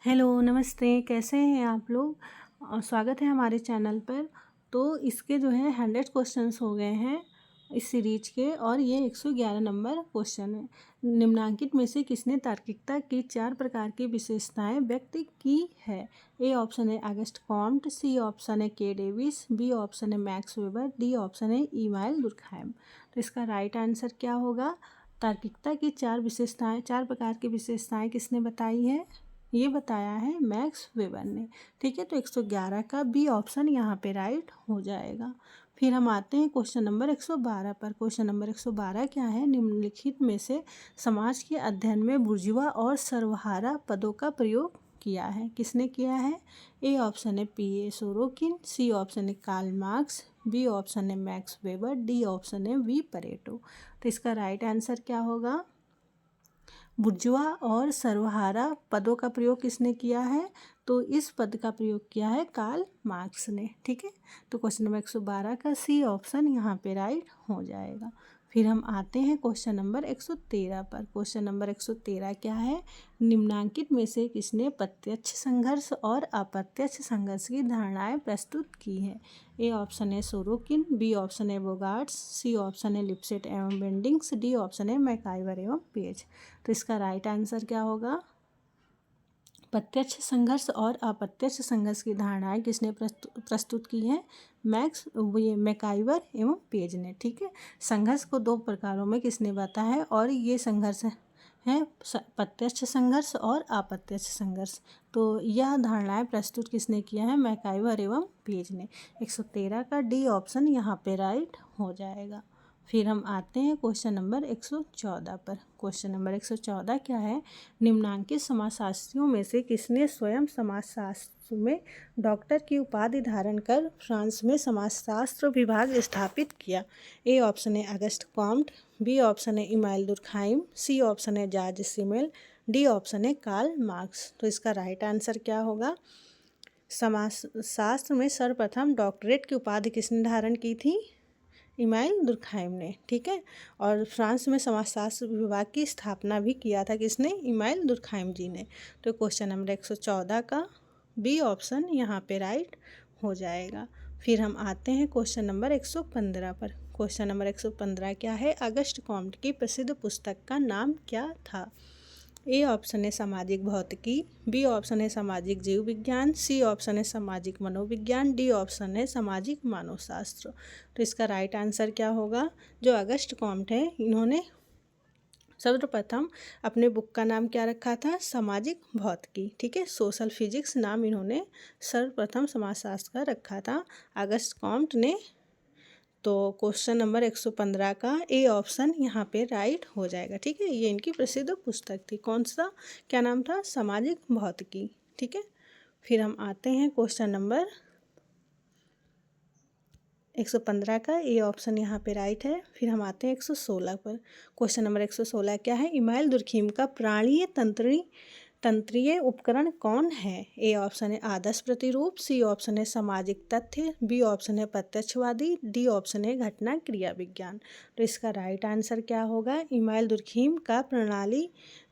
Hello, नमस्ते। कैसे हैं आप लोग? स्वागत है हमारे चैनल पर। तो इसके जो है 100 क्वेश्चंस हो गए हैं इस सीरीज के, और ये 111 नंबर क्वेश्चन है। निम्नांकित में से किसने तार्किकता की 4 प्रकार की विशेषताएं व्यक्त की है? ए ऑप्शन है ऑगस्ट कॉम्ट, सी ऑप्शन है के डेविस, बी ऑप्शन है मैक्स वेबर, डी ऑप्शन है इमाइल दुर्खैम। तो इसका राइट आंसर क्या होगा? तार्किकता की 4 विशेषताएं, 4 प्रकार की विशेषताएं किसने बताई है? ये बताया है मैक्स वेबर ने। ठीक है, तो 111 का बी ऑप्शन यहाँ पे राइट हो जाएगा। फिर हम आते हैं क्वेश्चन नंबर 112 पर। क्वेश्चन नंबर 112 क्या है? निम्नलिखित में से समाज के अध्ययन में बुर्जुआ और सर्वहारा पदों का प्रयोग किया है। किसने किया है? ए ऑप्शन है P A Sorokin, C option है कार्ल मार्क्स, बी ऑप्शन है मैक्स वेबर, डी ऑप्शन है वी परेटो। तो इसका राइट आंसर क्या होगा? बुर्जुआ और सर्वहारा पदों का प्रयोग किसने किया है? तो इस पद का प्रयोग किया है कार्ल मार्क्स ने। ठीक है, तो क्वेश्चन नंबर 112 का सी ऑप्शन यहाँ पे राइट हो जाएगा। फिर हम आते हैं क्वेश्चन नंबर 113 पर। क्वेश्चन नंबर 113 क्या है? निम्नांकित में से किसने प्रत्यक्ष संघर्ष और अप्रत्यक्ष संघर्ष की धारणाएं प्रस्तुत की है? ए ऑप्शन है सोरोकिन, बी ऑप्शन है बोगार्ट्स, सी ऑप्शन है लिप्सेट एवं बेंडिंग्स, डी ऑप्शन है मैकाइवर एवं पेज। तो इसका राइट आंसर क्या होगा? प्रत्यक्ष संघर्ष और अप्रत्यक्ष संघर्ष की धारणाएं किसने प्रस्तुत की है? ये मैकाइवर एवं पेज ने। ठीक है, संघर्ष को 2 प्रकारों में किसने बताया है, और ये संघर्ष है प्रत्यक्ष संघर्ष और अप्रत्यक्ष संघर्ष। तो यह धारणाएं प्रस्तुत किसने किया है? मैकाइवर एवं पेज ने। 113 का डी ऑप्शन यहाँ पे राइट हो जाएगा। फिर हम आते हैं क्वेश्चन नंबर 114 पर। क्वेश्चन नंबर 114 क्या है? निम्नांकित समाजशास्त्रियों में से किसने स्वयं समाजशास्त्र में डॉक्टर की उपाधि धारण कर फ्रांस में समाजशास्त्र विभाग स्थापित किया? ए ऑप्शन है अगस्ट कॉम्ट, बी ऑप्शन है इमाइल दुर्खैम, सी ऑप्शन है जॉर्ज सिमेल, डी ऑप्शन है कार्ल मार्क्स। तो इसका राइट आंसर क्या होगा? समाजशास्त्र में सर्वप्रथम डॉक्टरेट की उपाधि किसने धारण की थी? इमाइल दुर्खैम ने। ठीक है, और फ्रांस में समाजशास्त्र विभाग की स्थापना भी किया था किसने? इमाइल दुर्खैम जी ने। तो क्वेश्चन नंबर 114 का बी ऑप्शन यहाँ पे राइट हो जाएगा। फिर हम आते हैं क्वेश्चन नंबर 115 पर। क्वेश्चन नंबर 115 क्या है? अगस्ट कॉम्ट की प्रसिद्ध पुस्तक का नाम क्या था? ए ऑप्शन है सामाजिक भौतिकी, बी ऑप्शन है सामाजिक जीव विज्ञान, सी ऑप्शन है सामाजिक मनोविज्ञान, डी ऑप्शन है सामाजिक मानवशास्त्र। तो इसका राइट आंसर क्या होगा? जो अगस्ट कॉम्ट है, इन्होंने सर्वप्रथम अपने बुक का नाम क्या रखा था? सामाजिक भौतिकी। ठीक है, सोशल फिजिक्स नाम इन्होंने सर्वप्रथम समाजशास्त्र का रखा था अगस्ट कॉम्ट ने। तो क्वेश्चन नंबर 115 का ए ऑप्शन यहाँ पे राइट हो जाएगा। ठीक है, ये इनकी प्रसिद्ध पुस्तक थी। कौन सा, क्या नाम था? सामाजिक भौतिकी। ठीक है, फिर हम आते हैं क्वेश्चन नंबर 115 का ए ऑप्शन यहाँ पे राइट है। फिर हम आते हैं 116 पर। क्वेश्चन नंबर 116 क्या है? इमाइल दुर्खैम का प्राणीय तंत्रीय उपकरण कौन है? ए ऑप्शन है आदर्श प्रतिरूप, सी ऑप्शन है सामाजिक तथ्य, बी ऑप्शन है प्रत्यक्षवादी, डी ऑप्शन है घटना क्रिया विज्ञान। तो इसका राइट आंसर क्या होगा? इमाइल दुर्खैम का प्रणाली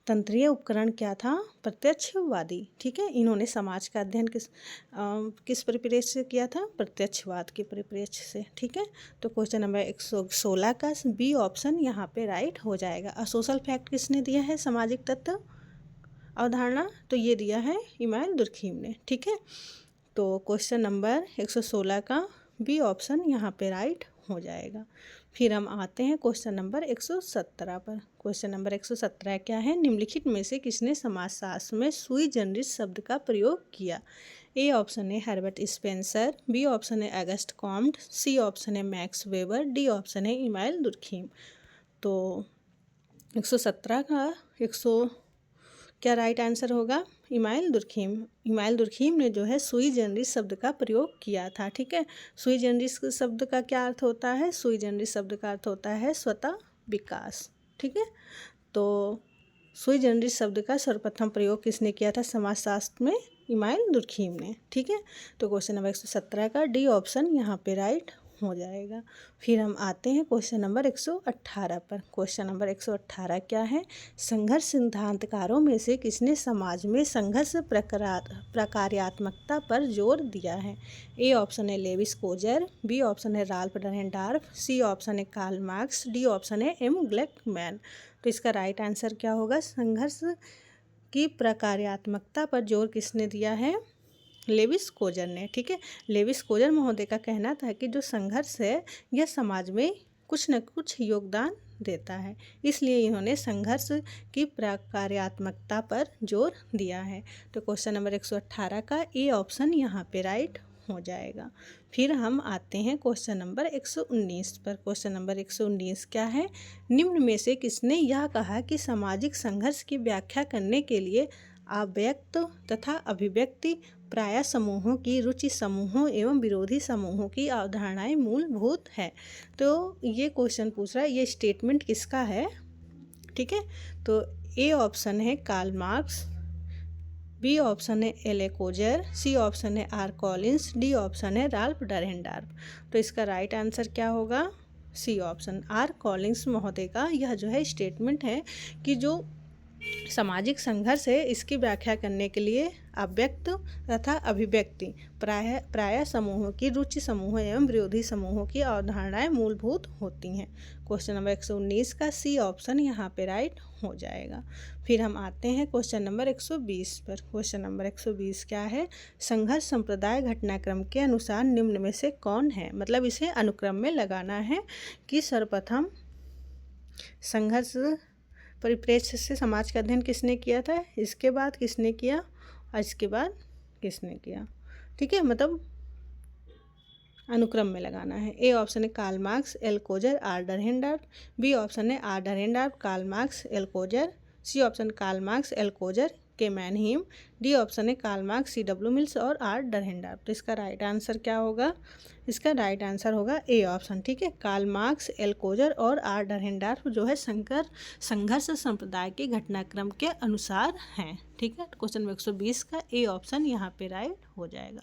तंत्रीय उपकरण क्या था? प्रत्यक्षवादी। ठीक है, इन्होंने समाज का अध्ययन किस परिप्रेक्ष्य से किया था? प्रत्यक्षवाद के परिप्रेक्ष्य से। ठीक है, तो क्वेश्चन नंबर 116 का बी ऑप्शन यहाँ पे राइट हो जाएगा। सोशल फैक्ट किसने दिया है? सामाजिक तत्व अवधारणा, तो ये दिया है इमाइल दुर्खैम ने। ठीक है, तो क्वेश्चन नंबर 116 का बी ऑप्शन यहाँ पे राइट हो जाएगा। फिर हम आते हैं क्वेश्चन नंबर 117 पर। क्वेश्चन नंबर 117 क्या है? निम्नलिखित में से किसने समाजशास्त्र में सुई जनरिस शब्द का प्रयोग किया? ए ऑप्शन है हर्बर्ट स्पेंसर, बी ऑप्शन है अगस्ट कॉम्ट, सी ऑप्शन है मैक्स वेबर, डी ऑप्शन है इमाइल दुर्खैम। तो 117 का क्या राइट आंसर होगा? इमाइल दुर्खैम। इमाइल दुर्खैम ने जो है सुई जनरिस शब्द का प्रयोग किया था। ठीक है, सुई जनरिस शब्द का क्या अर्थ होता है? सुई जनरिस शब्द का अर्थ होता है स्वतः विकास। ठीक है, तो सुई जनरिस शब्द का सर्वप्रथम प्रयोग किसने किया था समाजशास्त्र में? इमाइल दुर्खैम ने। ठीक है, तो क्वेश्चन नंबर 117 का डी ऑप्शन यहाँ पे राइट हो जाएगा। फिर हम आते हैं क्वेश्चन नंबर 118 पर। क्वेश्चन नंबर 118 क्या है? संघर्ष सिद्धांतकारों में से किसने समाज में संघर्ष प्रकार्यात्मकता पर जोर दिया है? ए ऑप्शन है लेविस कोजर, बी ऑप्शन है राल्फ डरहेंडार्फ, सी ऑप्शन है कार्ल मार्क्स, डी ऑप्शन है एम ग्लेकमैन। तो इसका राइट आंसर क्या होगा? संघर्ष की प्रकार्यात्मकता पर जोर किसने दिया है? लेविस कोजर ने। ठीक है, लेविस कोजर महोदय का कहना था कि जो संघर्ष है यह समाज में कुछ न कुछ योगदान देता है, इसलिए इन्होंने संघर्ष की प्रकार्यात्मकता पर जोर दिया है। तो क्वेश्चन नंबर 118 का ए ऑप्शन यहाँ पे राइट हो जाएगा। फिर हम आते हैं क्वेश्चन नंबर 119 पर। क्वेश्चन नंबर 119 क्या है? निम्न में से किसने यह कहा कि सामाजिक संघर्ष की व्याख्या करने के लिए अव्यक्त तथा अभिव्यक्ति प्राय समूहों की रुचि समूहों एवं विरोधी समूहों की अवधारणाएं मूलभूत है? तो ये क्वेश्चन पूछ रहा है, ये स्टेटमेंट किसका है? ठीक है, तो ए ऑप्शन है कार्ल मार्क्स, बी ऑप्शन है L A Coser, C option है आर कॉलिंस, डी ऑप्शन है राल्फ डरहेंडार्फ। तो इसका राइट आंसर क्या होगा? सी ऑप्शन, आर कॉलिंस महोदय का यह जो है स्टेटमेंट है कि जो सामाजिक संघर्ष है इसकी व्याख्या करने के लिए अव्यक्त तथा अभिव्यक्ति प्राय समूहों की रुचि समूहों एवं विरोधी समूहों की अवधारणाएं मूलभूत होती हैं। क्वेश्चन नंबर 119 का सी ऑप्शन यहाँ पे राइट हो जाएगा। फिर हम आते हैं क्वेश्चन नंबर 120 पर। क्वेश्चन नंबर 120 क्या है? संघर्ष संप्रदाय घटनाक्रम के अनुसार निम्न में से कौन है? मतलब इसे अनुक्रम में लगाना है कि सर्वप्रथम संघर्ष परिप्रेक्ष्य से समाज का अध्ययन किसने किया था, इसके बाद किसने किया और इसके बाद किसने किया। ठीक है, मतलब अनुक्रम में लगाना है। ए ऑप्शन है Karl Marx, L Coser, R Dahrendorf, B option है R Dahrendorf, Karl Marx, L Coser, C option Karl Marx, L Coser, K Mannheim, D option है Karl Marx, C W Mills और R Dahrendorf. तो इसका right answer क्या होगा? इसका right answer होगा A option. ठीक है, कार्ल मार्क्स, एल कोजर और आर डरहेंडार्फ जो है संघर्ष संप्रदाय के घटनाक्रम के अनुसार हैं। ठीक है, क्वेश्चन नंबर 120 का ए ऑप्शन यहाँ पे राइट हो जाएगा।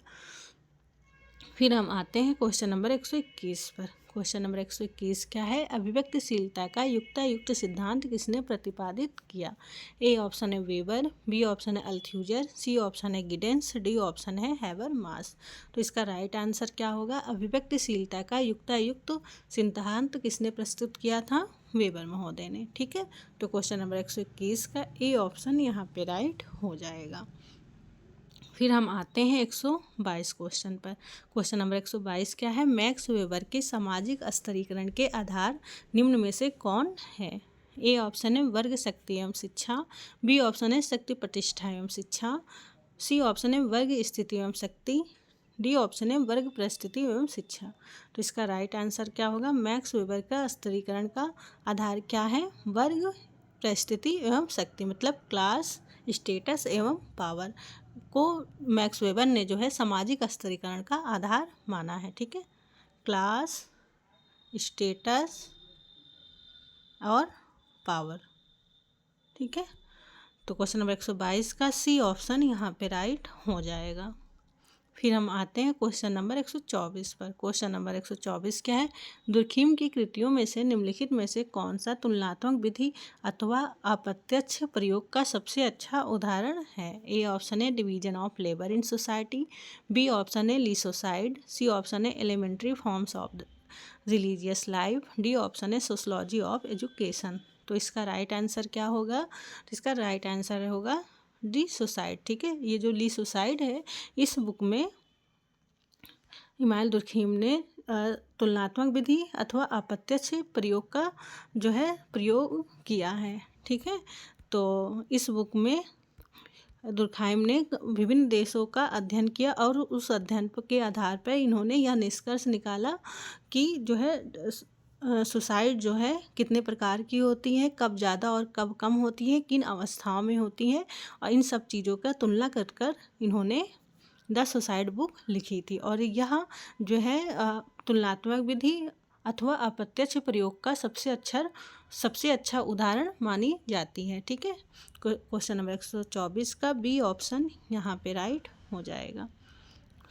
फिर हम आते हैं क्वेश्चन नंबर 121 पर। क्वेश्चन नंबर 121 क्या है? अभिव्यक्तिशीलता का युक्तायुक्त सिद्धांत किसने प्रतिपादित किया? ए ऑप्शन है वेबर, बी ऑप्शन है अल्थ्यूजर, सी ऑप्शन है गिडेंस, डी ऑप्शन है हैबरमास। तो इसका राइट आंसर क्या होगा? अभिव्यक्तिशीलता का युक्तायुक्त सिद्धांत किसने प्रस्तुत किया था? वेबर महोदय ने। ठीक है, तो क्वेश्चन नंबर 121 का ए ऑप्शन यहाँ पे राइट हो जाएगा। फिर हम आते हैं 122 क्वेश्चन पर। क्वेश्चन नंबर 122 क्या है? मैक्स वेबर के सामाजिक स्तरीकरण के आधार निम्न में से कौन है? ए ऑप्शन है वर्ग शक्ति एवं शिक्षा, बी ऑप्शन है शक्ति प्रतिष्ठा एवं शिक्षा, सी ऑप्शन है वर्ग स्थिति एवं शक्ति, डी ऑप्शन है वर्ग परिस्थिति एवं शिक्षा। तो इसका राइट आंसर क्या होगा? मैक्स वेबर का स्तरीकरण का आधार क्या है? वर्ग, परिस्थिति एवं शक्ति, मतलब क्लास, स्टेटस एवं पावर को मैक्स वेबर ने जो है सामाजिक स्तरीकरण का आधार माना है। ठीक है, क्लास, स्टेटस और पावर। ठीक है, तो क्वेश्चन नंबर 122 का सी ऑप्शन यहाँ पे राइट हो जाएगा। फिर हम आते हैं क्वेश्चन नंबर 124 पर। क्वेश्चन नंबर 124 क्या है? दुर्खीम की कृतियों में से निम्नलिखित में से कौन सा तुलनात्मक विधि अथवा अप्रत्यक्ष प्रयोग का सबसे अच्छा उदाहरण है? ए ऑप्शन है division of labour in society, B option है लीसोसाइड, सी ऑप्शन है elementary forms of religious life, D option है सोशलॉजी ऑफ एजुकेशन। तो इसका राइट आंसर क्या होगा? तो इसका राइट आंसर होगा डी सुसाइड। ठीक है, ये जो ली सुसाइड है इस बुक में इमानुएल दुर्खीम ने तुलनात्मक विधि अथवा अप्रत्यक्ष प्रयोग का जो है प्रयोग किया है। ठीक है, तो इस बुक में दुर्खीम ने विभिन्न देशों का अध्ययन किया और उस अध्ययन के आधार पर इन्होंने यह निष्कर्ष निकाला कि जो है सुसाइड जो है कितने प्रकार की होती है, कब ज़्यादा और कब कम होती है, किन अवस्थाओं में होती है, और इन सब चीज़ों का तुलना कर कर इन्होंने द सुसाइड बुक लिखी थी। और यह जो है तुलनात्मक विधि अथवा अप्रत्यक्ष प्रयोग का सबसे अच्छा उदाहरण मानी जाती है। ठीक है, क्वेश्चन नंबर 124 का बी ऑप्शन यहाँ पे राइट हो जाएगा।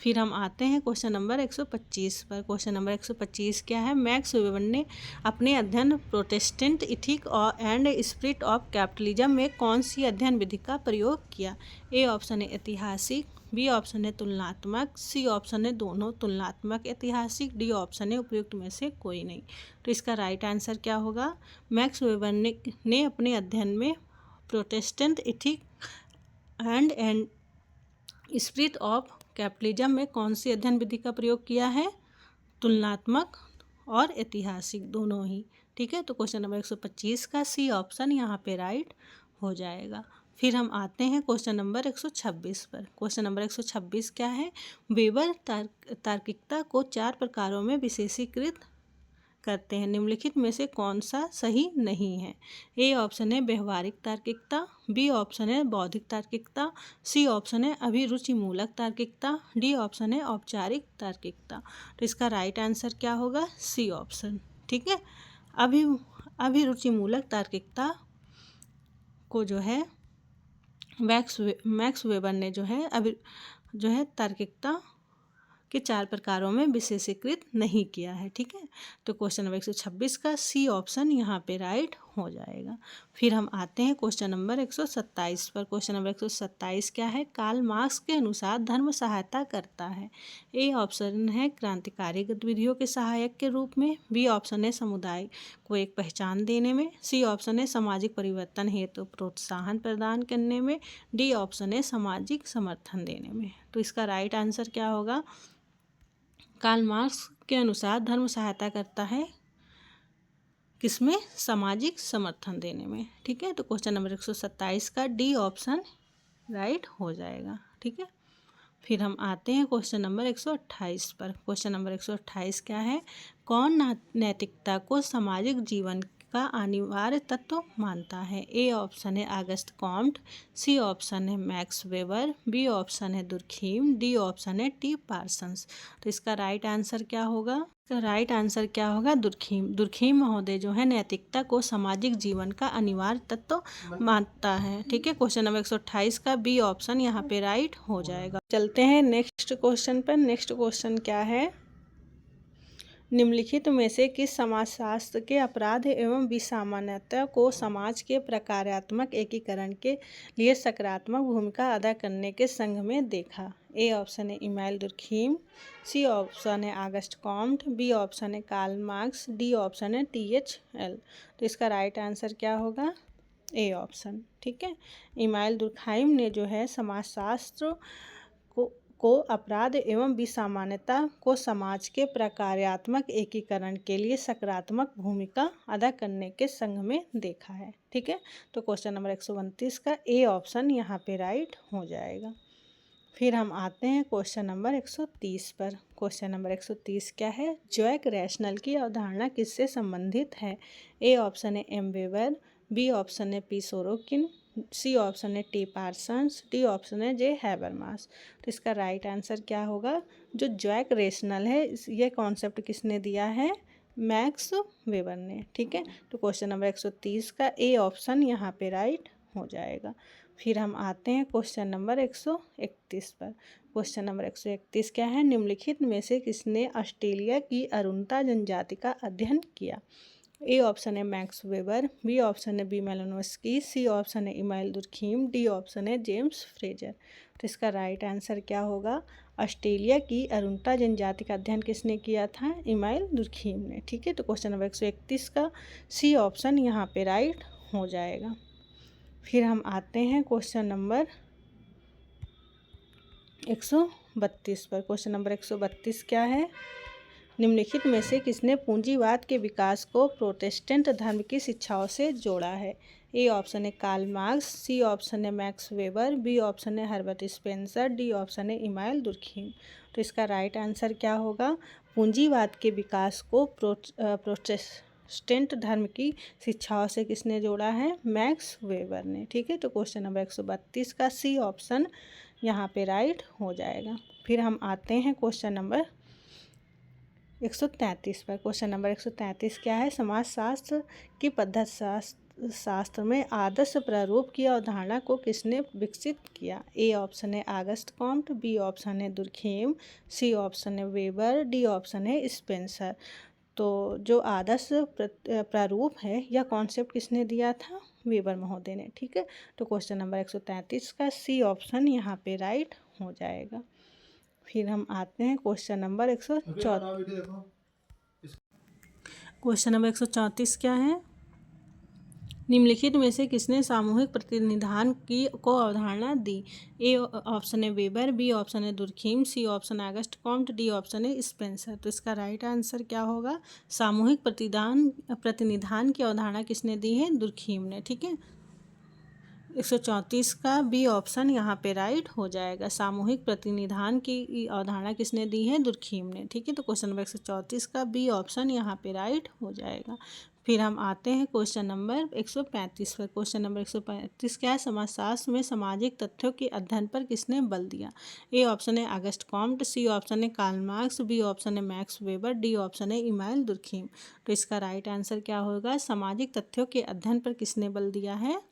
फिर हम आते हैं क्वेश्चन नंबर 125 पर। क्वेश्चन नंबर 125 क्या है? मैक्स वेबर ने अपने अध्ययन प्रोटेस्टेंट इथिक और एंड स्पिरिट ऑफ कैपिटलिज्म में कौन सी अध्ययन विधि का प्रयोग किया? ए ऑप्शन है ऐतिहासिक, बी ऑप्शन है तुलनात्मक, सी ऑप्शन है दोनों तुलनात्मक ऐतिहासिक, डी ऑप्शन है उपयुक्त में से कोई नहीं। तो इसका राइट आंसर क्या होगा? मैक्स वेबर ने अपने अध्ययन में Protestant ethic and spirit of capitalism में कौन सी अध्ययन विधि का प्रयोग किया है? तुलनात्मक और ऐतिहासिक दोनों ही। ठीक है, तो क्वेश्चन नंबर 125 का सी ऑप्शन यहाँ पे राइट हो जाएगा। फिर हम आते हैं क्वेश्चन नंबर 126 पर। क्वेश्चन नंबर 126 क्या है? वेबर तार्किकता को 4 प्रकारों में विशेषीकृत करते हैं, निम्नलिखित में से कौन सा सही नहीं है? ए ऑप्शन है व्यवहारिक तार्किकता, बी ऑप्शन है बौद्धिक तार्किकता, सी ऑप्शन है अभिरुचिमूलक तार्किकता, डी ऑप्शन है औपचारिक तार्किकता। तो इसका राइट आंसर क्या होगा? C option. ठीक है, अभिरुचिमूलक तार्किकता को जो है मैक्स वेबर ने जो है तार्किकता के 4 प्रकारों में विशेषीकृत नहीं किया है। ठीक है, तो क्वेश्चन नंबर 126 का सी ऑप्शन यहाँ पे राइट हो जाएगा। फिर हम आते हैं क्वेश्चन नंबर 127 पर। क्वेश्चन नंबर 127 क्या है? कार्ल मार्क्स के अनुसार धर्म सहायता करता है। ए ऑप्शन है क्रांतिकारी गतिविधियों के सहायक के रूप में, बी ऑप्शन है समुदाय को एक पहचान देने में, सी ऑप्शन है सामाजिक परिवर्तन हेतु प्रोत्साहन प्रदान करने में, डी ऑप्शन है सामाजिक समर्थन देने में। तो इसका राइट आंसर क्या होगा? कार्ल मार्क्स के अनुसार धर्म सहायता करता है किसमें? सामाजिक समर्थन देने में। ठीक है, तो क्वेश्चन नंबर 127 का डी ऑप्शन राइट हो जाएगा। ठीक है, फिर हम आते हैं क्वेश्चन नंबर 128 पर। क्वेश्चन नंबर 128 क्या है? कौन नैतिकता को सामाजिक जीवन का अनिवार्य तत्व मानता है? ए ऑप्शन है आगस्ट कॉम्ट, सी ऑप्शन है मैक्स वेबर, बी ऑप्शन है दुर्खीम, डी ऑप्शन है टी पार्सन्स। तो इसका राइट आंसर क्या होगा? इसका राइट आंसर क्या होगा? दुर्खीम। दुर्खीम महोदय जो है नैतिकता को सामाजिक जीवन का अनिवार्य तत्व मानता है। ठीक है, क्वेश्चन नंबर 128 का बी ऑप्शन यहाँ पे राइट हो जाएगा। चलते हैं नेक्स्ट क्वेश्चन पर। नेक्स्ट क्वेश्चन क्या है? निम्नलिखित में से किस समाजशास्त्र के अपराध एवं विसामान्यता को समाज के प्रकार्यात्मक एकीकरण के लिए सकारात्मक भूमिका अदा करने के संघ में देखा? ए ऑप्शन है इमानुएल दुर्खीम, सी ऑप्शन है आगस्ट कॉम्ट, बी ऑप्शन है कार्ल मार्क्स, डी ऑप्शन है THL। तो इसका राइट आंसर क्या होगा? A option. ठीक है, इमानुएल दुर्खीम ने जो है समाजशास्त्र को अपराध एवं विसामान्यता को समाज के प्रकार्यात्मक एकीकरण के लिए सकारात्मक भूमिका अदा करने के संघ में देखा है। ठीक है, तो क्वेश्चन नंबर 129 का ए ऑप्शन यहाँ पे राइट हो जाएगा। फिर हम आते हैं क्वेश्चन नंबर 130 पर। क्वेश्चन नंबर 130 क्या है? ज्वाक रैशनल की अवधारणा किससे संबंधित है? ए ऑप्शन है एम वेबर, बी ऑप्शन है पी सोरोकिन, सी ऑप्शन है टी पार्सन्स, डी ऑप्शन है जे हैबरमास। तो इसका राइट आंसर क्या होगा? जो ज्वाक रेशनल है ये कॉन्सेप्ट किसने दिया है? मैक्स वेबर ने। ठीक है, तो क्वेश्चन नंबर 130 का ए ऑप्शन यहाँ पे राइट हो जाएगा। फिर हम आते हैं क्वेश्चन नंबर 131 पर। क्वेश्चन नंबर 131 क्या है? निम्नलिखित में से किसने ऑस्ट्रेलिया की अरुणता जनजाति का अध्ययन किया? ए ऑप्शन है मैक्स वेबर, बी ऑप्शन है बी मेलानोस्की, सी ऑप्शन है इमानुएल दुर्खीम, डी ऑप्शन है जेम्स फ्रेजर। तो इसका राइट आंसर क्या होगा? ऑस्ट्रेलिया की अरुणता जनजाति का अध्ययन किसने किया था? इमानुएल दुर्खीम ने। ठीक है, तो क्वेश्चन नंबर 131 का सी ऑप्शन यहाँ पे राइट हो जाएगा। फिर हम आते हैं क्वेश्चन नंबर 132 पर। क्वेश्चन नंबर 132 क्या है? निम्नलिखित में से किसने पूंजीवाद के विकास को प्रोटेस्टेंट धर्म की शिक्षाओं से जोड़ा है? ए ऑप्शन है कार्ल मार्क्स, सी ऑप्शन है मैक्स वेबर, बी ऑप्शन है हर्बर्ट स्पेंसर, डी ऑप्शन है इमानुएल दुर्खीम। तो इसका राइट आंसर क्या होगा? पूंजीवाद के विकास को प्रोटेस्टेंट धर्म की शिक्षाओं से किसने जोड़ा है? मैक्स वेबर ने। ठीक है, तो क्वेश्चन नंबर 132 का सी ऑप्शन यहाँ पे राइट हो जाएगा। फिर हम आते हैं क्वेश्चन नंबर 133 पर। क्वेश्चन नंबर 133 क्या है? समाजशास्त्र की पद्धति शास्त्र शास्त्र में आदर्श प्रारूप की अवधारणा को किसने विकसित किया? ए ऑप्शन है आगस्ट कॉम्ट, बी ऑप्शन है दुर्खेम, सी ऑप्शन है वेबर, डी ऑप्शन है स्पेंसर। तो जो आदर्श प्रारूप है यह कॉन्सेप्ट किसने दिया था? वेबर महोदय ने। ठीक है, तो क्वेश्चन नंबर 133 का सी ऑप्शन यहाँ पे राइट हो जाएगा। फिर हम आते हैं क्वेश्चन नंबर 134। क्वेश्चन नंबर 134 क्या है? निम्नलिखित में से किसने सामूहिक प्रतिनिधान की को अवधारणा दी? ए ऑप्शन है वेबर, बी ऑप्शन है दुर्खीम, सी ऑप्शन है अगस्ट कॉम्ट, डी ऑप्शन है स्पेंसर। तो इसका राइट आंसर क्या होगा? सामूहिक प्रतिनिधान की अवधारणा किसने दी है? दुर्खीम ने। ठीक है, 134 का बी ऑप्शन यहाँ पे राइट हो जाएगा। सामूहिक प्रतिनिधान की अवधारणा किसने दी है? दुर्खीम ने। ठीक है, तो क्वेश्चन नंबर 134 का बी ऑप्शन यहाँ पे राइट हो जाएगा। फिर हम आते हैं क्वेश्चन नंबर 135 पर। क्वेश्चन नंबर 135 क्या है? समाजशास्त्र में सामाजिक तथ्यों के अध्ययन पर किसने बल दिया? ए ऑप्शन है अगस्ट कॉम्ट, सी ऑप्शन है कार्ल मार्क्स, बी ऑप्शन है मैक्स वेबर, डी ऑप्शन है इमानुएल दुर्खीम। तो इसका राइट आंसर क्या होगा? सामाजिक तथ्यों के अध्ययन पर किसने बल दिया है?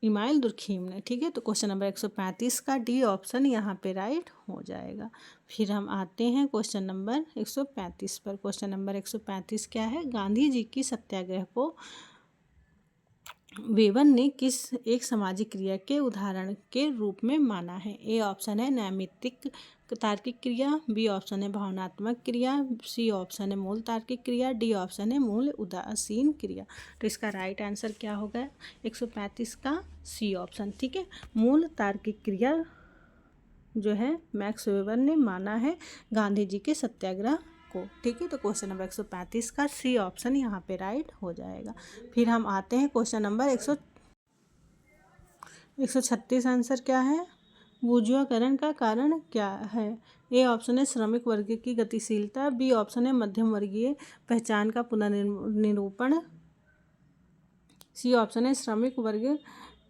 इमानुएल दुर्खीम ने। ठीक है, तो क्वेश्चन नंबर 135 का डी ऑप्शन यहाँ पे राइट हो जाएगा। फिर हम आते हैं क्वेश्चन नंबर 135 पर। क्वेश्चन नंबर 135 क्या है? गांधी जी की सत्याग्रह को वेबर ने किस एक सामाजिक क्रिया के उदाहरण के रूप में माना है? ए ऑप्शन है नैमित्तिक तार्किक क्रिया, बी ऑप्शन है भावनात्मक क्रिया, सी ऑप्शन है मूल तार्किक क्रिया, डी ऑप्शन है मूल उदासीन क्रिया। तो इसका राइट आंसर क्या होगा? 135 का सी ऑप्शन। ठीक है, मूल तार्किक क्रिया जो है मैक्स वेबर ने माना है गांधी जी के सत्याग्रह को। ठीक है, तो क्वेश्चन नंबर 135 का सी ऑप्शन यहाँ पे राइट हो जाएगा। फिर हम आते हैं क्वेश्चन नंबर 136। आंसर क्या है? बुर्जुआकरण का कारण क्या है? ए ऑप्शन है श्रमिक वर्ग की गतिशीलता, बी ऑप्शन है मध्यम वर्गीय पहचान का पुनर्निरूपण, सी ऑप्शन है श्रमिक वर्ग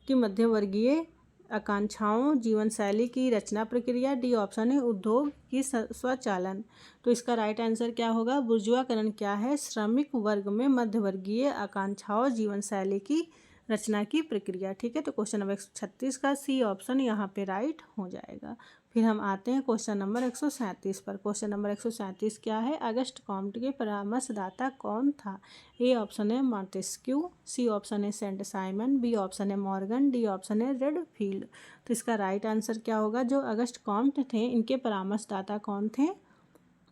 की मध्य वर्गीय आकांक्षाओं जीवन शैली की रचना प्रक्रिया, डी ऑप्शन है उद्योग की स्वचालन। तो इसका राइट आंसर क्या होगा? बुर्जुआकरण क्या है? श्रमिक वर्ग में मध्यवर्गीय आकांक्षाओं जीवन शैली की रचना की प्रक्रिया। ठीक है, तो क्वेश्चन नंबर 136 का सी ऑप्शन यहाँ पे राइट हो जाएगा। फिर हम आते हैं क्वेश्चन नंबर 137 पर। क्वेश्चन नंबर 137 क्या है? अगस्ट कॉम्ट के परामर्शदाता कौन था? ए ऑप्शन है मॉन्टेस्क्यू, सी ऑप्शन है सेंट साइमन, बी ऑप्शन है मॉर्गन, डी ऑप्शन है रेडफील्ड। तो इसका राइट आंसर क्या होगा? जो अगस्ट कॉम्ट थे इनके परामर्शदाता कौन थे?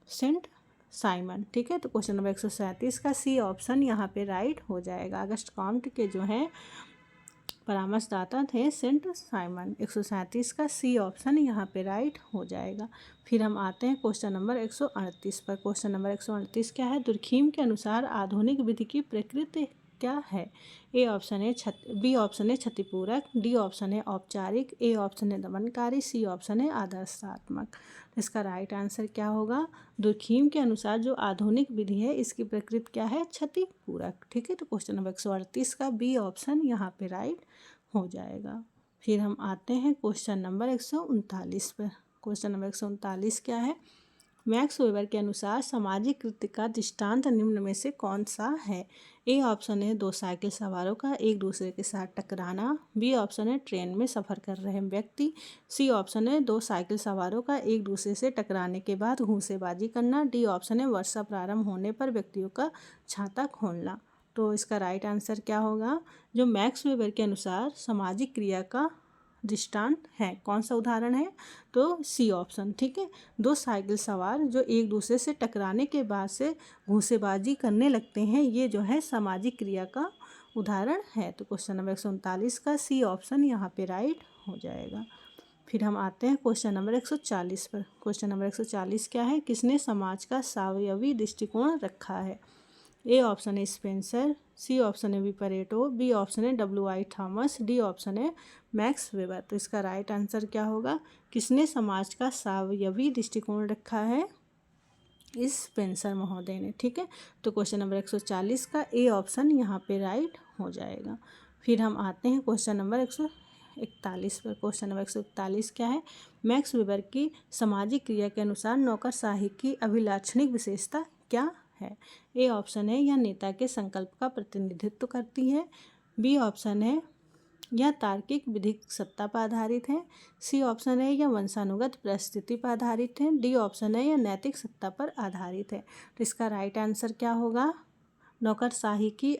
Saint Simon. ठीक है, तो क्वेश्चन नंबर 137 का सी ऑप्शन यहाँ पे राइट हो जाएगा। अगस्ट कॉम्ट के जो हैं परामर्शदाता थे सेंट साइमन। 137 का सी ऑप्शन यहाँ पे राइट हो जाएगा। फिर हम आते हैं क्वेश्चन नंबर 138 पर। क्वेश्चन नंबर 138 क्या है? दुर्खीम के अनुसार आधुनिक विधि की प्रकृति क्या है? ए ऑप्शन है बी ऑप्शन है क्षतिपूरक, डी ऑप्शन है औपचारिक, ए ऑप्शन है दमनकारी, सी ऑप्शन है आदर्शात्मक। इसका राइट आंसर क्या होगा? दुर्खीम के अनुसार जो आधुनिक विधि है इसकी प्रकृति क्या है? क्षतिपूरक। ठीक है, तो क्वेश्चन नंबर 138 का बी ऑप्शन यहाँ पे राइट हो जाएगा। फिर हम आते हैं क्वेश्चन नंबर 139 पर। क्वेश्चन नंबर 139 क्या है? मैक्स वेबर के अनुसार सामाजिक कृत्य का दृष्टांत निम्न में से कौन सा है? ए ऑप्शन है दो साइकिल सवारों का एक दूसरे के साथ टकराना, बी ऑप्शन है ट्रेन में सफ़र कर रहे व्यक्ति, सी ऑप्शन है दो साइकिल सवारों का एक दूसरे से टकराने के बाद घूंसेबाजी करना, डी ऑप्शन है वर्षा प्रारंभ होने पर व्यक्तियों का छाता खोलना। तो इसका राइट आंसर क्या होगा? जो मैक्स वेबर के अनुसार सामाजिक क्रिया का दृष्टांत है, कौन सा उदाहरण है? तो सी ऑप्शन। ठीक है, दो साइकिल सवार जो एक दूसरे से टकराने के बाद से घूंसेबाजी करने लगते हैं, ये जो है सामाजिक क्रिया का उदाहरण है। तो क्वेश्चन नंबर 139 का सी ऑप्शन यहाँ पे राइट हो जाएगा। फिर हम आते हैं क्वेश्चन नंबर 140 पर। क्वेश्चन नंबर 140 क्या है? किसने समाज का सावयवी दृष्टिकोण रखा है? ए ऑप्शन है स्पेंसर, सी ऑप्शन है विपरेटो, बी ऑप्शन है WI थॉमस, डी ऑप्शन है मैक्स वेबर। तो इसका राइट आंसर क्या होगा? किसने समाज का सावयवी दृष्टिकोण रखा है? स्पेंसर महोदय ने। ठीक है, तो क्वेश्चन नंबर 140 का ए ऑप्शन यहाँ पे राइट हो जाएगा। फिर हम आते हैं क्वेश्चन नंबर 141 पर। क्वेश्चन नंबर 141 क्या है? मैक्स वेबर की सामाजिक क्रिया के अनुसार नौकरशाही की अभिलाक्षणिक विशेषता क्या है। ए ऑप्शन है यह नेता के संकल्प का प्रतिनिधित्व करती है। बी ऑप्शन है यह तार्किक विधिक सत्ता पर आधारित है। सी ऑप्शन है यह वंशानुगत परिस्थिति पर आधारित है। डी ऑप्शन है यह नैतिक सत्ता पर आधारित है। तो इसका राइट आंसर क्या होगा? नौकरशाही की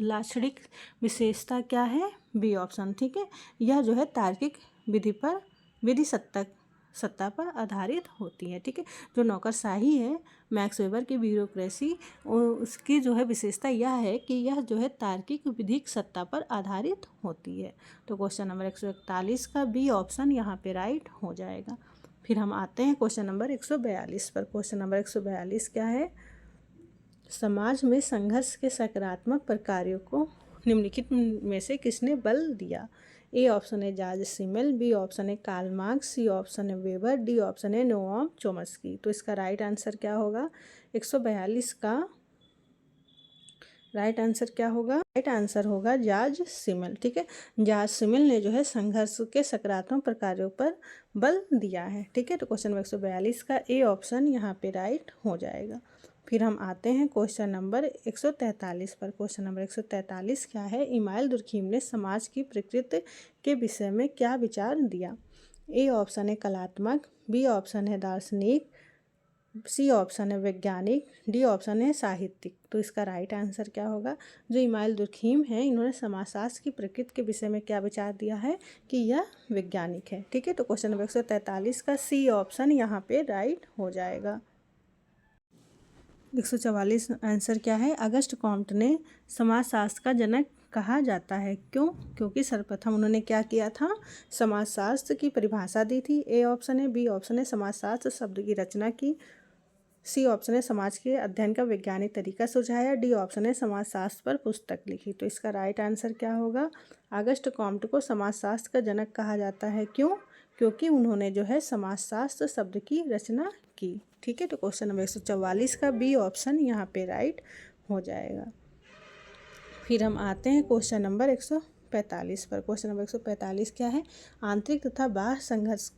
लाक्षणिक विशेषता क्या है? B option. ठीक है, यह जो है तार्किक विधि सत्ता पर आधारित होती है। ठीक है, जो नौकरशाही है मैक्स वेबर की ब्यूरोक्रेसी, उसकी जो है विशेषता यह है कि यह जो है तार्किक विधिक सत्ता पर आधारित होती है। तो क्वेश्चन नंबर 141 का बी ऑप्शन यहाँ पे राइट हो जाएगा। फिर हम आते हैं क्वेश्चन नंबर 142 पर। क्वेश्चन नंबर 142 क्या है? समाज में संघर्ष के सकारात्मक प्रकारों को निम्नलिखित में से किसने बल दिया? ए ऑप्शन है जॉर्ज सिमेल, बी ऑप्शन है कार्ल मार्क्स, सी ऑप्शन है वेबर, डी ऑप्शन है नोआम चोम्स्की। तो इसका राइट आंसर क्या होगा? 142 का राइट आंसर क्या होगा? राइट आंसर होगा जॉर्ज सिमेल। ठीक है, जॉर्ज सिमेल ने जो है संघर्ष के सकारात्मक प्रकारों पर बल दिया है। ठीक है, तो क्वेश्चन नंबर 142 का ए ऑप्शन यहाँ पे राइट हो जाएगा। फिर हम आते हैं क्वेश्चन नंबर 143 पर। क्वेश्चन नंबर 143 क्या है? इमाइल दुर्खीम ने समाज की प्रकृति के विषय में क्या विचार दिया? ए ऑप्शन है कलात्मक, बी ऑप्शन है दार्शनिक, सी ऑप्शन है वैज्ञानिक, डी ऑप्शन है साहित्यिक। तो इसका राइट आंसर क्या होगा? जो इमाइल दुर्खीम है इन्होंने समाजशास्त्र की प्रकृति के विषय में क्या विचार दिया है कि यह वैज्ञानिक है। ठीक है, तो क्वेश्चन नंबर 143 का सी ऑप्शन यहाँ पे राइट हो जाएगा। 144 आंसर क्या है? अगस्ट कॉम्ट ने समाजशास्त्र का जनक कहा जाता है। क्यों? क्योंकि सर्वप्रथम उन्होंने क्या किया था? समाजशास्त्र की परिभाषा दी थी। ए ऑप्शन है, बी ऑप्शन है समाजशास्त्र शब्द की रचना की, सी ऑप्शन है समाज के अध्ययन का वैज्ञानिक तरीका सुझाया, डी ऑप्शन है समाजशास्त्र पर पुस्तक लिखी। तो इसका राइट आंसर क्या होगा? अगस्ट कॉम्ट को समाजशास्त्र का जनक कहा जाता है। क्यों? क्योंकि उन्होंने जो है समाजशास्त्र शब्द की रचना की। ठीक है, तो क्वेश्चन नंबर 144 का बी ऑप्शन यहाँ पे राइट हो जाएगा। फिर हम आते हैं क्वेश्चन नंबर 145 पर। क्वेश्चन नंबर 145 क्या है? आंतरिक तथा बाह्य संघर्ष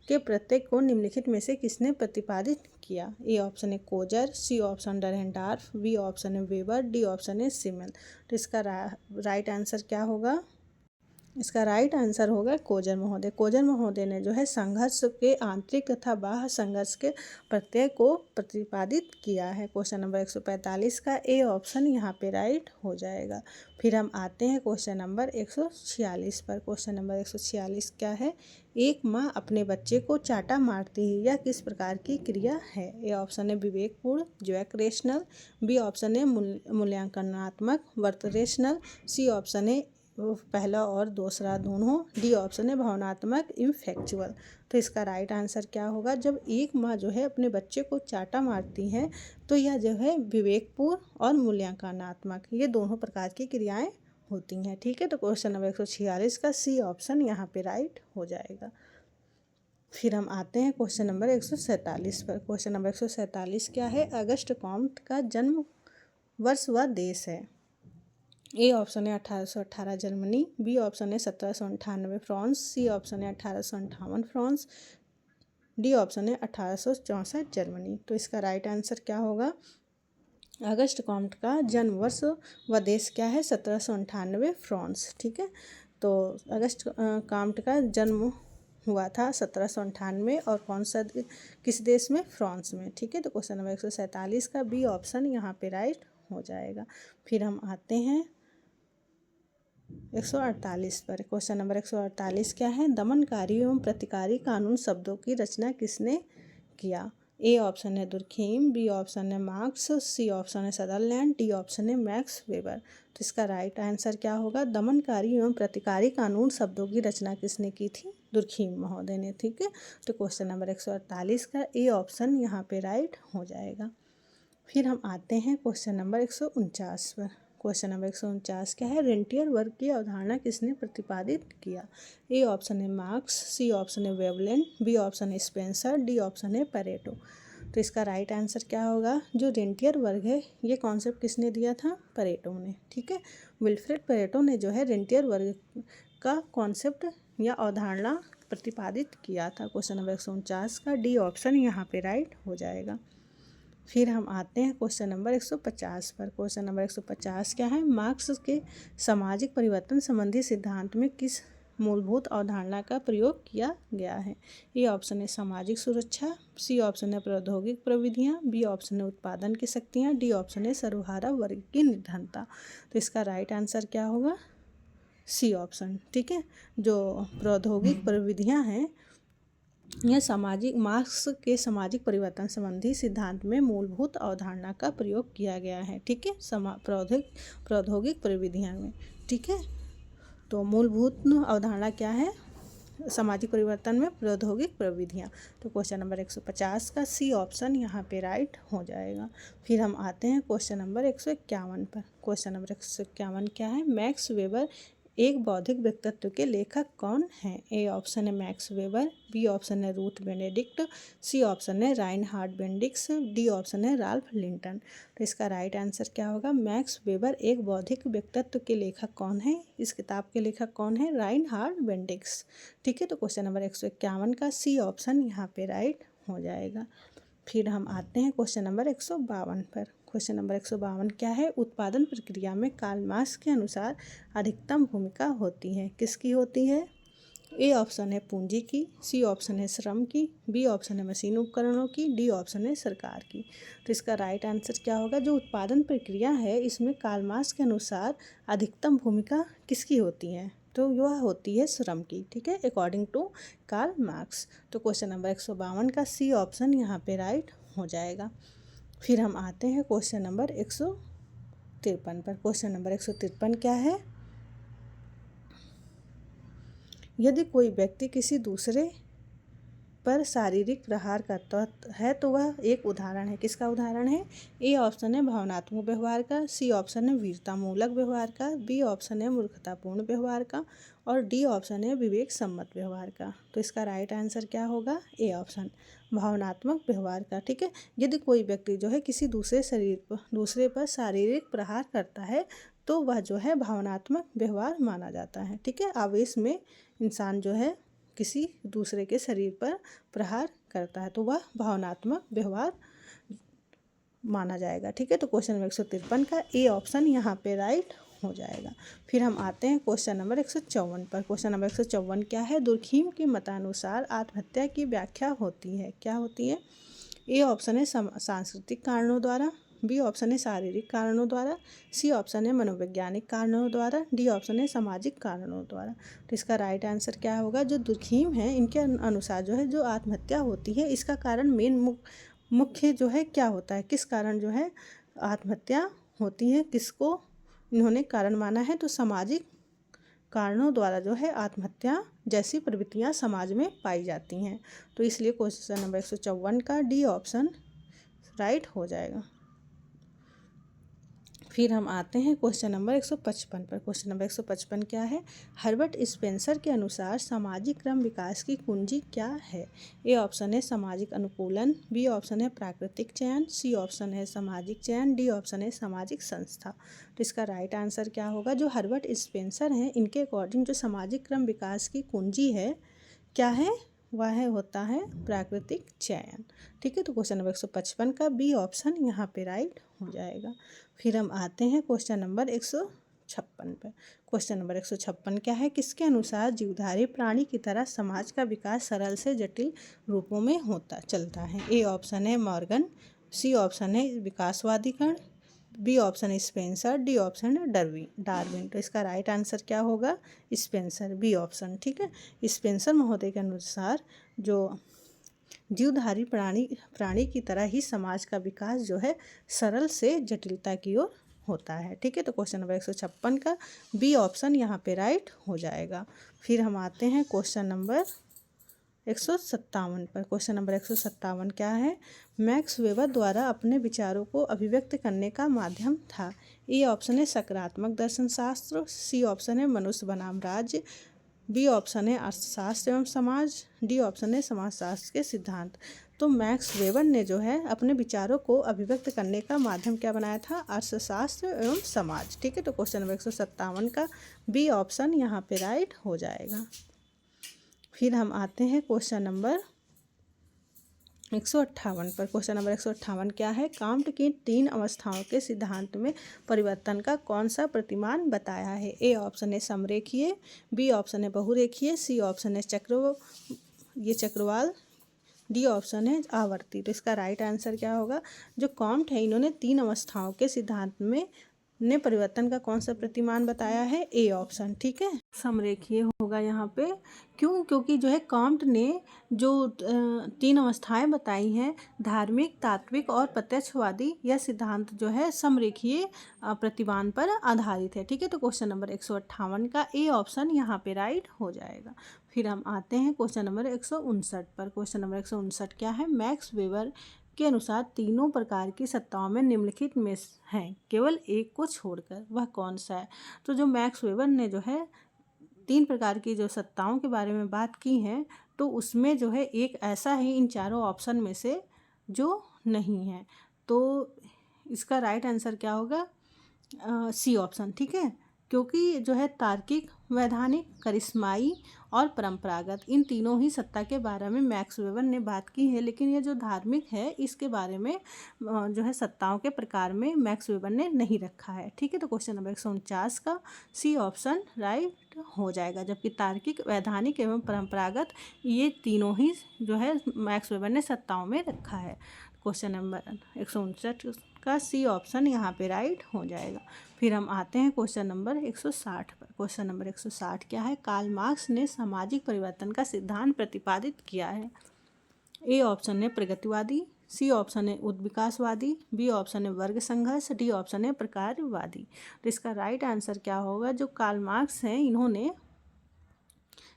के प्रत्येक को निम्नलिखित में से किसने प्रतिपादित किया? ए ऑप्शन है Coser, C option Dahrendorf, B option है वेबर, डी ऑप्शन है सिमेल। तो इसका राइट आंसर क्या होगा? इसका राइट आंसर होगा कोजर महोदय। कोजर महोदय ने जो है संघर्ष के आंतरिक तथा बाह्य संघर्ष के प्रत्यय को प्रतिपादित किया है। क्वेश्चन नंबर 145 का ए ऑप्शन यहाँ पे राइट हो जाएगा। फिर हम आते हैं क्वेश्चन नंबर 146 पर। क्वेश्चन नंबर 146 क्या है? एक माँ अपने बच्चे को चाटा मारती है, यह किस प्रकार की क्रिया है? ए ऑप्शन है विवेकपूर्ण ज्वैक रेशनल, बी ऑप्शन है मूल्यांकनात्मक वर्तरेशनल, सी ऑप्शन है पहला और दूसरा दोनों, डी ऑप्शन है भावनात्मक इम्फेक्चुअल। तो इसका राइट आंसर क्या होगा? जब एक माँ जो है अपने बच्चे को चाटा मारती है तो यह जो है विवेकपूर्ण और मूल्यांकनात्मक, ये दोनों प्रकार की क्रियाएं होती हैं। ठीक है, तो क्वेश्चन नंबर 146 का सी ऑप्शन यहाँ पे राइट हो जाएगा। फिर हम आते हैं क्वेश्चन नंबर 147 पर। क्वेश्चन नंबर 147 क्या है? अगस्ट कॉम्ट का जन्म वर्ष व देश है। ए ऑप्शन है 1818 जर्मनी, बी ऑप्शन है 1798 फ्रांस, सी ऑप्शन है 1858 फ्रांस, डी ऑप्शन है 1864 जर्मनी। तो इसका राइट आंसर क्या होगा? अगस्ट कॉम्ट का जन्म वर्ष व देश क्या है? 1798 फ्रांस। ठीक है, तो अगस्ट कॉम्ट का जन्म हुआ था 1798 और कौन सा किस देश में? फ्रांस में। ठीक है, तो क्वेश्चन नंबर 147 का बी ऑप्शन यहाँ पे राइट हो जाएगा। फिर हम आते हैं 148 पर। क्वेश्चन नंबर 148 क्या है? दमनकारी एवं प्रतिकारी कानून शब्दों की रचना किसने किया? ए ऑप्शन है दुर्खीम, बी ऑप्शन है मार्क्स, सी ऑप्शन है सदरलैंड, डी ऑप्शन है मैक्स वेबर। तो इसका राइट आंसर क्या होगा? दमनकारी एवं प्रतिकारी कानून शब्दों की रचना किसने की थी? दुर्खीम महोदय ने। ठीक है, तो क्वेश्चन नंबर 148 का ए ऑप्शन यहाँ पे राइट हो जाएगा। फिर हम आते हैं क्वेश्चन नंबर 149 पर। क्वेश्चन नंबर 149 क्या है? रेंटियर वर्ग की अवधारणा किसने प्रतिपादित किया? ए ऑप्शन है मार्क्स, सी ऑप्शन है वेवलेन, बी ऑप्शन है स्पेंसर, डी ऑप्शन है पेरेटो। तो इसका राइट आंसर क्या होगा? जो रेंटियर वर्ग है ये कॉन्सेप्ट किसने दिया था? पेरेटो ने। ठीक है, विल्फ्रेड पेरेटो ने जो है रेंटियर वर्ग का कॉन्सेप्ट या अवधारणा प्रतिपादित किया था। क्वेश्चन नंबर 149 का डी ऑप्शन यहाँ पे राइट हो जाएगा। फिर हम आते हैं क्वेश्चन नंबर 150 पर। क्वेश्चन नंबर 150 क्या है? मार्क्स के सामाजिक परिवर्तन संबंधी सिद्धांत में किस मूलभूत अवधारणा का प्रयोग किया गया है? ए ऑप्शन है सामाजिक सुरक्षा, सी ऑप्शन है प्रौद्योगिक प्रविधियाँ, बी ऑप्शन है उत्पादन की शक्तियाँ, डी ऑप्शन है सर्वहारा वर्ग की निर्धनता। तो इसका राइट आंसर क्या होगा? C option. ठीक है, जो प्रौद्योगिक प्रविधियाँ हैं यह सामाजिक मार्क्स के सामाजिक परिवर्तन संबंधी सिद्धांत में मूलभूत अवधारणा का प्रयोग किया गया है। ठीक है, प्रौद्योगिक प्रविधियाँ में। ठीक है, तो मूलभूत अवधारणा क्या है सामाजिक परिवर्तन में? प्रौद्योगिक प्रविधियाँ। तो क्वेश्चन नंबर 150 का सी ऑप्शन यहाँ पे राइट हो जाएगा। फिर हम आते हैं क्वेश्चन नंबर 151 पर। क्वेश्चन नंबर 151 क्या है? मैक्स वेबर एक बौद्धिक व्यक्तित्व के लेखक कौन हैं? ए ऑप्शन है मैक्स वेबर, बी ऑप्शन है रूथ बेनेडिक्ट, सी ऑप्शन है राइनहार्ड बेंडिक्स, डी ऑप्शन है राल्फ लिंटन। तो इसका राइट आंसर क्या होगा? मैक्स वेबर एक बौद्धिक व्यक्तित्व के लेखक कौन है? इस किताब के लेखक कौन है? Reinhard Bendix. ठीक है, तो क्वेश्चन नंबर 151 का सी ऑप्शन यहाँ पे राइट हो जाएगा। फिर हम आते हैं क्वेश्चन नंबर 152 पर। क्वेश्चन नंबर 152 क्या है? उत्पादन प्रक्रिया में कार्ल मार्क्स के अनुसार अधिकतम भूमिका होती है, किसकी होती है? ए ऑप्शन है पूंजी की, सी ऑप्शन है श्रम की, बी ऑप्शन है मशीन उपकरणों की, डी ऑप्शन है सरकार की। तो इसका राइट आंसर क्या होगा? जो उत्पादन प्रक्रिया है इसमें कार्ल मार्क्स के अनुसार अधिकतम भूमिका किसकी होती है? तो वह होती है श्रम की। ठीक है, अकॉर्डिंग टू कार्ल मार्क्स। तो क्वेश्चन नंबर 152 का सी ऑप्शन यहाँ पे राइट हो जाएगा। फिर हम आते हैं क्वेश्चन नंबर 153 पर। क्वेश्चन नंबर 153 क्या है? यदि कोई व्यक्ति किसी दूसरे पर शारीरिक प्रहार करता है तो वह एक उदाहरण है, किसका उदाहरण है? ए ऑप्शन है भावनात्मक व्यवहार का, सी ऑप्शन है वीरतामूलक व्यवहार का, बी ऑप्शन है मूर्खतापूर्ण व्यवहार का और डी ऑप्शन है विवेक सम्मत व्यवहार का। तो इसका राइट आंसर क्या होगा? ए ऑप्शन भावनात्मक व्यवहार का। ठीक है, यदि कोई व्यक्ति जो है किसी दूसरे पर शारीरिक प्रहार करता है तो वह जो है भावनात्मक व्यवहार माना जाता है। ठीक है, आवेश में इंसान जो है किसी दूसरे के शरीर पर प्रहार करता है तो वह भावनात्मक व्यवहार माना जाएगा। ठीक है, तो क्वेश्चन नंबर 153 का ए ऑप्शन यहाँ पे राइट हो जाएगा। फिर हम आते हैं क्वेश्चन नंबर 154 पर। क्वेश्चन नंबर 154 क्या है? दुर्खीम के मतानुसार आत्महत्या की व्याख्या होती है, क्या होती है? ए ऑप्शन है सांस्कृतिक कारणों द्वारा, बी ऑप्शन है शारीरिक कारणों द्वारा, सी ऑप्शन है मनोवैज्ञानिक कारणों द्वारा, डी ऑप्शन है सामाजिक कारणों द्वारा। तो इसका राइट आंसर क्या होगा? जो दुर्खीम है इनके अनुसार जो है जो आत्महत्या होती है इसका कारण मुख्य जो है क्या होता है, किस कारण जो है आत्महत्या होती है, किसको इन्होंने कारण माना है? तो सामाजिक कारणों द्वारा जो है आत्महत्या जैसी प्रवृत्तियां समाज में पाई जाती हैं। तो इसलिए क्वेश्चन नंबर 154 का डी ऑप्शन राइट हो जाएगा। फिर हम आते हैं क्वेश्चन नंबर 155 पर। क्वेश्चन नंबर 155 क्या है? हर्बर्ट स्पेंसर के अनुसार सामाजिक क्रम विकास की कुंजी क्या है? ए ऑप्शन है सामाजिक अनुकूलन, बी ऑप्शन है प्राकृतिक चयन, सी ऑप्शन है सामाजिक चयन, डी ऑप्शन है सामाजिक संस्था। तो इसका राइट आंसर क्या होगा? जो हर्बर्ट स्पेंसर हैं इनके अकॉर्डिंग जो सामाजिक क्रम विकास की कुंजी है क्या है? वह होता है प्राकृतिक चयन। ठीक है, तो क्वेश्चन नंबर 155 का बी ऑप्शन यहाँ पे राइट हो जाएगा। फिर हम आते हैं क्वेश्चन नंबर 156 पर। क्वेश्चन नंबर 156 क्या है? किसके अनुसार जीवधारी प्राणी की तरह समाज का विकास सरल से जटिल रूपों में चलता है? ए ऑप्शन है मॉर्गन, सी ऑप्शन है विकासवादीकरण, बी ऑप्शन है स्पेंसर, डी ऑप्शन है डार्विन। तो इसका राइट आंसर क्या होगा? Spencer, B option. ठीक है, स्पेंसर महोदय के अनुसार जो जीवधारी प्राणी की तरह ही समाज का विकास जो है सरल से जटिलता की ओर होता है। ठीक है, तो क्वेश्चन नंबर 156 का बी ऑप्शन यहाँ पे राइट हो जाएगा। फिर हम आते हैं क्वेश्चन नंबर 157 पर। क्वेश्चन नंबर 157 क्या है? मैक्स वेबर द्वारा अपने विचारों को अभिव्यक्त करने का माध्यम था। ए ऑप्शन है सकारात्मक दर्शन शास्त्र, सी ऑप्शन है मनुष्य बनाम राज्य, बी ऑप्शन है अर्थशास्त्र एवं समाज, डी ऑप्शन है समाजशास्त्र के सिद्धांत। तो मैक्स वेबर ने जो है अपने विचारों को अभिव्यक्त करने का माध्यम क्या बनाया था? अर्थशास्त्र एवं समाज। ठीक है, तो क्वेश्चन नंबर 157 का बी ऑप्शन यहाँ पे राइट हो जाएगा। फिर हम आते हैं क्वेश्चन नंबर 158 पर क्वेश्चन नंबर 158 क्या है? काम्ट की 3 अवस्थाओं के सिद्धांत में परिवर्तन का कौन सा प्रतिमान बताया है? ए ऑप्शन है समरेखीय, बी ऑप्शन है बहुरेखीय, सी ऑप्शन है चक्रवाल, डी ऑप्शन है आवर्ती। तो इसका राइट आंसर क्या होगा? जो काम्ट है इन्होंने 3 अवस्थाओं के सिद्धांत में परिवर्तन का कौन सा प्रतिमान बताया है? A option. ठीक है, समरेखीय होगा यहाँ पे। क्यों? क्योंकि जो है काम्ट ने जो 3 अवस्थाएं बताई हैं, धार्मिक, तात्विक और प्रत्यक्षवादी, यह सिद्धांत जो है समरेखीय प्रतिमान पर आधारित है। ठीक है, तो क्वेश्चन नंबर 158 का ए ऑप्शन यहाँ पे राइट हो जाएगा। फिर हम आते हैं क्वेश्चन नंबर 159 पर। क्वेश्चन नंबर 159 क्या है? मैक्स वेबर के अनुसार तीनों प्रकार की सत्ताओं में निम्नलिखित में हैं, केवल एक को छोड़कर, वह कौन सा है? तो जो मैक्स वेबर ने जो है 3 प्रकार की जो सत्ताओं के बारे में बात की है, तो उसमें जो है एक ऐसा है इन चारों ऑप्शन में से जो नहीं है। तो इसका राइट आंसर क्या होगा? C option. ठीक है, क्योंकि जो है तार्किक, वैधानिक, करिश्माई और परंपरागत, इन तीनों ही सत्ता के बारे में मैक्स वेबर ने बात की है, लेकिन ये जो धार्मिक है इसके बारे में जो है सत्ताओं के प्रकार में मैक्स वेबर ने नहीं रखा है। ठीक है, तो क्वेश्चन नंबर 149 का सी ऑप्शन राइट हो जाएगा। जबकि तार्किक, वैधानिक एवं परंपरागत, ये तीनों ही जो है मैक्स वेबर ने सत्ताओं में रखा है। क्वेश्चन नंबर 159 का सी ऑप्शन यहाँ पे राइट हो जाएगा। फिर हम आते हैं क्वेश्चन नंबर 160 पर। क्वेश्चन नंबर 160 क्या है? कार्ल मार्क्स ने सामाजिक परिवर्तन का सिद्धांत प्रतिपादित किया है। ए ऑप्शन है प्रगतिवादी, सी ऑप्शन है उद्विकासवादी, बी ऑप्शन है वर्ग संघर्ष, डी ऑप्शन है प्रकारवादी। तो इसका राइट आंसर क्या होगा? जो कार्ल मार्क्स हैं इन्होंने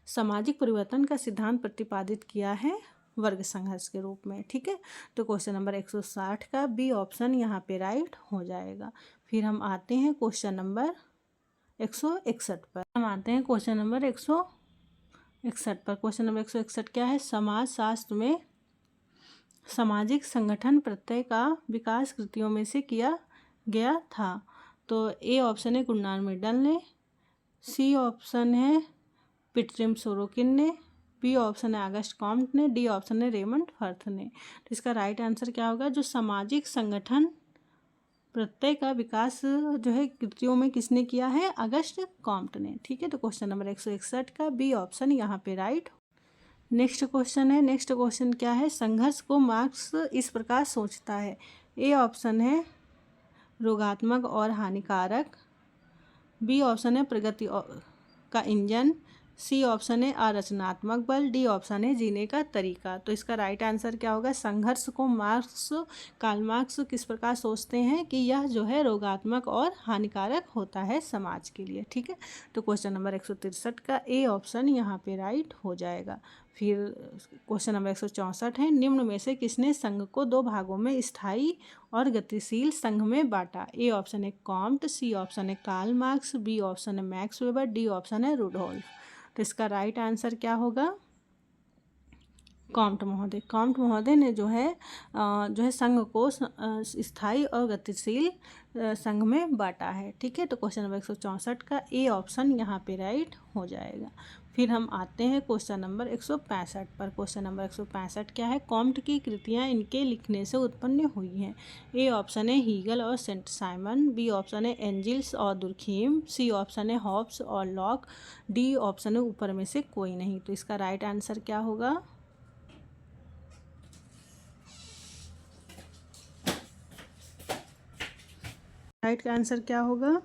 सामाजिक परिवर्तन का सिद्धांत प्रतिपादित किया है वर्ग संघर्ष के रूप में। ठीक है, तो क्वेश्चन नंबर 160 का बी ऑप्शन यहाँ पे राइट हो जाएगा। फिर हम आते हैं क्वेश्चन नंबर 161 पर। हम आते हैं क्वेश्चन नंबर 161 पर। क्वेश्चन नंबर 161 क्या है? समाज शास्त्र में सामाजिक संगठन प्रत्यय का विकास कृतियों में से किया गया था। तो ए ऑप्शन है गुरनार मिडल ने, सी ऑप्शन है पिटरिम सोरोकिन ने, बी ऑप्शन है अगस्ट कॉम्ट ने, डी ऑप्शन है रेमंड फर्थ ने। तो इसका राइट आंसर क्या होगा? जो सामाजिक संगठन प्रत्यय का विकास जो है कृतियों में किसने किया है? अगस्ट कॉम्ट ने। ठीक है, तो क्वेश्चन नंबर 161 का बी ऑप्शन यहाँ पे राइट। नेक्स्ट क्वेश्चन है। नेक्स्ट क्वेश्चन क्या है? संघर्ष को मार्क्स इस प्रकार सोचता है। ए ऑप्शन है रोगात्मक और हानिकारक, बी ऑप्शन है प्रगति का इंजन, सी ऑप्शन है आरचनात्मक बल, डी ऑप्शन है जीने का तरीका। तो इसका राइट आंसर क्या होगा? संघर्ष को कार्ल मार्क्स किस प्रकार सोचते हैं कि यह जो है रोगात्मक और हानिकारक होता है समाज के लिए। ठीक है, तो क्वेश्चन नंबर 163 का ए ऑप्शन यहाँ पे राइट हो जाएगा। फिर क्वेश्चन नंबर 164 है, निम्न में से किसने संघ को 2 भागों में स्थायी और गतिशील संघ में बांटा? ए ऑप्शन है कॉम्ट, सी ऑप्शन है कार्ल मार्क्स, बी ऑप्शन है मैक्स वेबर, डी ऑप्शन है रुडोल्फ। तो इसका राइट आंसर क्या होगा? कॉम्ट महोदय। कॉम्ट महोदय ने जो है संघ को स्थायी और गतिशील संघ में बांटा है। ठीक है, तो क्वेश्चन नंबर 164 का ए ऑप्शन यहाँ पे राइट हो जाएगा। फिर हम आते हैं क्वेश्चन नंबर 165 पर। क्वेश्चन नंबर 165 क्या है? कॉम्ट की कृतियाँ इनके लिखने से उत्पन्न हुई हैं। ए ऑप्शन है हीगल और सेंट साइमन, बी ऑप्शन है एंजिल्स और दुर्खीम, सी ऑप्शन है हॉब्स और लॉक, डी ऑप्शन है ऊपर में से कोई नहीं। तो इसका राइट आंसर क्या होगा? राइट का आंसर क्या होगा?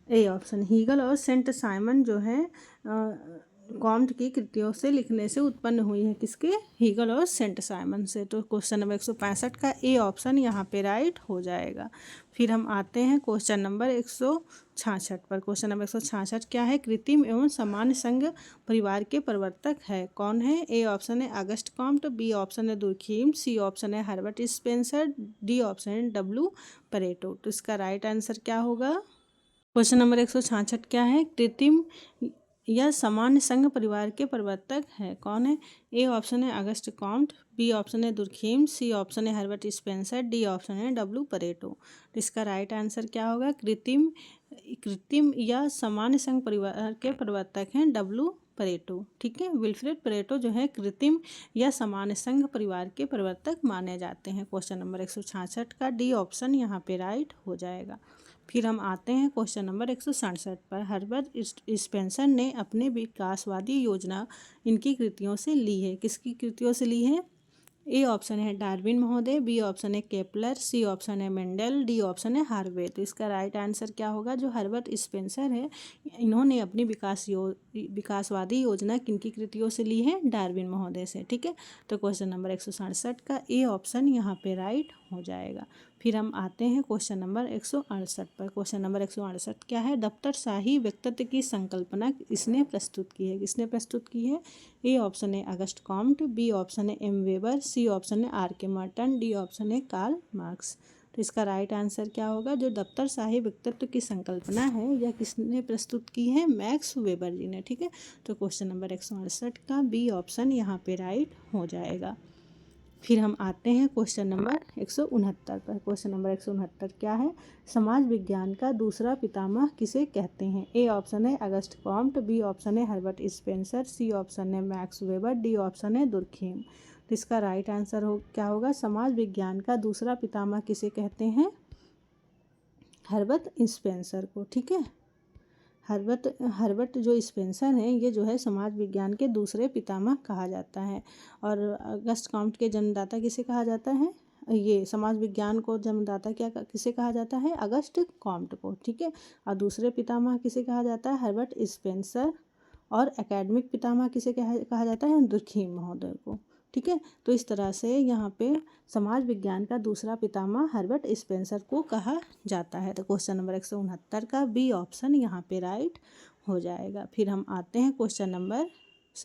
ए ऑप्शन हीगल और सेंट साइमन जो है कॉम्ट की कृतियों से लिखने से उत्पन्न हुई है। किसके? हीगल और सेंट साइमन से। तो क्वेश्चन नंबर 165 का ए ऑप्शन यहाँ पे राइट हो जाएगा। फिर हम आते हैं क्वेश्चन नंबर 166 पर। क्वेश्चन नंबर 166 क्या है? कृत्रिम एवं सामान्य संघ परिवार के प्रवर्तक है कौन है? ए ऑप्शन है अगस्ट कॉम्ट, बी ऑप्शन है दुर्खीम, सी ऑप्शन है हर्बर्ट स्पेंसर, डी ऑप्शन है डब्ल्यू परेटो। तो इसका राइट आंसर क्या होगा? क्वेश्चन नंबर 166 क्या है? कृत्रिम या सामान्य संघ परिवार के प्रवर्तक है कौन है? ए ऑप्शन है अगस्ट कॉम्ट, बी ऑप्शन है दुर्खीम, सी ऑप्शन है हर्बर्ट स्पेंसर, डी ऑप्शन है डब्ल्यू परेटो। तो इसका राइट आंसर क्या होगा? कृत्रिम या सामान्य संघ परिवार के प्रवर्तक हैं डब्ल्यू परेटो। ठीक है, विल्फ्रेड परेटो जो है कृत्रिम या सामान्य संघ परिवार के प्रवर्तक माने जाते हैं। क्वेश्चन नंबर 166 का डी ऑप्शन यहाँ पे राइट हो जाएगा। फिर हम आते हैं क्वेश्चन नंबर 167 पर। हर्बर्ट स्पेंसर ने अपने विकासवादी योजना इनकी कृतियों से ली है। किसकी कृतियों से ली है? ए ऑप्शन है डार्विन महोदय, बी ऑप्शन है केपलर, सी ऑप्शन है मेंडल, डी ऑप्शन है हार्वे। तो इसका राइट आंसर क्या होगा? जो हर्बर्ट स्पेंसर है इन्होंने अपनी विकासवादी योजना किनकी कृतियों से ली है? डार्विन महोदय से। ठीक है, तो क्वेश्चन नंबर 167 का ए ऑप्शन यहाँ पे राइट हो जाएगा। फिर हम आते हैं क्वेश्चन नंबर 168 पर। क्वेश्चन नंबर 168 क्या है? दफ्तरशाही व्यक्तित्व की संकल्पना इसने प्रस्तुत की है। किसने प्रस्तुत की है? ए ऑप्शन है अगस्ट कॉम्ट, बी ऑप्शन है एम वेबर, सी ऑप्शन है आर के मार्टन, डी ऑप्शन है कार्ल मार्क्स। तो इसका राइट आंसर क्या होगा? जो दफ्तरशाही व्यक्तित्व की संकल्पना है यह किसने प्रस्तुत की है? मैक्स वेबर जी ने। ठीक है, तो क्वेश्चन नंबर 168 का बी ऑप्शन यहाँ पे राइट हो जाएगा। फिर हम आते हैं क्वेश्चन नंबर 169 पर। क्वेश्चन नंबर 169 क्या है? समाज विज्ञान का दूसरा पितामह किसे कहते हैं? ए ऑप्शन है अगस्ट कॉम्ट, बी ऑप्शन है हर्बर्ट स्पेंसर, सी ऑप्शन है मैक्स वेबर, डी ऑप्शन है दुर्खीम। तो इसका राइट आंसर क्या होगा? समाज विज्ञान का दूसरा पितामह किसे कहते हैं? हर्बर्ट स्पेंसर को। ठीक है, हर्बर्ट जो स्पेंसर हैं ये जो है समाज विज्ञान के दूसरे पितामह कहा जाता है। और अगस्ट कॉम्ट के जन्मदाता किसे कहा जाता है? ये समाज विज्ञान को जन्मदाता किसे कहा जाता है? अगस्ट कॉम्ट को। ठीक है, और दूसरे पितामह किसे कहा जाता है? Herbert Spencer. और एकेडमिक पितामह किसे कहा जाता है? दुर्खीम महोदय को। ठीक है, तो इस तरह से यहाँ पे समाज विज्ञान का दूसरा पितामह हर्बर्ट स्पेंसर को कहा जाता है। तो क्वेश्चन नंबर 169 का बी ऑप्शन यहाँ पे राइट हो जाएगा। फिर हम आते हैं क्वेश्चन नंबर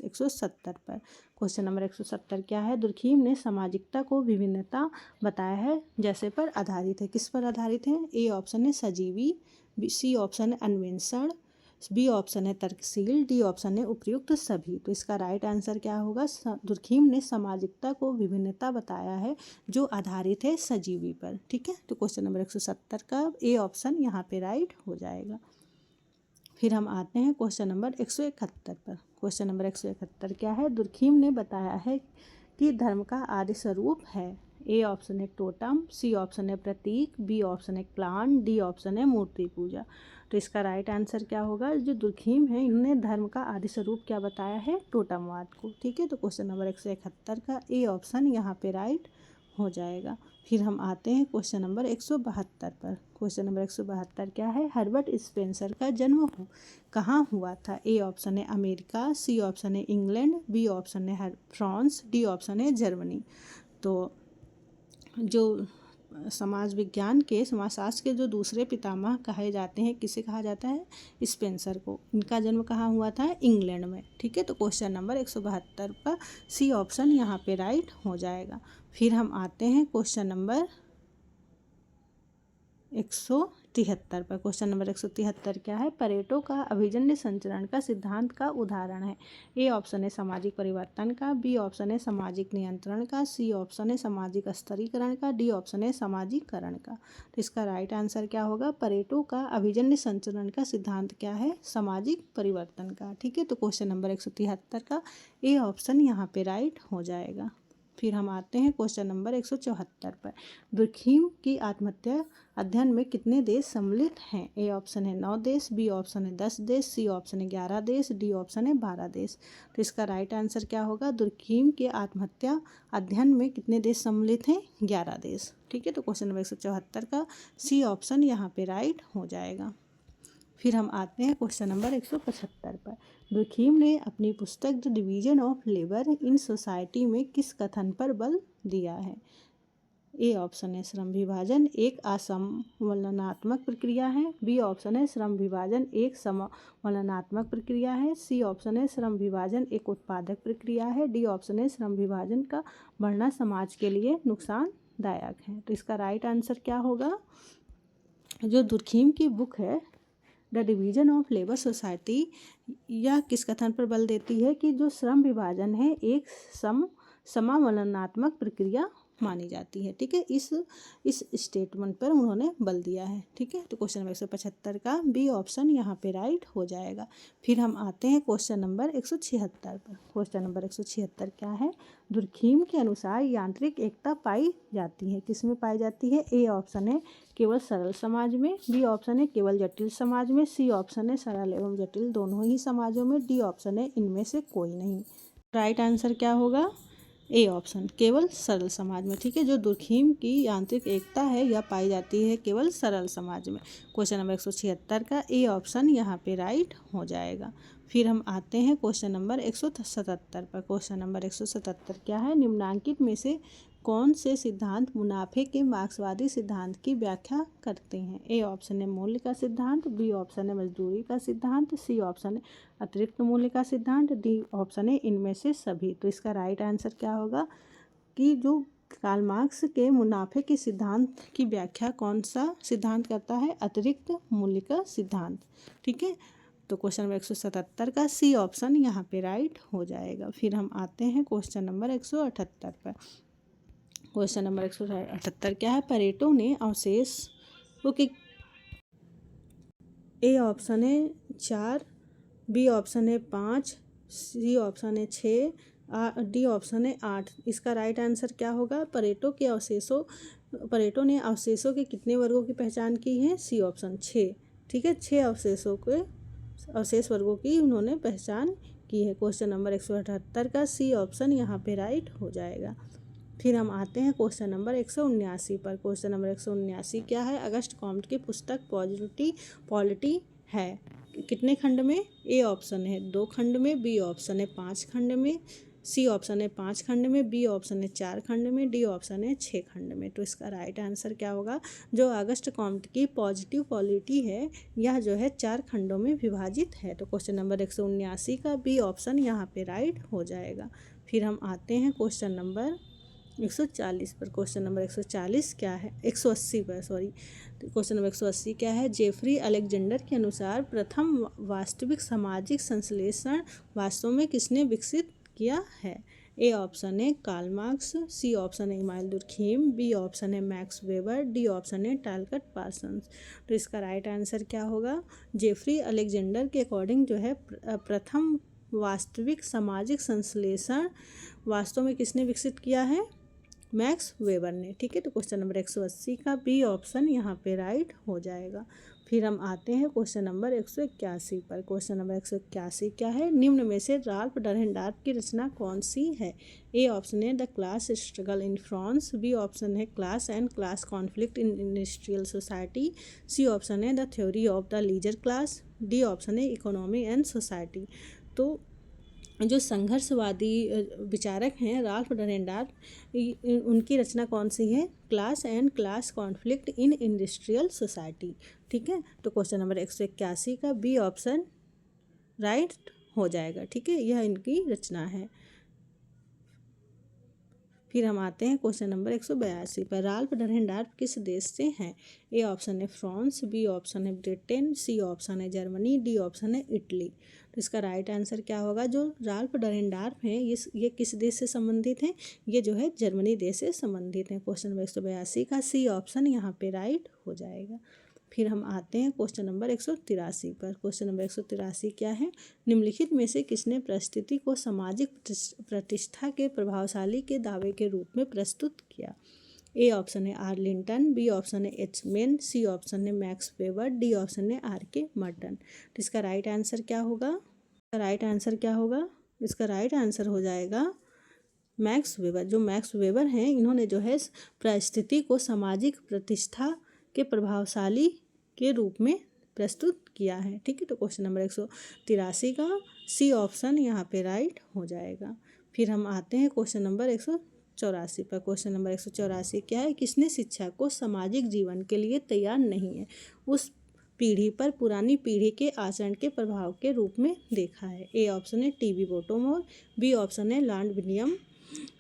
170 पर। क्वेश्चन नंबर 170 क्या है? दुर्खीम ने सामाजिकता को विभिन्नता बताया है जैसे पर आधारित है। किस पर आधारित है? ए ऑप्शन है सजीवी, सी ऑप्शन है अन्वेषण, बी ऑप्शन है तर्कशील, डी ऑप्शन है उपयुक्त सभी। तो इसका राइट आंसर क्या होगा? दुर्खीम ने सामाजिकता को विभिन्नता बताया है जो आधारित है सजीवी पर। ठीक है, तो क्वेश्चन नंबर 170 का ए ऑप्शन यहाँ पे राइट हो जाएगा। फिर हम आते हैं क्वेश्चन नंबर 171 पर। क्वेश्चन नंबर 171 क्या है? दुर्खीम ने बताया है कि धर्म का आदि स्वरूप है। ए ऑप्शन है टोटम, सी ऑप्शन है प्रतीक, बी ऑप्शन है क्लान, डी ऑप्शन है मूर्ति पूजा। तो इसका राइट आंसर क्या होगा? जो दुर्खीम है इन्होंने धर्म का आदि स्वरूप क्या बताया है? टोटमवाद को। ठीक है, तो क्वेश्चन नंबर 171 का ए ऑप्शन यहाँ पे राइट हो जाएगा। फिर हम आते हैं क्वेश्चन नंबर 172 पर। क्वेश्चन नंबर 172 क्या है? हर्बर्ट स्पेंसर का जन्म कहाँ हुआ था? ए ऑप्शन है अमेरिका, सी ऑप्शन है इंग्लैंड, बी ऑप्शन है फ्रांस, डी ऑप्शन है जर्मनी। तो जो समाज विज्ञान के समाजशास्त्र के जो दूसरे पितामह कहे जाते हैं किसे कहा जाता है? स्पेंसर को। इनका जन्म कहाँ हुआ था? इंग्लैंड में। ठीक है, तो क्वेश्चन नंबर 172 का सी ऑप्शन यहाँ पे राइट हो जाएगा। फिर हम आते हैं क्वेश्चन नंबर 173 पर। क्वेश्चन नंबर 173 क्या है? परेटो का अभिजन्य संचरण का सिद्धांत का उदाहरण है। ए ऑप्शन है सामाजिक परिवर्तन का, बी ऑप्शन है सामाजिक नियंत्रण का, सी ऑप्शन है सामाजिक स्तरीकरण का, डी ऑप्शन है सामाजिकरण का। तो इसका राइट आंसर क्या होगा? परेटो का अभिजन्य संचरण का सिद्धांत क्या है? सामाजिक परिवर्तन का। ठीक है, तो क्वेश्चन नंबर 173 का ए ऑप्शन यहाँ पे राइट हो जाएगा। फिर हम आते हैं क्वेश्चन नंबर 174 पर। दुर्खीम की आत्महत्या अध्ययन में कितने देश सम्मिलित हैं? ए ऑप्शन है 9 देश, बी ऑप्शन है 10 देश, सी ऑप्शन है 11 देश, डी ऑप्शन है 12 देश। तो इसका राइट आंसर क्या होगा? दुर्खीम के आत्महत्या अध्ययन में कितने देश सम्मिलित हैं? 11 देश। ठीक है, तो क्वेश्चन नंबर 174 का सी ऑप्शन यहाँ पे राइट हो जाएगा। फिर हम आते हैं क्वेश्चन नंबर 175 पर। दुर्खीम ने अपनी पुस्तक the division of labour in society में किस कथन पर बल दिया है? ए ऑप्शन है श्रम विभाजन एक असमवलनात्मक प्रक्रिया है, बी ऑप्शन है श्रम विभाजन एक समवलनात्मक प्रक्रिया है, सी ऑप्शन है श्रम विभाजन एक उत्पादक प्रक्रिया है, डी ऑप्शन है श्रम विभाजन का बढ़ना समाज के लिए नुकसानदायक है। तो इसका राइट आंसर क्या होगा? जो दुर्खीम की बुक है the division of labour society यह किस कथन पर बल देती है कि जो श्रम विभाजन है एक समावलनात्मक प्रक्रिया मानी जाती है। ठीक है, इस स्टेटमेंट पर उन्होंने बल दिया है। ठीक है, तो क्वेश्चन नंबर 175 का बी ऑप्शन यहाँ पे राइट हो जाएगा। फिर हम आते हैं क्वेश्चन नंबर 176 पर। क्वेश्चन नंबर 176 क्या है? दुर्खीम के अनुसार यांत्रिक एकता पाई जाती है, किसमें पाई जाती है? ए ऑप्शन है केवल सरल समाज में, बी ऑप्शन है केवल जटिल समाज में, सी ऑप्शन है सरल एवं जटिल दोनों ही समाजों में, डी ऑप्शन है इनमें से कोई नहीं। राइट आंसर क्या होगा? ए ऑप्शन केवल सरल समाज में। ठीक है, जो दुर्खीम की यांत्रिक एकता है यह पाई जाती है केवल सरल समाज में। क्वेश्चन नंबर 176 का ए ऑप्शन यहाँ पे राइट हो जाएगा। फिर हम आते हैं क्वेश्चन नंबर 177 पर। क्वेश्चन नंबर 177 क्या है? निम्नांकित में से कौन से सिद्धांत मुनाफे के मार्क्सवादी सिद्धांत की व्याख्या करते हैं? ए ऑप्शन है मूल्य का सिद्धांत, बी ऑप्शन है मजदूरी का सिद्धांत, सी ऑप्शन है अतिरिक्त मूल्य का सिद्धांत, डी ऑप्शन है इनमें से सभी। तो इसका राइट आंसर क्या होगा कि जो कार्ल मार्क्स के मुनाफे के सिद्धांत की व्याख्या कौन सा सिद्धांत करता है? अतिरिक्त मूल्य का सिद्धांत। ठीक है, तो क्वेश्चन नंबर 177 का सी ऑप्शन यहाँ पे राइट हो जाएगा। फिर हम आते हैं क्वेश्चन नंबर 178 पर। क्वेश्चन नंबर 178 क्या है? परेटो ने अवशेष ओके, ए ऑप्शन है 4, बी ऑप्शन है 5, सी ऑप्शन है 6, डी ऑप्शन है 8। इसका राइट आंसर क्या होगा? परेटो ने अवशेषों के कितने वर्गों की पहचान की है? C option 6। ठीक है, 6 अवशेष वर्गों की उन्होंने पहचान की है। क्वेश्चन नंबर 178 का सी ऑप्शन यहाँ पे राइट हो जाएगा। फिर हम आते हैं क्वेश्चन नंबर 179 पर। क्वेश्चन नंबर 179 क्या है? अगस्ट कॉम्ट की पुस्तक पॉलिटी है कितने खंड में? ए ऑप्शन है 2 खंड में, बी ऑप्शन है 5 खंड में, सी ऑप्शन है 5 खंड में, बी ऑप्शन है 4 खंड में, डी ऑप्शन है 6 खंड में। तो इसका राइट आंसर क्या होगा? जो अगस्ट कॉम्ट की पॉजिटिव पॉलिटी है यह जो है 4 खंडों में विभाजित है। तो क्वेश्चन नंबर 179 का बी ऑप्शन यहाँ पे राइट हो जाएगा। फिर हम आते हैं क्वेश्चन नंबर 140 पर। क्वेश्चन नंबर 140 क्या है? 180 पर, सॉरी। तो क्वेश्चन नंबर 180 क्या है? जेफरी अलेक्जेंडर के अनुसार प्रथम वास्तविक सामाजिक संश्लेषण वास्तव में किसने विकसित किया है? ए ऑप्शन है कार्ल मार्क्स, सी ऑप्शन है इमानुएल दुर्खीम, बी ऑप्शन है मैक्स वेबर, डी ऑप्शन है टालकट पार्सन्स। तो इसका राइट आंसर क्या होगा? जेफरी अलेक्जेंडर के अकॉर्डिंग जो है प्रथम वास्तविक सामाजिक संश्लेषण वास्तव में किसने विकसित किया है? मैक्स वेबर ने। ठीक है, तो क्वेश्चन नंबर 180 का बी ऑप्शन यहाँ पे राइट हो जाएगा। फिर हम आते हैं क्वेश्चन नंबर 181 पर। क्वेश्चन नंबर 181 क्या है? निम्न में से राल्फ डरहेंडार्फ की रचना कौन सी है? ए ऑप्शन है the class struggle in France, B option है class and class conflict in industrial society, C option है the theory of the leisure class, D option है इकोनॉमी एंड सोसाइटी। तो जो संघर्षवादी विचारक हैं राल्फ डरहेंडार्फ, उनकी रचना कौन सी है? Class and class conflict in industrial society. ठीक है, तो क्वेश्चन नंबर 181 का बी ऑप्शन राइट हो जाएगा। ठीक है, यह इनकी रचना है। फिर हम आते हैं क्वेश्चन नंबर 182 पर। राल्फ डरहेंडार्फ किस देश से हैं? ए ऑप्शन है फ्रांस, बी ऑप्शन है ब्रिटेन, सी ऑप्शन है जर्मनी, डी ऑप्शन है इटली। तो इसका राइट आंसर क्या होगा? जो राल्फ डरहेंडार्फ हैं ये किस देश से संबंधित हैं? ये जो है जर्मनी देश से संबंधित हैं। क्वेश्चन नंबर 182 का सी ऑप्शन यहाँ पे राइट हो जाएगा। फिर हम आते हैं क्वेश्चन नंबर 183 पर। क्वेश्चन नंबर 183 क्या है? निम्नलिखित में से किसने परिस्थिति को सामाजिक प्रतिष्ठा के प्रभावशाली के दावे के रूप में प्रस्तुत किया? ए ऑप्शन है आर्लिंगटन, बी ऑप्शन है एच मेन, सी ऑप्शन है मैक्स वेबर, डी ऑप्शन है आर.के. मर्टन। तो इसका राइट आंसर क्या होगा? इसका राइट आंसर हो जाएगा मैक्स वेबर। जो मैक्स वेबर हैं इन्होंने जो है परिस्थिति को सामाजिक प्रतिष्ठा के प्रभावशाली के रूप में प्रस्तुत किया है। ठीक है, तो क्वेश्चन नंबर 183 का सी ऑप्शन यहाँ पे राइट हो जाएगा। फिर हम आते हैं क्वेश्चन नंबर 184 पर। क्वेश्चन नंबर 184 क्या है? किसने शिक्षा को सामाजिक जीवन के लिए तैयार नहीं है उस पीढ़ी पर पुरानी पीढ़ी के आचरण के प्रभाव के रूप में देखा है? ए ऑप्शन है टी.बी. बोटोमोर, बी ऑप्शन है लॉर्ड विलियम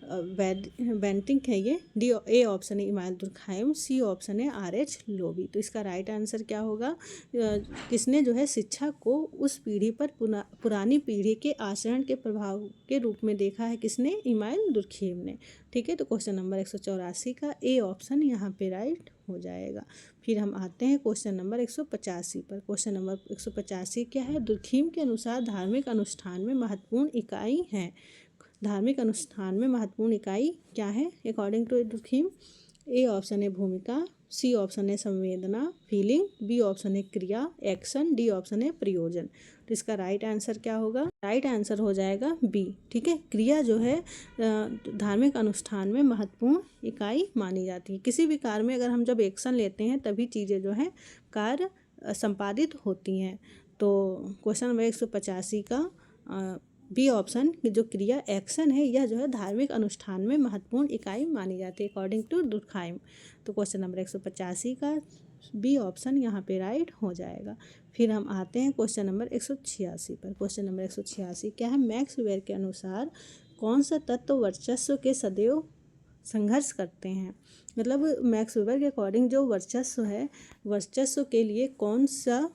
बेंटिंक है ये। डी ए ऑप्शन है इमानुएल दुर्कहाइम, सी ऑप्शन है RH लोबी। तो इसका राइट आंसर क्या होगा? किसने जो है शिक्षा को उस पीढ़ी पर पुरानी पीढ़ी के आचरण के प्रभाव के रूप में देखा है? किसने? इमानुएल दुर्कहाइम ने। ठीक है, तो क्वेश्चन नंबर 184 का ए ऑप्शन यहाँ पे राइट हो जाएगा। फिर हम आते हैं क्वेश्चन नंबर 185 पर। क्वेश्चन नंबर 185 क्या है? दुर्कहाइम के अनुसार धार्मिक अनुष्ठान में महत्वपूर्ण इकाई है। धार्मिक अनुष्ठान में महत्वपूर्ण इकाई क्या है अकॉर्डिंग टू दुर्कहाइम? ए ऑप्शन है भूमिका, सी ऑप्शन है संवेदना फीलिंग, बी ऑप्शन है क्रिया एक्शन, डी ऑप्शन है प्रयोजन। तो इसका राइट आंसर क्या होगा? राइट आंसर हो जाएगा बी। ठीक है, क्रिया जो है धार्मिक अनुष्ठान में महत्वपूर्ण इकाई मानी जाती है। किसी भी कार्य में अगर हम जब एक्शन लेते हैं तभी चीज़ें जो हैं कार्य संपादित होती हैं। तो क्वेश्चन नंबर 185 का बी ऑप्शन की जो क्रिया एक्शन है यह जो है धार्मिक अनुष्ठान में महत्वपूर्ण इकाई मानी जाती है अकॉर्डिंग टू दुर्कहाइम। तो क्वेश्चन नंबर 185 का बी ऑप्शन यहाँ पे राइट हो जाएगा। फिर हम आते हैं क्वेश्चन नंबर 186 पर। क्वेश्चन नंबर 186 क्या है? मैक्स वेबर के अनुसार कौन सा तत्व वर्चस्व के सदैव संघर्ष करते हैं? मतलब मैक्स वेबर के अकॉर्डिंग जो वर्चस्व है, वर्चस्व के लिए कौन सा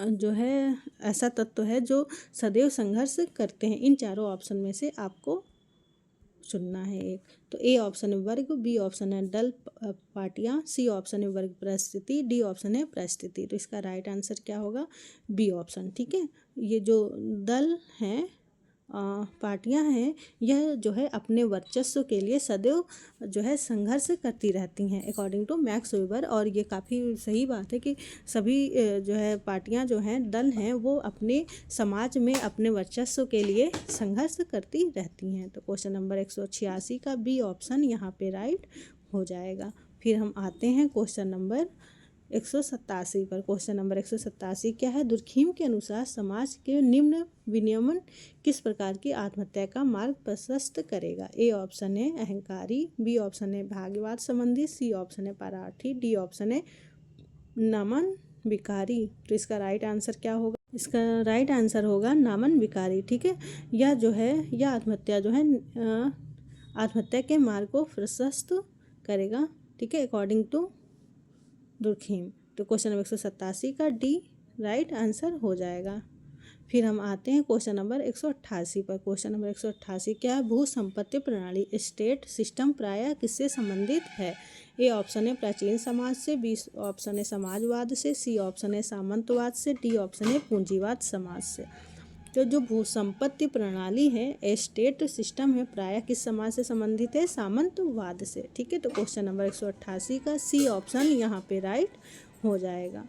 जो है ऐसा तत्व है जो सदैव संघर्ष करते हैं? इन चारों ऑप्शन में से आपको चुनना है एक। तो ए ऑप्शन है वर्ग, बी ऑप्शन है दल पार्टियां, सी ऑप्शन है वर्ग परिस्थिति, डी ऑप्शन है परिस्थिति। तो इसका राइट आंसर क्या होगा? B option. ठीक है, ये जो दल हैं पार्टियां हैं यह जो है अपने वर्चस्व के लिए सदैव जो है संघर्ष करती रहती हैं अकॉर्डिंग टू मैक्स वेबर। और ये काफ़ी सही बात है कि सभी जो है पार्टियां जो हैं दल हैं वो अपने समाज में अपने वर्चस्व के लिए संघर्ष करती रहती हैं। तो क्वेश्चन नंबर 186 का बी ऑप्शन यहाँ पे राइट हो जाएगा। फिर हम आते हैं क्वेश्चन नंबर 187 पर। क्वेश्चन नंबर 187 क्या है? दुर्कहाइम के अनुसार समाज के निम्न विनियमन किस प्रकार की आत्महत्या का मार्ग प्रशस्त करेगा? ए ऑप्शन है अहंकारी, बी ऑप्शन है भाग्यवाद संबंधी, सी ऑप्शन है पारार्थी, डी ऑप्शन है नमन विकारी। तो इसका राइट आंसर क्या होगा? इसका राइट आंसर होगा नमन विकारी। ठीक है, यह जो है यह आत्महत्या जो है आत्महत्या के मार्ग को प्रशस्त करेगा। ठीक है, अकॉर्डिंग टू दुर्कहाइम। तो क्वेश्चन नंबर 187 का डी राइट आंसर हो जाएगा। फिर हम आते हैं क्वेश्चन नंबर 188 पर। क्वेश्चन नंबर 188 क्या है? भू संपत्ति प्रणाली स्टेट सिस्टम प्रायः किससे संबंधित है? ए ऑप्शन है प्राचीन समाज से, बी ऑप्शन है समाजवाद से, सी ऑप्शन है सामंतवाद से, डी ऑप्शन है पूंजीवाद समाज से। तो जो भू संपत्ति प्रणाली है एस्टेट सिस्टम है प्रायः किस समाज से संबंधित है? सामंतवाद से। ठीक है, तो क्वेश्चन नंबर 188 का सी ऑप्शन यहाँ पे राइट हो जाएगा।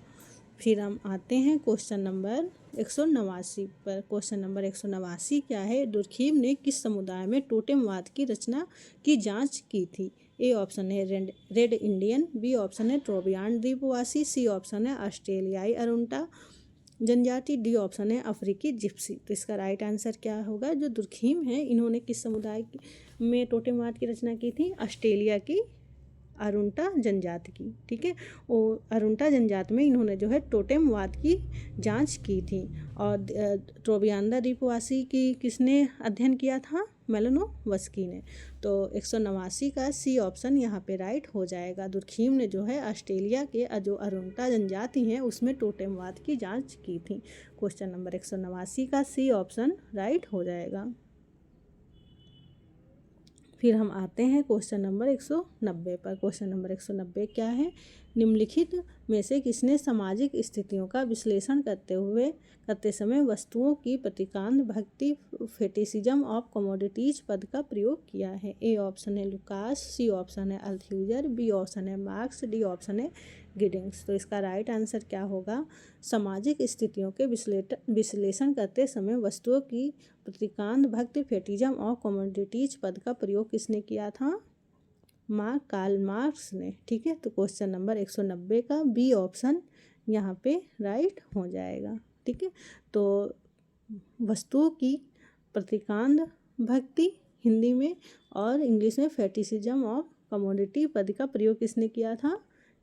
फिर हम आते हैं क्वेश्चन नंबर 189 पर। क्वेश्चन नंबर 189 क्या है? दुर्कहाइम ने किस समुदाय में टोटेमवाद की रचना की जांच की थी? ए ऑप्शन है रेड इंडियन, बी ऑप्शन है ट्रोबियान द्वीपवासी, सी ऑप्शन है ऑस्ट्रेलियाई अरुंटा जनजाति, डी ऑप्शन है अफ्रीकी जिप्सी। तो इसका राइट आंसर क्या होगा? जो दुर्कहाइम है इन्होंने किस समुदाय में टोटेमवाद की रचना की थी? ऑस्ट्रेलिया की अरुंटा जनजाति की। ठीक है, और अरुंटा जनजाति में इन्होंने जो है टोटेमवाद की जांच की थी। और ट्रोबियाना द्वीपवासी की किसने अध्ययन किया था? मेलानोव्स्की ने। तो 189 का सी ऑप्शन यहाँ पे राइट हो जाएगा। दुर्कहाइम ने जो है ऑस्ट्रेलिया के जो अरुंटा जनजाति हैं उसमें टोटेमवाद की जांच की थी। क्वेश्चन नंबर 189 का सी ऑप्शन राइट हो जाएगा। फिर हम आते हैं क्वेश्चन नंबर 190 पर। क्वेश्चन नंबर 190 क्या है? निम्नलिखित में से किसने सामाजिक स्थितियों का विश्लेषण करते समय वस्तुओं की प्रतीकांत भक्ति फेटिसिज्म ऑफ कमोडिटीज पद का प्रयोग किया है? ए ऑप्शन है लुकास, सी ऑप्शन है अल्थ्यूजर, बी ऑप्शन है मार्क्स, डी ऑप्शन है गिडिंग्स। तो इसका राइट आंसर क्या होगा? सामाजिक स्थितियों के विश्लेषण करते समय वस्तुओं की प्रतीकांत भक्ति फेटिज्म और कमोडिटीज पद का प्रयोग किसने किया था? कार्ल मार्क्स ने। ठीक है, तो क्वेश्चन नंबर 190 का बी ऑप्शन यहाँ पे राइट हो जाएगा। ठीक है, तो वस्तुओं की प्रतीकांत भक्ति हिंदी में और इंग्लिश में फेटिसिज्म ऑफ कमोडिटी पद का प्रयोग किसने किया था?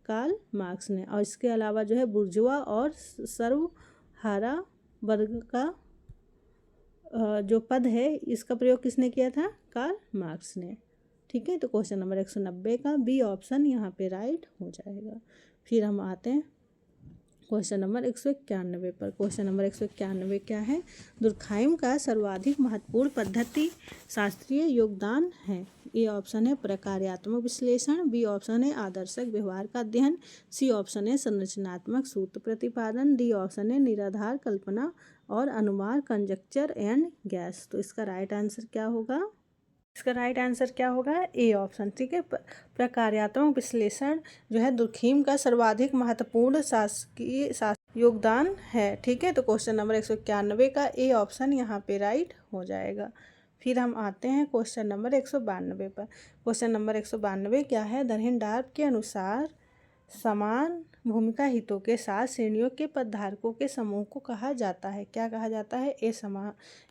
कार्ल मार्क्स ने। और इसके अलावा जो है बुर्जुआ और सर्वहारा वर्ग का जो पद है इसका प्रयोग किसने किया था? कार्ल मार्क्स ने। ठीक है, तो क्वेश्चन नंबर 190 का बी ऑप्शन यहाँ पे राइट हो जाएगा। फिर हम आते हैं क्वेश्चन नंबर 191 पर। क्वेश्चन नंबर 191 क्या है? दुर्खाइम का सर्वाधिक महत्वपूर्ण पद्धति शास्त्रीय योगदान है। ए ऑप्शन है प्रकार्यात्मक विश्लेषण, बी ऑप्शन है आदर्शक व्यवहार का अध्ययन, सी ऑप्शन है संरचनात्मक सूत्र प्रतिपादन, डी ऑप्शन है निराधार कल्पना और अनुमान कंजक्चर एंड गैस। तो इसका राइट आंसर क्या होगा? इसका राइट आंसर क्या होगा? A option. ठीक है, प्रकार्यात्मक विश्लेषण जो है दुर्खीम का सर्वाधिक महत्वपूर्ण शासकीय योगदान है। ठीक है, तो क्वेश्चन नंबर 191 का ए ऑप्शन यहाँ पे राइट हो जाएगा। फिर हम आते हैं क्वेश्चन नंबर 192 पर। क्वेश्चन नंबर 192 क्या है? दरहेंडार्फ के अनुसार समान भूमिका हितों के साथ श्रेणियों के पदधारकों के समूह को कहा जाता है। क्या कहा जाता है?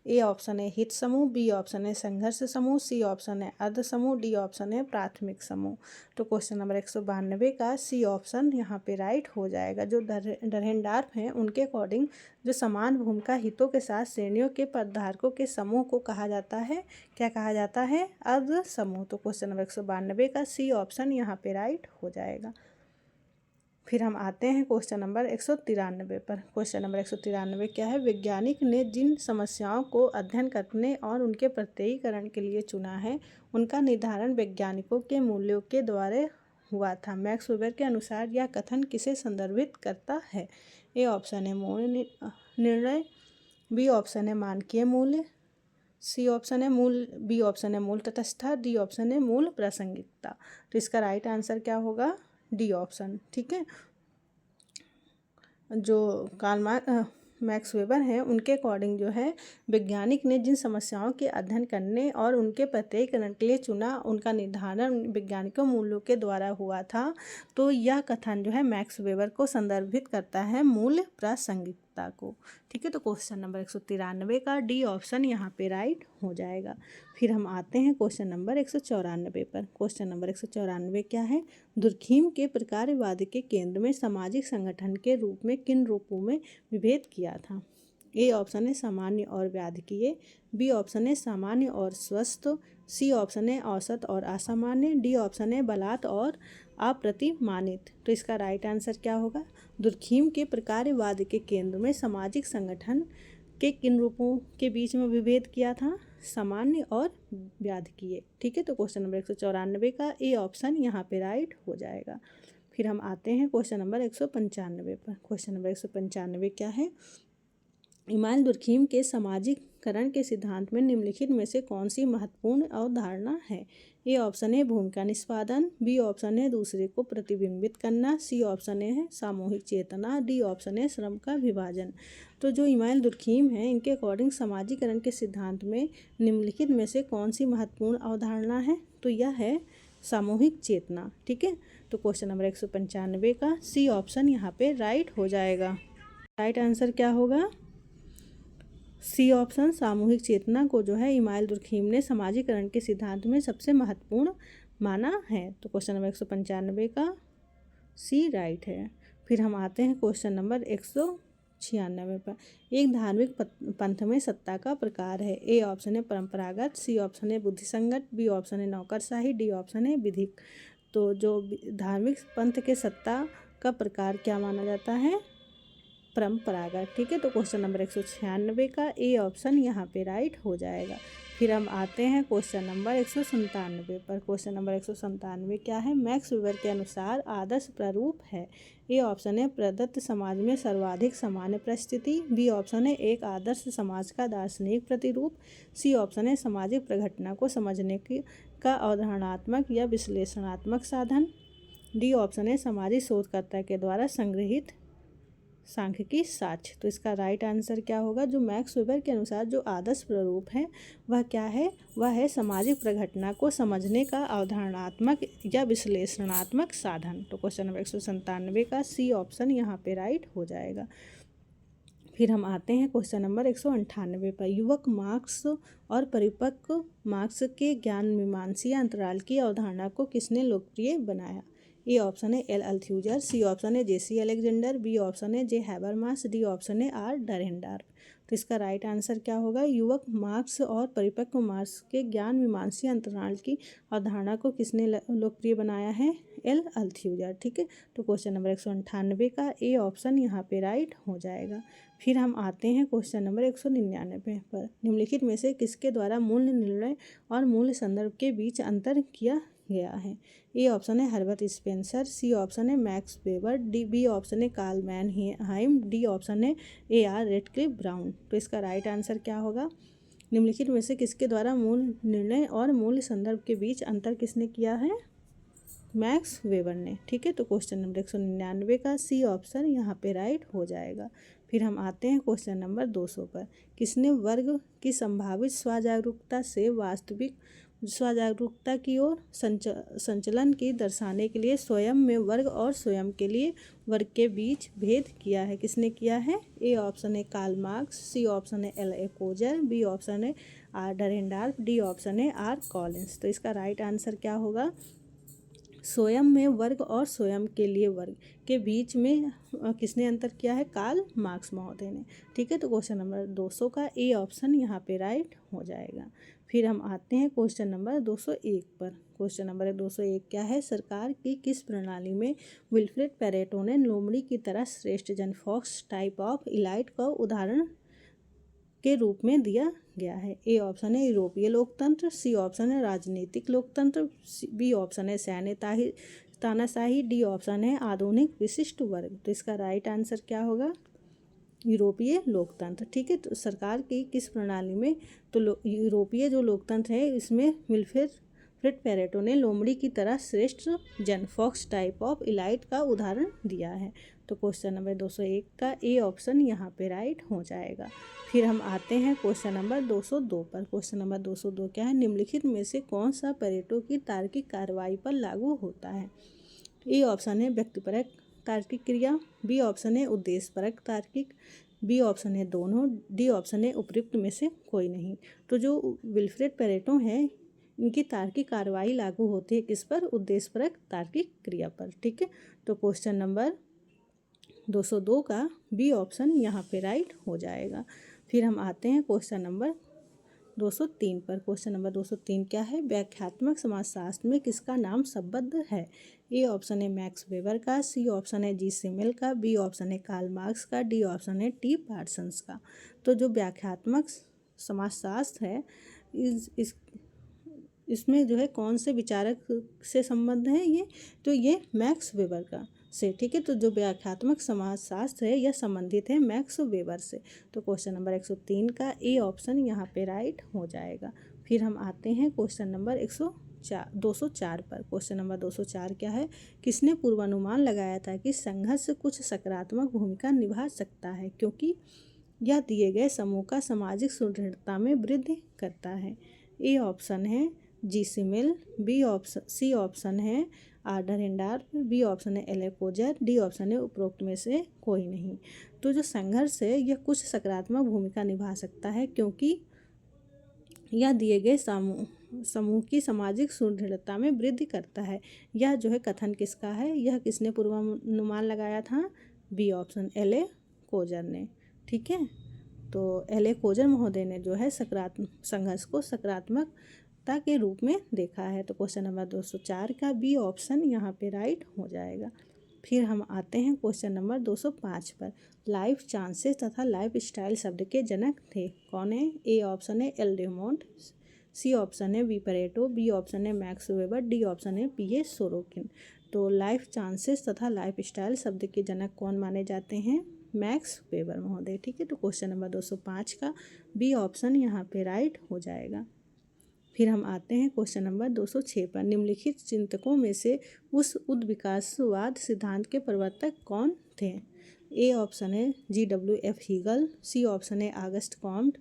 ए ऑप्शन है हित समूह, बी ऑप्शन है संघर्ष समूह, सी ऑप्शन है अर्ध समूह, डी ऑप्शन है प्राथमिक समूह। तो क्वेश्चन नंबर 192 का सी ऑप्शन यहाँ पे राइट हो जाएगा। जो दरहेंडार्फ हैं उनके अकॉर्डिंग जो समान भूमिका हितों के साथ श्रेणियों के पदधारकों के समूह को कहा जाता है, क्या कहा जाता है? अर्ध समूह। तो क्वेश्चन नंबर 192 का सी ऑप्शन यहाँ पे राइट हो जाएगा। फिर हम आते हैं क्वेश्चन नंबर 193 पर। क्वेश्चन नंबर 193 क्या है? वैज्ञानिक ने जिन समस्याओं को अध्ययन करने और उनके प्रत्ययीकरण के लिए चुना है उनका निर्धारण वैज्ञानिकों के मूल्यों के द्वारा हुआ था। मैक्स वेबर के अनुसार यह कथन किसे संदर्भित करता है? ए ऑप्शन है मूल निर्णय, बी ऑप्शन है मानकीय मूल्य, सी ऑप्शन है मूल, बी ऑप्शन है मूल तटस्थता, डी ऑप्शन है मूल प्रासंगिकता। तो इसका राइट आंसर क्या होगा? D option. ठीक है, जो मैक्स वेबर हैं उनके अकॉर्डिंग जो है वैज्ञानिक ने जिन समस्याओं के अध्ययन करने और उनके प्रत्ययीकरण के लिए चुना उनका निर्धारण वैज्ञानिकों मूल्यों के द्वारा हुआ था। तो यह कथन जो है मैक्स वेबर को संदर्भित करता है मूल्य प्रासंगिकता को। ठीक है, तो क्वेश्चन नंबर 193 का डी ऑप्शन यहाँ पे राइट हो जाएगा। फिर हम आते हैं क्वेश्चन नंबर 194 पर। क्वेश्चन नंबर 194 क्या है? दुर्खीम के प्रकारवाद के केंद्र में सामाजिक संगठन के रूप में किन रूपों में विभेद किया था? ए ऑप्शन है सामान्य और व्याधिकीय, बी ऑप्शन है सामान्य और स्वस्थ, सी ऑप्शन है औसत और असामान्य, डी ऑप्शन है बलात् और अप्रतिमानित। तो इसका राइट आंसर क्या होगा? दुर्खीम के प्रकारवाद के केंद्र में सामाजिक संगठन के किन रूपों के बीच में विभेद किया था? सामान्य और व्याधिकीय। ठीक है, तो क्वेश्चन नंबर 194 का ए ऑप्शन यहाँ पे राइट हो जाएगा। फिर हम आते हैं क्वेश्चन नंबर 195 पर। क्वेश्चन नंबर 195 क्या है? इमानुएल दुर्खीम के सामाजिकरण के सिद्धांत में निम्नलिखित में से कौन सी महत्वपूर्ण अवधारणा है? ए ऑप्शन है भूमिका निष्पादन, बी ऑप्शन है दूसरे को प्रतिबिंबित करना, सी ऑप्शन है सामूहिक चेतना, डी ऑप्शन है श्रम का विभाजन। तो जो इमानुएल दुर्खीम है इनके अकॉर्डिंग सामाजिकरण के सिद्धांत में निम्नलिखित में से कौन सी महत्वपूर्ण अवधारणा है? तो यह है सामूहिक चेतना। ठीक है, तो क्वेश्चन नंबर 195 का सी ऑप्शन यहाँ पे राइट हो जाएगा। राइट आंसर क्या होगा? सी ऑप्शन सामूहिक चेतना को जो है इमानुएल दुर्खीम ने सामाजिकरण के सिद्धांत में सबसे महत्वपूर्ण माना है। तो क्वेश्चन नंबर 195 का सी राइट है। फिर हम आते हैं क्वेश्चन नंबर 196 पर। एक धार्मिक पंथ में सत्ता का प्रकार है। ए ऑप्शन है परंपरागत, सी ऑप्शन है बुद्धिसंगत, बी ऑप्शन है नौकरशाही, डी ऑप्शन है विधिक। तो जो धार्मिक पंथ के सत्ता का प्रकार क्या माना जाता है? परंपरागत। ठीक है, तो क्वेश्चन नंबर 196 का ए ऑप्शन यहाँ पे राइट हो जाएगा। फिर हम आते हैं क्वेश्चन नंबर 197 पर। क्वेश्चन नंबर 197 क्या है? मैक्स वेबर के अनुसार आदर्श प्रारूप है। ए ऑप्शन है प्रदत्त समाज में सर्वाधिक सामान्य परिस्थिति, बी ऑप्शन है एक आदर्श समाज का दार्शनिक प्रतिरूप, सी ऑप्शन है सामाजिक प्रघटना को समझने का अवधारणात्मक या विश्लेषणात्मक साधन, डी ऑप्शन है सामाजिक शोधकर्ता के द्वारा संग्रहित सांख्यिकी साक्ष्य। तो इसका राइट आंसर क्या होगा? जो मैक्स वेबर के अनुसार जो आदर्श प्रारूप है वह क्या है? वह है सामाजिक प्रघटना को समझने का अवधारणात्मक या विश्लेषणात्मक साधन। तो क्वेश्चन नंबर 197 का सी ऑप्शन यहाँ पे राइट हो जाएगा। फिर हम आते हैं क्वेश्चन नंबर 198 पर। युवक मार्क्स और परिपक्व मार्क्स के ज्ञान मीमांसीय अंतराल की अवधारणा को किसने लोकप्रिय बनाया? ए ऑप्शन है एल अल्थ्यूजर, सी ऑप्शन है जेसी अलेक्जेंडर, बी ऑप्शन है जे हैबरमास, डी ऑप्शन है आर डरहेंडार्फ। तो इसका राइट आंसर क्या होगा? युवक मार्क्स और परिपक्व मार्क्स के ज्ञान मीमांसीय अंतराल की अवधारणा को किसने लोकप्रिय बनाया है? एल अल्थ्यूजर। ठीक है, तो क्वेश्चन नंबर 198 का ए ऑप्शन यहाँ पे राइट हो जाएगा। फिर हम आते हैं क्वेश्चन नंबर 199 पर। निम्नलिखित में से किसके द्वारा मूल्य निर्णय और मूल्य संदर्भ के बीच अंतर किया गया है? ए ऑप्शन है हर्बर्ट स्पेंसर, सी ऑप्शन है मैक्स वेबर, बी ऑप्शन है कार्ल मैनहाइम, डी ऑप्शन है AR रेडक्लिफ ब्राउन। तो इसका राइट आंसर क्या होगा? निम्नलिखित में से किसके द्वारा मूल्य निर्णय और मूल्य संदर्भ के बीच अंतर किसने किया है? मैक्स वेबर ने। ठीक है, तो क्वेश्चन नंबर 199 का सी ऑप्शन यहाँ पे राइट हो जाएगा। फिर हम आते हैं क्वेश्चन नंबर 200 पर। किसने वर्ग की संभावित स्वजागरूकता से वास्तविक स्वजागरूकता की ओर संचलन की दर्शाने के लिए स्वयं में वर्ग और स्वयं के लिए वर्ग के बीच भेद किया है? किसने किया है? ए ऑप्शन है कार्ल मार्क्स, सी ऑप्शन है L.A. कोजर, बी ऑप्शन है R. डरेंडार्फ, डी ऑप्शन है R. कॉलिंस। तो इसका राइट आंसर क्या होगा? स्वयं में वर्ग और स्वयं के लिए वर्ग के बीच में किसने अंतर किया है? कार्ल मार्क्स महोदय ने। ठीक है, तो क्वेश्चन नंबर 200 का ए ऑप्शन यहाँ पे राइट हो जाएगा। फिर हम आते हैं क्वेश्चन नंबर 201 पर। क्वेश्चन नंबर 201 क्या है? सरकार की किस प्रणाली में विल्फ्रेड पेरेटो ने लोमड़ी की तरह श्रेष्ठ जन फॉक्स टाइप ऑफ इलाइट का उदाहरण के रूप में दिया गया है? ए ऑप्शन है यूरोपीय लोकतंत्र, सी ऑप्शन है राजनीतिक लोकतंत्र, बी ऑप्शन है सैन्य तानाशाही, डी ऑप्शन है आधुनिक विशिष्ट वर्ग। तो इसका राइट आंसर क्या होगा? यूरोपीय लोकतंत्र। ठीक है, तो सरकार की किस प्रणाली में? तो यूरोपीय जो लोकतंत्र है इसमें विल्फ्रेड पेरेटो ने लोमड़ी की तरह श्रेष्ठ जन फॉक्स टाइप ऑफ इलाइट का उदाहरण दिया है। तो क्वेश्चन नंबर 201 का ए ऑप्शन यहाँ पे राइट हो जाएगा। फिर हम आते हैं क्वेश्चन नंबर 202 पर। क्वेश्चन नंबर 202 क्या है? निम्नलिखित में से कौन सा पेरेटो की तार्किक कार्रवाई पर लागू होता है? ए ऑप्शन है व्यक्तिपरक तार्किक क्रिया, बी ऑप्शन है उद्देश्यपरक तार्किक, बी ऑप्शन है दोनों, डी ऑप्शन है उपयुक्त में से कोई नहीं। तो जो विल्फ्रेड पेरेटो है इनकी तार्किक कार्रवाई लागू होती है किस पर? उद्देश्यपरक तार्किक क्रिया पर। ठीक है, तो क्वेश्चन नंबर 202 का बी ऑप्शन यहाँ पे राइट हो जाएगा। फिर हम आते हैं क्वेश्चन नंबर 203 पर। क्वेश्चन नंबर 203 क्या है? व्याख्यात्मक समाजशास्त्र में किसका नाम शब्दबद्ध है? ए ऑप्शन है मैक्स वेबर का, सी ऑप्शन है जी सिमेल का, बी ऑप्शन है कार्ल मार्क्स का, डी ऑप्शन है टी पार्सन्स का। तो जो व्याख्यात्मक समाजशास्त्र है इसमें जो है कौन से विचारक से संबंध है ये? तो ये मैक्स वेबर का से। ठीक है, तो जो व्याख्यात्मक समाजशास्त्र है यह संबंधित है मैक्स वेबर से। तो क्वेश्चन नंबर 103 का ए ऑप्शन यहाँ पे राइट हो जाएगा। फिर हम आते हैं क्वेश्चन नंबर 204 पर। क्वेश्चन नंबर 204 क्या है? किसने पूर्वानुमान लगाया था कि संघर्ष कुछ सकारात्मक भूमिका निभा सकता है क्योंकि यह दिए गए समूह का सामाजिक सुदृढ़ता में वृद्धि करता है? ए ऑप्शन है जी सिमेल, सी ऑप्शन है R. डरेंडार्फ, बी ऑप्शन है L.A. कोजर, डी ऑप्शन है उपरोक्त में से कोई नहीं। तो जो संघर्ष है यह कुछ सकारात्मक भूमिका निभा सकता है क्योंकि यह दिए गए समूह की सामाजिक सुदृढ़ता में वृद्धि करता है। यह जो है कथन किसका है? यह किसने पूर्वानुमान लगाया था? B option L.A. कोजर ने। ठीक है, तो L.A. कोजर महोदय ने जो है संघर्ष को सकारात्मकता के रूप में देखा है। तो क्वेश्चन नंबर 204 का बी ऑप्शन यहाँ पे राइट हो जाएगा। फिर हम आते हैं क्वेश्चन नंबर 205 पर। लाइफ चांसेस तथा लाइफ स्टाइल शब्द के जनक थे कौन है? ए ऑप्शन है एल डेमोंट, सी ऑप्शन है वी पेरेटो, बी ऑप्शन है मैक्स वेबर, डी ऑप्शन है P.A. सोरोकिन। तो लाइफ चांसेस तथा लाइफ स्टाइल शब्द के जनक कौन माने जाते हैं? मैक्स वेबर महोदय। ठीक है, तो क्वेश्चन नंबर 205 का बी ऑप्शन यहाँ पे राइट हो जाएगा। फिर हम आते हैं क्वेश्चन नंबर 206 पर। निम्नलिखित चिंतकों में से उस उद्विकासवाद सिद्धांत के प्रवर्तक कौन थे? ए ऑप्शन है G.W.F. हीगल, सी ऑप्शन है ऑगस्ट कॉम्ट,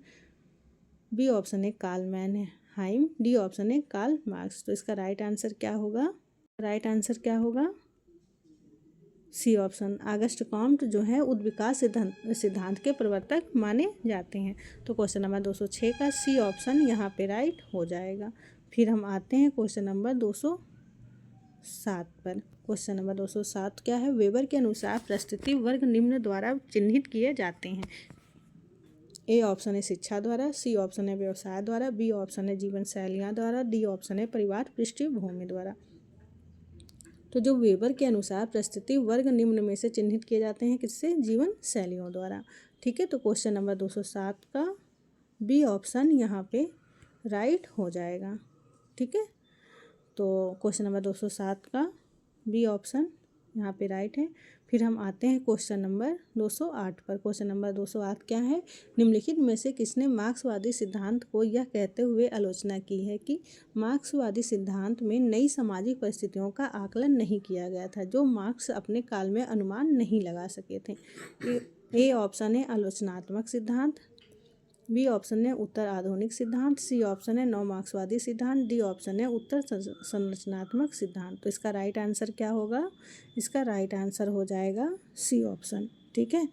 बी ऑप्शन है कार्ल मैनहाइम, डी ऑप्शन है कार्ल मार्क्स। तो इसका राइट आंसर क्या होगा? राइट आंसर क्या होगा? सी ऑप्शन ऑगस्ट कॉम्ट जो है उद्विकास सिद्धांत के प्रवर्तक माने जाते हैं। तो क्वेश्चन नंबर 206 का सी ऑप्शन यहाँ पे राइट हो जाएगा। फिर हम आते हैं क्वेश्चन नंबर 207 पर। क्वेश्चन नंबर 207 क्या है? वेबर के अनुसार परिस्थिति वर्ग निम्न द्वारा चिन्हित किए जाते हैं। ए ऑप्शन है शिक्षा द्वारा, सी ऑप्शन है व्यवसाय द्वारा, बी ऑप्शन है जीवन शैलियाँ द्वारा, डी ऑप्शन है परिवार पृष्ठभूमि द्वारा। तो जो वेबर के अनुसार परिस्थिति वर्ग निम्न में से चिन्हित किए जाते हैं किससे? जीवन शैलियों द्वारा। ठीक है, तो क्वेश्चन नंबर 207 का बी ऑप्शन यहाँ पे राइट हो जाएगा। ठीक है, तो क्वेश्चन नंबर 207 का बी ऑप्शन यहाँ पे राइट है। फिर हम आते हैं क्वेश्चन नंबर 208 पर। क्वेश्चन नंबर 208 क्या है? निम्नलिखित में से किसने मार्क्सवादी सिद्धांत को यह कहते हुए आलोचना की है कि मार्क्सवादी सिद्धांत में नई सामाजिक परिस्थितियों का आकलन नहीं किया गया था जो मार्क्स अपने काल में अनुमान नहीं लगा सके थे। ए ऑप्शन है आलोचनात्मक सिद्धांत, बी ऑप्शन है उत्तर आधुनिक सिद्धांत, सी ऑप्शन है नव मार्क्सवादी सिद्धांत, डी ऑप्शन है उत्तर संरचनात्मक सिद्धांत। तो इसका राइट आंसर क्या होगा? इसका राइट आंसर हो जाएगा सी ऑप्शन। ठीक है,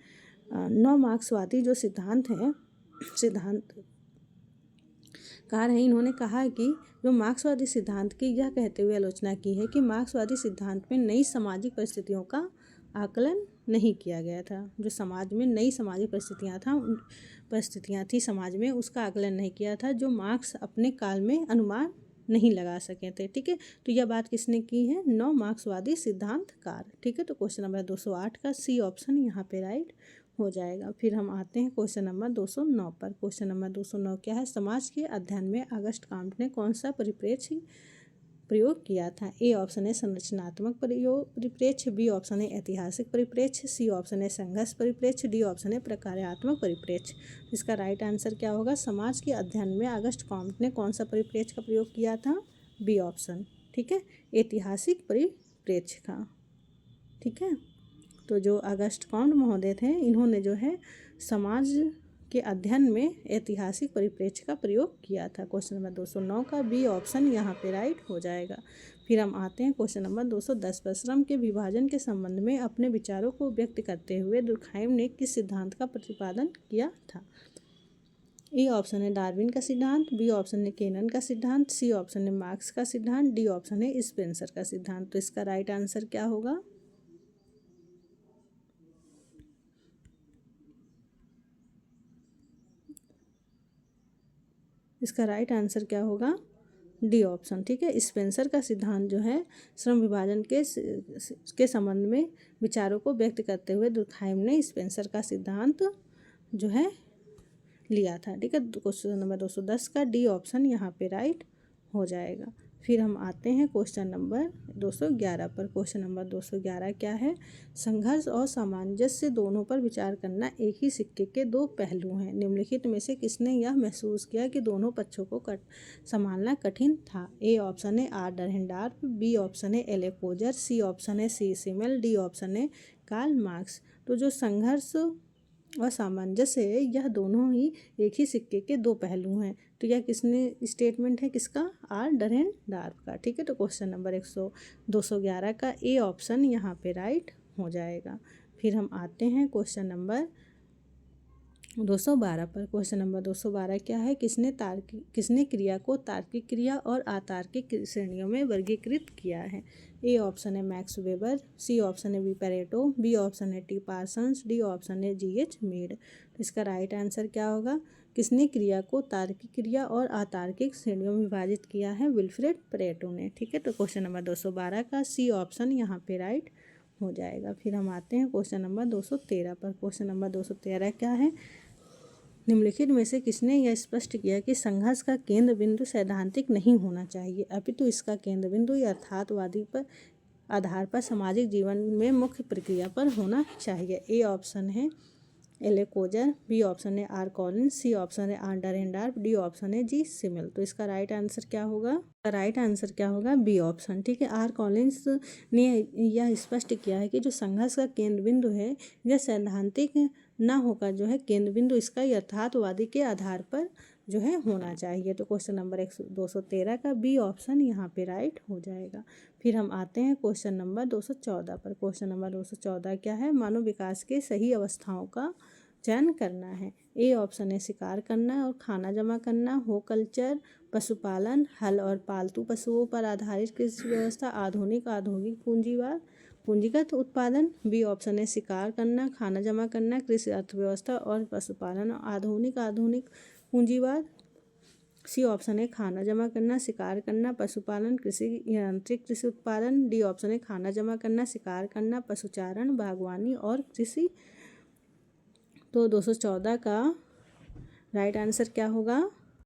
नव मार्क्सवादी जो सिद्धांतकार हैं, इन्होंने कहा कि जो मार्क्सवादी सिद्धांत की यह कहते हुए आलोचना की है कि मार्क्सवादी सिद्धांत में नई सामाजिक परिस्थितियों का आकलन नहीं किया गया था। जो समाज में नई सामाजिक परिस्थितियाँ थी समाज में, उसका आकलन नहीं किया था जो मार्क्स अपने काल में अनुमान नहीं लगा सके थे। ठीक है, तो यह बात किसने की है? नव मार्क्सवादी सिद्धांतकार। ठीक है, तो क्वेश्चन नंबर 208 का सी ऑप्शन यहाँ पे राइट हो जाएगा। फिर हम आते हैं क्वेश्चन नंबर 209 पर। क्वेश्चन नंबर 209 क्या है? समाज के अध्ययन में ऑगस्ट कॉम्टे ने कौन सा परिप्रेक्ष्य प्रयोग किया था? ए ऑप्शन है संरचनात्मक परिप्रेक्ष्य, बी ऑप्शन है ऐतिहासिक परिप्रेक्ष्य, सी ऑप्शन है संघर्ष परिप्रेक्ष्य, डी ऑप्शन है प्रकार्यात्मक परिप्रेक्ष्य। इसका राइट आंसर क्या होगा? समाज के अध्ययन में ऑगस्ट कॉम्टे ने कौन सा परिप्रेक्ष्य का प्रयोग किया था? B option. ठीक है, ऐतिहासिक परिप्रेक्ष्य का। ठीक है, तो जो ऑगस्ट कॉम्टे महोदय थे, इन्होंने जो है समाज के अध्ययन में ऐतिहासिक परिप्रेक्ष्य का प्रयोग किया था। क्वेश्चन नंबर 209 का बी ऑप्शन यहाँ पे राइट हो जाएगा। फिर हम आते हैं क्वेश्चन नंबर 210 पर। श्रम के विभाजन के संबंध में अपने विचारों को व्यक्त करते हुए दुर्खाइम ने किस सिद्धांत का प्रतिपादन किया था? ए ऑप्शन है डार्विन का सिद्धांत, बी ऑप्शन है केनन का सिद्धांत, सी ऑप्शन है मार्क्स का सिद्धांत, डी ऑप्शन है स्पेंसर का सिद्धांत। तो इसका राइट आंसर क्या होगा? इसका राइट आंसर क्या होगा? D option. ठीक है, स्पेंसर का सिद्धांत जो है श्रम विभाजन के संबंध में विचारों को व्यक्त करते हुए दुर्खाइम ने स्पेंसर का सिद्धांत जो है लिया था। ठीक है, क्वेश्चन नंबर 210 का डी ऑप्शन यहाँ पे राइट हो जाएगा। फिर हम आते हैं क्वेश्चन नंबर 211 पर। क्वेश्चन नंबर 211 क्या है? संघर्ष और सामंजस्य दोनों पर विचार करना एक ही सिक्के के दो पहलू हैं। निम्नलिखित में से किसने यह महसूस किया कि दोनों पक्षों को संभालना कठिन था? ए ऑप्शन है आर डरहेंडार्फ, बी ऑप्शन है एले कोजर, सी ऑप्शन है सी सिमेल, डी ऑप्शन है कार्ल मार्क्स। तो जो संघर्ष और सामंजस्य है, यह दोनों ही एक ही सिक्के के दो पहलू हैं। तो यह किसने स्टेटमेंट है? किसका? आर डरहेंडार्फ का। ठीक है, तो क्वेश्चन नंबर 211 का ए ऑप्शन यहाँ पे राइट हो जाएगा। फिर हम आते हैं क्वेश्चन नंबर 212 पर। क्वेश्चन नंबर 212 क्या है? किसने क्रिया को तार्किक क्रिया और अतार्किक श्रेणियों में वर्गीकृत किया है? ए ऑप्शन है मैक्स वेबर, सी ऑप्शन है वी पैरेटो, बी ऑप्शन है टी पार्सन्स, डी ऑप्शन है जीएच मीड। तो इसका राइट आंसर क्या होगा? किसने क्रिया को तार्किक क्रिया और अतार्किक श्रेणियों में विभाजित किया है? विल्फ्रेड पैरेटो ने। ठीक है, तो क्वेश्चन नंबर 212 का सी ऑप्शन यहाँ पे राइट हो जाएगा। फिर हम आते हैं क्वेश्चन नंबर 213 पर। क्वेश्चन नंबर 213 क्या है? निम्नलिखित में से किसने यह स्पष्ट किया कि संघर्ष का केंद्र बिंदु सैद्धांतिक नहीं होना चाहिए अपितु इसका केंद्र बिंदु यथार्थवादी पर आधार पर सामाजिक जीवन में मुख्य प्रक्रिया पर होना चाहिए? ए ऑप्शन है एले कोजर, बी ऑप्शन है आर कॉलिंस, सी ऑप्शन है आर डरहेंडार्फ, डी ऑप्शन है जी सिमेल। तो इसका राइट आंसर क्या होगा? राइट आंसर क्या होगा? B option. ठीक है, आर कॉलिंस ने यह स्पष्ट किया है कि जो संघर्ष का केंद्र बिंदु है यह सैद्धांतिक ना होकर जो है केंद्र बिंदु इसका यथार्थवादी के आधार पर जो है होना चाहिए। तो क्वेश्चन नंबर 213 का बी ऑप्शन यहाँ पे राइट हो जाएगा। फिर हम आते हैं क्वेश्चन नंबर 214 पर। क्वेश्चन नंबर 214 क्या है? मानव विकास के सही अवस्थाओं का चयन करना है। ए ऑप्शन है शिकार करना और खाना जमा करना, हो कल्चर, पशुपालन, हल और पालतू पशुओं पर आधारित कृषि व्यवस्था, आधुनिक औद्योगिक पूंजीवाद, पूंजीगत उत्पादन, बी ऑप्शन है शिकार करना, खाना जमा करना, कृषि अर्थव्यवस्था और पशुपालन। आधुनिक पूंजीवाद, सी ऑप्शन है खाना जमा करना, शिकार करना, पशुपालन, कृषि यांत्रिक कृषि उत्पादन। डी ऑप्शन है खाना जमा करना, शिकार करना, पशुचारण, बागवानी और कृषि। तो 214 का राइट आंसर क्या होगा?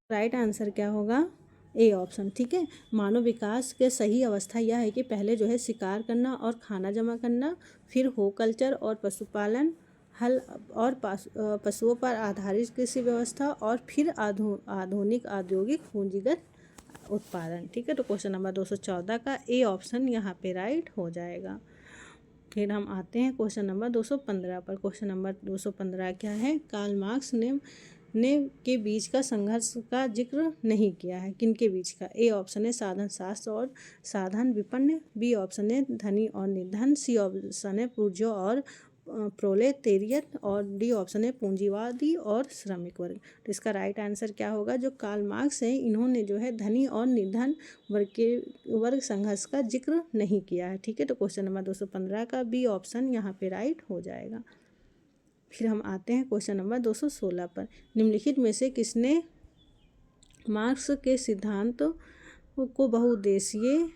राइट आंसर क्या होगा? A option. ठीक है, मानव विकास के सही अवस्था यह है कि पहले जो है शिकार करना और खाना जमा करना, फिर हो कल्चर और पशुपालन, हल और पशुओं पर आधारित कृषि व्यवस्था, और फिर आधुनिक औद्योगिक पूंजीगत उत्पादन। ठीक है, तो क्वेश्चन नंबर 214 का ए ऑप्शन यहाँ पे राइट हो जाएगा। फिर हम आते हैं क्वेश्चन नंबर 215 पर। क्वेश्चन नंबर 215 क्या है? कार्ल मार्क्स ने के बीच का संघर्ष का जिक्र नहीं किया है। किन के बीच का? ए ऑप्शन है साधन शास्त्र और साधन विपन्न, बी ऑप्शन है धनी और निर्धन, सी ऑप्शन है पूर्जों और प्रोलेटेरियट, और डी ऑप्शन है पूंजीवादी और श्रमिक वर्ग। तो इसका राइट आंसर क्या होगा? जो कार्ल मार्क्स है इन्होंने जो है धनी और निर्धन वर्ग संघर्ष का जिक्र नहीं किया है। ठीक है, तो क्वेश्चन नंबर 215 का बी ऑप्शन यहाँ पे राइट हो जाएगा। फिर हम आते हैं क्वेश्चन नंबर 216 पर। निम्नलिखित में से किसने मार्क्स के सिद्धांत को बहुउद्देशीय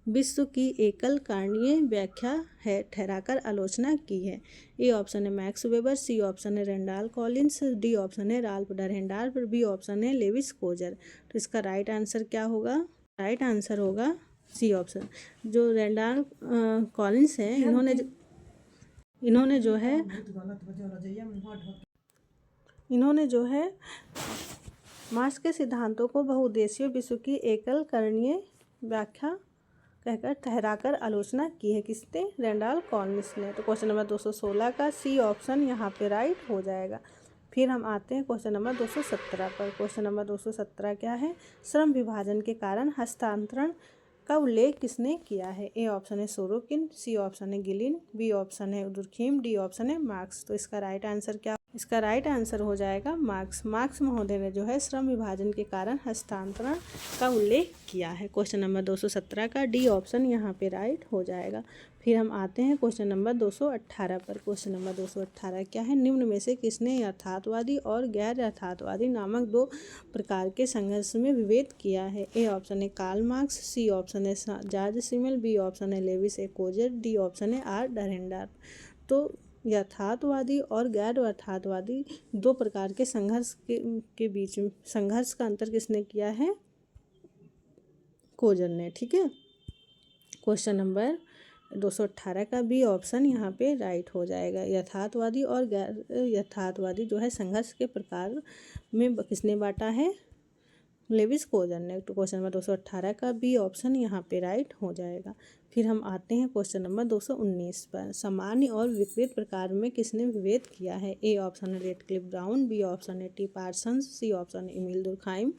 विश्व की एकल कारणीय व्याख्या है ठहराकर आलोचना की है? ए ऑप्शन है मैक्स वेबर, सी ऑप्शन है रेंडाल कॉलिंस, डी ऑप्शन है राल्फ डरहेंडार्फ, बी ऑप्शन है लेविस कोजर। तो इसका राइट आंसर क्या होगा? राइट आंसर होगा सी ऑप्शन। जो रेंडाल कॉलिंस है इन्होंने जो है मार्क्स के सिद्धांतों को बहुउद्देशीय विश्व की एकल करणीय व्याख्या कहकर ठहराकर आलोचना की है। किसने? रेंडाल कॉलिंस ने। तो क्वेश्चन नंबर 216 का सी ऑप्शन यहाँ पे राइट हो जाएगा। फिर हम आते हैं क्वेश्चन नंबर 217 पर। क्वेश्चन नंबर 217 क्या है? श्रम विभाजन के कारण हस्तांतरण का उल्लेख किसने किया है? ए ऑप्शन है सोरोकिन, सी ऑप्शन है गिलिन, बी ऑप्शन है दुर्खीम, डी ऑप्शन है मार्क्स। तो इसका राइट आंसर क्या? इसका राइट आंसर हो जाएगा मार्क्स। मार्क्स महोदय ने जो है श्रम विभाजन के कारण हस्तांतरण का उल्लेख किया है। क्वेश्चन नंबर 217 का डी ऑप्शन यहाँ पे राइट हो जाएगा। फिर हम आते हैं क्वेश्चन नंबर 218 पर। क्वेश्चन नंबर 218 क्या है? निम्न में से किसने यथार्थवादी और गैर यथार्थवादी नामक दो प्रकार के संघर्ष में विभेद किया है? ए ऑप्शन है कार्ल मार्क्स, सी ऑप्शन है जॉर्ज सिमेल, बी ऑप्शन है लेविस कोजर, डी ऑप्शन है आर डरहेंडार्फ। तो यथार्थवादी और गैर यथार्थवादी दो प्रकार के संघर्ष के बीच में संघर्ष का अंतर किसने किया है? कोजर ने। ठीक है, क्वेश्चन नंबर 218 का बी ऑप्शन यहाँ पे राइट हो जाएगा। यथार्थवादी और गैर यथार्थवादी जो है संघर्ष के प्रकार में किसने बांटा है? लेविस कोजर ने। तो क्वेश्चन नंबर 218 का बी ऑप्शन यहाँ पे राइट हो जाएगा। फिर हम आते हैं क्वेश्चन नंबर 219 पर। सामान्य और विपरीत प्रकार में किसने विभेद किया है? ए ऑप्शन है रेडक्लिफ ब्राउन, बी ऑप्शन है टी पार्सन्स, सी ऑप्शन है एमिल दुर्खाइम,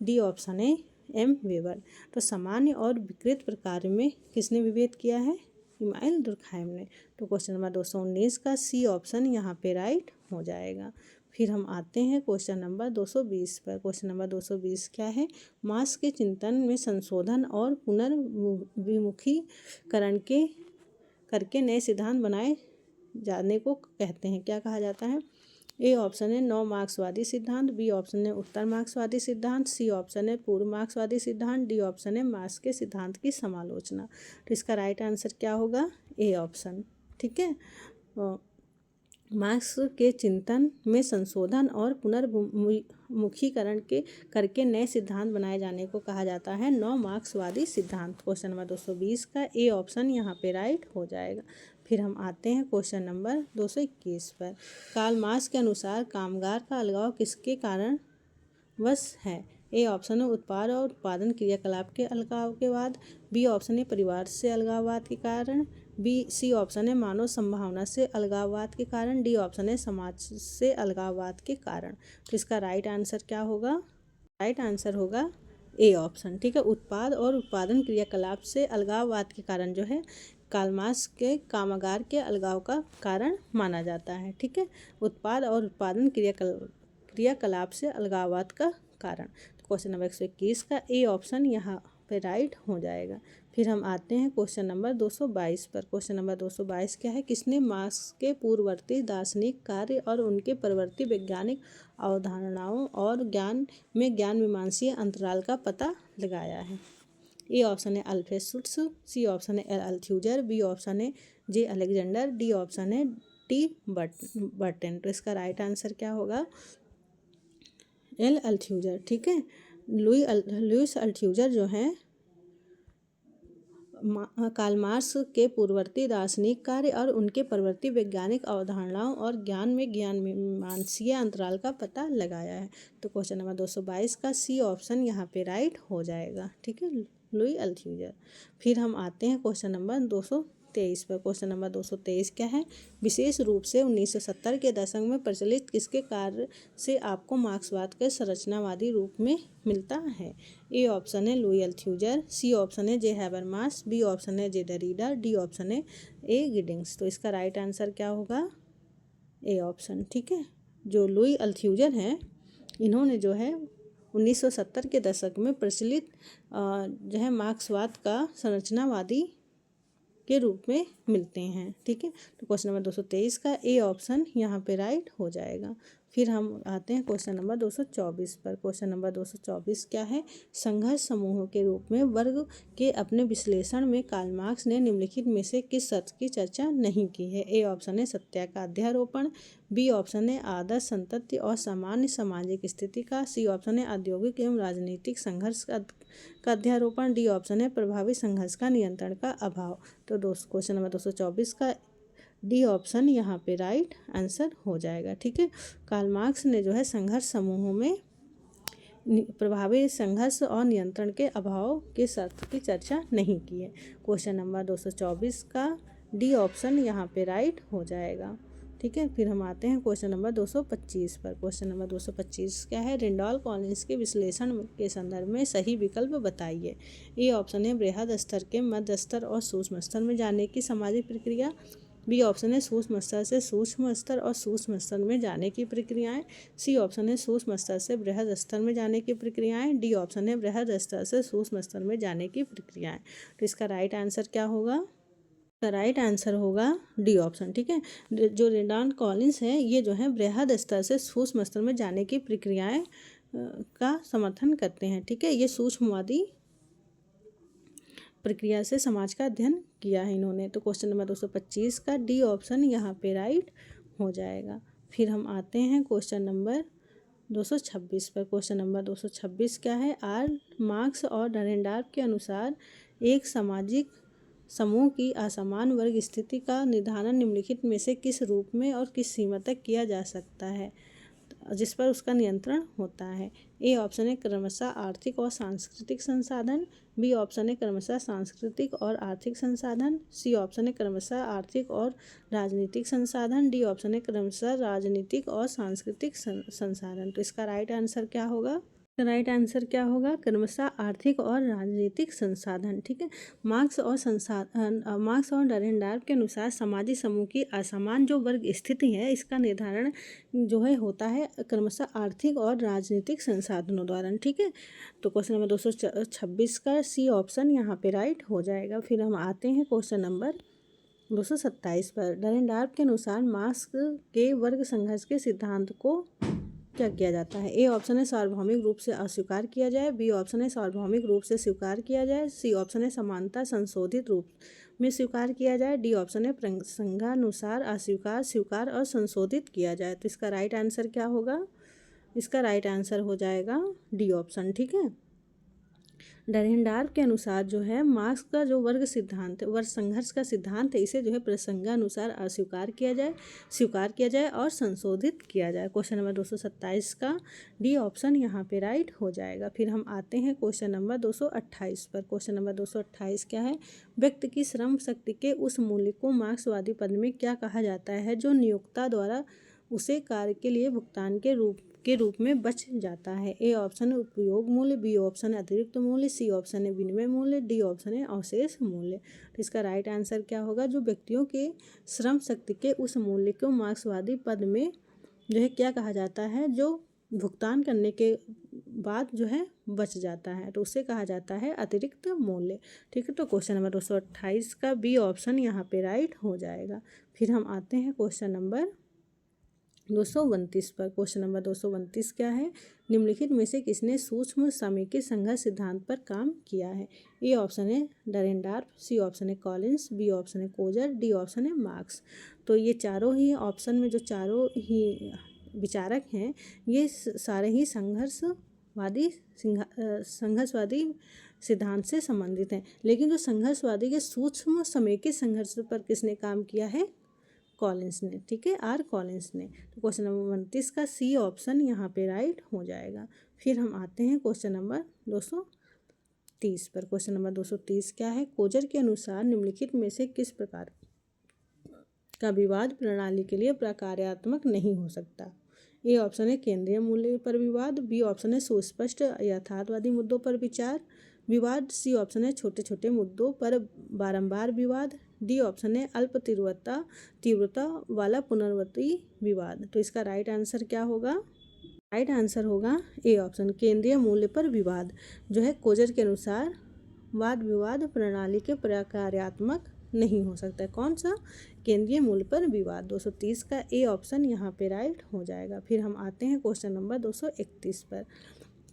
डी ऑप्शन है एम वेबर। तो सामान्य और विपरीत प्रकार में किसने विभेद किया है? एमिल दुर्खाइम ने। तो क्वेश्चन नंबर 219 का सी ऑप्शन यहाँ पे राइट हो जाएगा। फिर हम आते हैं क्वेश्चन नंबर 220 पर। क्वेश्चन नंबर 220 क्या है? मार्क्स के चिंतन में संशोधन और पुनर्विमुखीकरण करके नए सिद्धांत बनाए जाने को कहते हैं। क्या कहा जाता है? ए ऑप्शन है नव मार्क्सवादी सिद्धांत, बी ऑप्शन है उत्तर मार्क्सवादी सिद्धांत, सी ऑप्शन है पूर्व मार्क्सवादी सिद्धांत, डी ऑप्शन है मार्क्स के सिद्धांत की समालोचना। तो इसका राइट आंसर क्या होगा? A option. ठीक है, मार्क्स के चिंतन में संशोधन और पुनर्विमुखीकरण करके नए सिद्धांत बनाए जाने को कहा जाता है नव मार्क्सवादी सिद्धांत। क्वेश्चन नंबर 220 का ए ऑप्शन यहाँ पे राइट हो जाएगा। फिर हम आते हैं क्वेश्चन नंबर 221 पर। कार्ल मार्क्स के अनुसार कामगार का अलगाव किसके कारण वश है? ए ऑप्शन है उत्पाद और उत्पादन क्रियाकलाप के अलगाव के बाद, बी ऑप्शन है परिवार से अलगाववाद के कारण, सी ऑप्शन है मानव संभावना से अलगाववाद के कारण, डी ऑप्शन है समाज से अलगाववाद के कारण। तो इसका राइट आंसर क्या होगा? राइट आंसर होगा ए ऑप्शन। ठीक है, उत्पाद और उत्पादन क्रियाकलाप से अलगाववाद के कारण जो है कार्ल मार्क्स के कामगार के अलगाव का कारण माना जाता है। ठीक है, उत्पाद और उत्पादन क्रियाकलाप से अलगाववाद का कारण। क्वेश्चन नंबर 121 का ए ऑप्शन यहाँ पे राइट हो जाएगा। फिर हम आते हैं क्वेश्चन नंबर 222 पर। क्वेश्चन नंबर 222 क्या है, किसने मार्क्स के पूर्ववर्ती दार्शनिक कार्य और उनके परवर्ती वैज्ञानिक अवधारणाओं और ज्ञान मीमांसीय अंतराल का पता लगाया है। ए ऑप्शन है अल्फ्रेड शुट्स, सी ऑप्शन है एल अल्थ्यूजर, बी ऑप्शन है जे अलेक्जेंडर, डी ऑप्शन है टी बर्टन। तो इसका राइट आंसर क्या होगा, एल अल्थ्यूजर। ठीक है, लुईस अल्थ्यूजर जो है कार्ल मार्क्स के पूर्ववर्ती दार्शनिक कार्य और उनके परवर्ती वैज्ञानिक अवधारणाओं और ज्ञान मीमांसीय अंतराल का पता लगाया है। तो क्वेश्चन नंबर 222 का सी ऑप्शन यहाँ पे राइट हो जाएगा। ठीक है, लुई अल्थ्यूजर। फिर हम आते हैं क्वेश्चन नंबर 223 पर। क्वेश्चन नंबर 223 क्या है, विशेष रूप से 1970 के दशक में प्रचलित किसके कार्य से आपको मार्क्सवाद के संरचनावादी रूप में मिलता है। ए ऑप्शन है लुई अल्थ्यूजर, सी ऑप्शन है जे हैबरमास, बी ऑप्शन है जे डेरिडा, डी ऑप्शन है ए गिडिंग्स। तो इसका राइट आंसर क्या होगा, ए ऑप्शन। ठीक है, जो लुई अल्थ्यूजर हैं इन्होंने जो है 1970 के दशक में प्रचलित जो है मार्क्सवाद का संरचनावादी के रूप में मिलते हैं। ठीक है, तो क्वेश्चन नंबर 223 का ए ऑप्शन यहाँ पे राइट हो जाएगा। फिर हम आते हैं क्वेश्चन नंबर 224 पर। क्वेश्चन नंबर 224 क्या है, संघर्ष समूहों के रूप में वर्ग के अपने विश्लेषण में कार्ल मार्क्स ने निम्नलिखित में से किस सत्य की चर्चा नहीं की है। ए ऑप्शन है सत्या का अध्यारोपण, बी ऑप्शन है आदर्श संतति और सामान्य सामाजिक स्थिति का, सी ऑप्शन है औद्योगिक एवं राजनीतिक संघर्ष का अध्यारोपण, डी ऑप्शन है प्रभावी संघर्ष का नियंत्रण का अभाव। तो क्वेश्चन नंबर 224 का डी ऑप्शन यहाँ पे राइट आंसर हो जाएगा। ठीक है, कार्ल मार्क्स ने जो है संघर्ष समूहों में प्रभावी संघर्ष और नियंत्रण के अभाव के सत्य की चर्चा नहीं की है। क्वेश्चन नंबर 224 का डी ऑप्शन यहाँ पे राइट हो जाएगा। ठीक है, फिर हम आते हैं क्वेश्चन नंबर 225 पर। क्वेश्चन नंबर 225 क्या है, रेंडॉल कॉलिंस के विश्लेषण के संदर्भ में सही विकल्प बताइए। ए ऑप्शन है बृहद स्तर के मध्य स्तर और सूक्ष्म स्तर में जाने की सामाजिक प्रक्रिया, बी ऑप्शन है सूक्ष्म स्तर से सूक्ष्म स्तर और सूक्ष्म स्तर में जाने की प्रक्रियाएं, सी ऑप्शन है सूक्ष्म स्तर से बृहद स्तर में जाने की प्रक्रियाएं, डी ऑप्शन है बृहद स्तर से सूक्ष्म स्तर में जाने की प्रक्रियाएं। तो इसका राइट आंसर क्या होगा, का राइट आंसर होगा डी ऑप्शन। ठीक है, जो रेंडॉल कॉलिंस है ये जो है बृहद स्तर से सूक्ष्म स्तर में जाने की प्रक्रियाएं का समर्थन करते हैं। ठीक है, ये सूक्ष्मवादी प्रक्रिया से समाज का अध्ययन किया है इन्होंने। तो क्वेश्चन नंबर 225 का डी ऑप्शन यहाँ पे राइट हो जाएगा। फिर हम आते हैं क्वेश्चन नंबर 226 पर। क्वेश्चन नंबर 226 क्या है, आर मार्क्स और डरेंडार्फ के अनुसार एक सामाजिक समूह की असमान वर्ग स्थिति का निर्धारण निम्नलिखित में से किस रूप में और किस सीमा तक किया जा सकता है जिस पर उसका नियंत्रण होता है। ए ऑप्शन है क्रमशः आर्थिक और सांस्कृतिक संसाधन, बी ऑप्शन है क्रमशः सांस्कृतिक और आर्थिक संसाधन, सी ऑप्शन है क्रमशः आर्थिक और राजनीतिक संसाधन, डी ऑप्शन है क्रमशः राजनीतिक और सांस्कृतिक संसाधन। तो इसका राइट आंसर क्या होगा, राइट आंसर क्या होगा, क्रमशः आर्थिक और राजनीतिक संसाधन। ठीक है, मार्क्स और डरेंडार्फ के अनुसार सामाजिक समूह की असमान जो वर्ग स्थिति है इसका निर्धारण जो है होता है क्रमशः आर्थिक और राजनीतिक संसाधनों द्वारा। ठीक है, तो क्वेश्चन नंबर 226 का सी ऑप्शन यहाँ पे राइट हो जाएगा। फिर हम आते हैं क्वेश्चन नंबर 227 पर। डरेंडार्फ के अनुसार मार्क्स के वर्ग संघर्ष के सिद्धांत को क्या किया जाता है। ए ऑप्शन है सार्वभौमिक रूप से अस्वीकार किया जाए, बी ऑप्शन है सार्वभौमिक रूप से स्वीकार किया जाए, सी ऑप्शन है समानता संशोधित रूप में स्वीकार किया जाए, डी ऑप्शन है प्रसंगानुसार अस्वीकार स्वीकार और संशोधित किया जाए। तो इसका राइट आंसर क्या होगा, इसका राइट आंसर हो जाएगा डी ऑप्शन। ठीक है, डरेंडार्फ के अनुसार जो है मार्क्स का जो वर्ग सिद्धांत वर्ग संघर्ष का सिद्धांत है इसे जो है प्रसंगानुसार अस्वीकार किया जाए स्वीकार किया जाए और संशोधित किया जाए। क्वेश्चन नंबर 227 का डी ऑप्शन यहाँ पे राइट हो जाएगा। फिर हम आते हैं क्वेश्चन नंबर 228 पर। क्वेश्चन नंबर 228 क्या है, व्यक्ति की श्रम शक्ति के उस मूल्य को मार्क्सवादी पद में क्या कहा जाता है जो नियोक्ता द्वारा उसे कार्य के लिए भुगतान के रूप में बच जाता है। ए ऑप्शन है उपयोग मूल्य, बी ऑप्शन है अतिरिक्त मूल्य, सी ऑप्शन है विनिमय मूल्य, डी ऑप्शन है अवशेष मूल्य। तो इसका राइट आंसर क्या होगा, जो व्यक्तियों के श्रम शक्ति के उस मूल्य को मार्क्सवादी पद में जो है क्या कहा जाता है जो भुगतान करने के बाद जो है बच जाता है, तो उसे कहा जाता है अतिरिक्त मूल्य। ठीक है, तो क्वेश्चन नंबर 228 का बी ऑप्शन यहाँ पे राइट हो जाएगा। फिर हम आते हैं क्वेश्चन नंबर 229 पर। क्वेश्चन नंबर 229 क्या है? निम्नलिखित में से किसने सूक्ष्म समेकित संघर्ष सिद्धांत पर काम किया है? ए ऑप्शन है डरेनडार्फ, सी ऑप्शन है कॉलिंस, बी ऑप्शन है कोजर, डी ऑप्शन है मार्क्स। तो ये चारों ही ऑप्शन में जो चारों ही विचारक हैं ये सारे ही संघर्षवादी सिद्धांत से संबंधित हैं। लेकिन जो संघर्षवादी के सूक्ष्म समेकित संघर्ष पर किसने काम किया है? कॉलिंस ने। ठीक है, आर कॉलिंस ने। तो क्वेश्चन नंबर 29 का सी ऑप्शन यहाँ पे राइट हो जाएगा। फिर हम आते हैं क्वेश्चन नंबर 230 पर। क्वेश्चन नंबर 230 क्या है? कोजर के अनुसार निम्नलिखित में से किस प्रकार का विवाद प्रणाली के लिए प्रकार्यात्मक नहीं हो सकता? ए ऑप्शन है केंद्रीय मूल्य पर विवाद, बी ऑप्शन है सुस्पष्ट यथार्थवादी मुद्दों पर विवाद, सी ऑप्शन है छोटे छोटे मुद्दों पर बारंबार विवाद, डी ऑप्शन है अल्प तीव्रता वाला पुनरावृत्ति विवाद। तो इसका राइट आंसर क्या होगा? राइट आंसर होगा ए ऑप्शन, केंद्रीय मूल्य पर विवाद जो है कोजर के अनुसार वाद विवाद प्रणाली के प्रकार्यात्मक नहीं हो सकता है। कौन सा? केंद्रीय मूल्य पर विवाद। 230 का ए ऑप्शन यहाँ पे राइट हो जाएगा। फिर हम आते हैं क्वेश्चन नंबर 231 पर।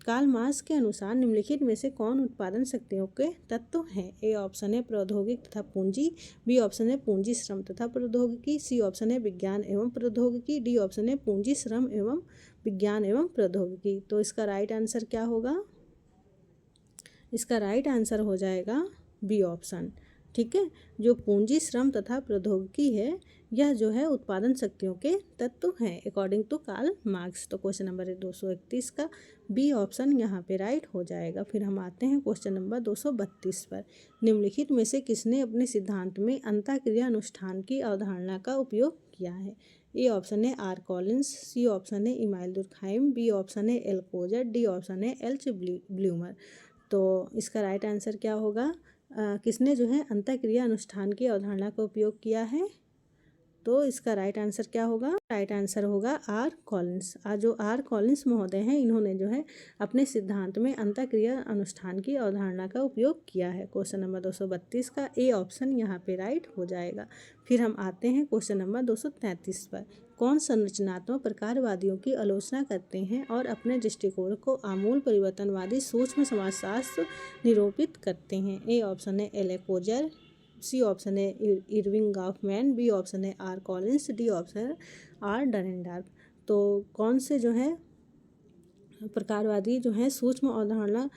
कार्ल मार्क्स के अनुसार निम्नलिखित में से कौन उत्पादन शक्तियों के तत्व हैं? ए ऑप्शन है प्रौद्योगिकी तथा पूंजी, बी ऑप्शन है पूंजी श्रम तथा प्रौद्योगिकी, सी ऑप्शन है विज्ञान एवं प्रौद्योगिकी, डी ऑप्शन है पूंजी श्रम एवं विज्ञान एवं प्रौद्योगिकी। तो इसका राइट आंसर क्या होगा? इसका राइट आंसर हो जाएगा बी ऑप्शन। ठीक है, जो पूंजी श्रम तथा प्रौद्योगिकी है यह जो है उत्पादन शक्तियों के तत्व हैं अकॉर्डिंग टू कार्ल मार्क्स। तो क्वेश्चन नंबर 231 का बी ऑप्शन यहाँ पे राइट हो जाएगा। फिर हम आते हैं क्वेश्चन नंबर 232 पर। निम्नलिखित में से किसने अपने सिद्धांत में अंतःक्रिया अनुष्ठान की अवधारणा का उपयोग किया है? ए ऑप्शन है आर कॉलिंस, सी ऑप्शन है इमाइल दुर्खाइम, बी ऑप्शन है एल कोजर, डी ऑप्शन है एल्च ब्लूमर। तो इसका राइट आंसर क्या होगा? किसने जो है अंतःक्रिया अनुष्ठान की अवधारणा का उपयोग किया है? तो इसका राइट आंसर क्या होगा? राइट आंसर होगा आर कॉलिंस। जो आर कॉलिंस महोदय हैं इन्होंने जो है अपने सिद्धांत में अंतःक्रिया अनुष्ठान की अवधारणा का उपयोग किया है। क्वेश्चन नंबर 232 का ए ऑप्शन यहाँ पे राइट हो जाएगा। फिर हम आते हैं क्वेश्चन नंबर 233 पर। कौन संरचनात्मक प्रकारवादियों की आलोचना करते हैं और अपने दृष्टिकोण को आमूल परिवर्तनवादी सूक्ष्म समाजशास्त्र निरूपित करते हैं? ए ऑप्शन है एल कोजर, सी ऑप्शन है इरविंग गॉफमैन, बी ऑप्शन है आर कॉलिंस, डी ऑप्शन है आर डरेनडार्फ। तो कौन से जो है प्रकारवादी जो है सूक्ष्म अवधारणा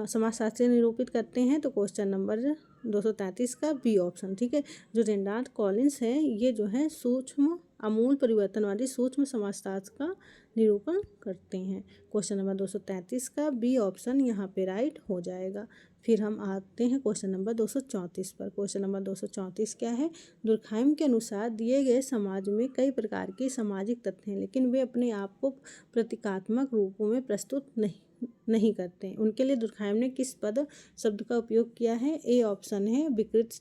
समाजशास्त्र निरूपित करते हैं? तो क्वेश्चन नंबर 233 का बी ऑप्शन। ठीक है, जो रेनडार्ड कॉलिंस है ये जो है सूक्ष्म आमूल परिवर्तनवादी सूक्ष्म समाजशास्त्र का निरूपण करते हैं। क्वेश्चन नंबर 233 का बी ऑप्शन यहाँ पे राइट हो जाएगा। फिर हम आते हैं क्वेश्चन नंबर 234 पर। क्वेश्चन नंबर 234 क्या है? दुर्खाइम के अनुसार दिए गए समाज में कई प्रकार के सामाजिक तत्व हैं लेकिन वे अपने आप को प्रतीकात्मक रूपों में प्रस्तुत नहीं करते। उनके लिए दुर्खाइम ने किस पद शब्द का उपयोग किया है? ए ऑप्शन है विकृत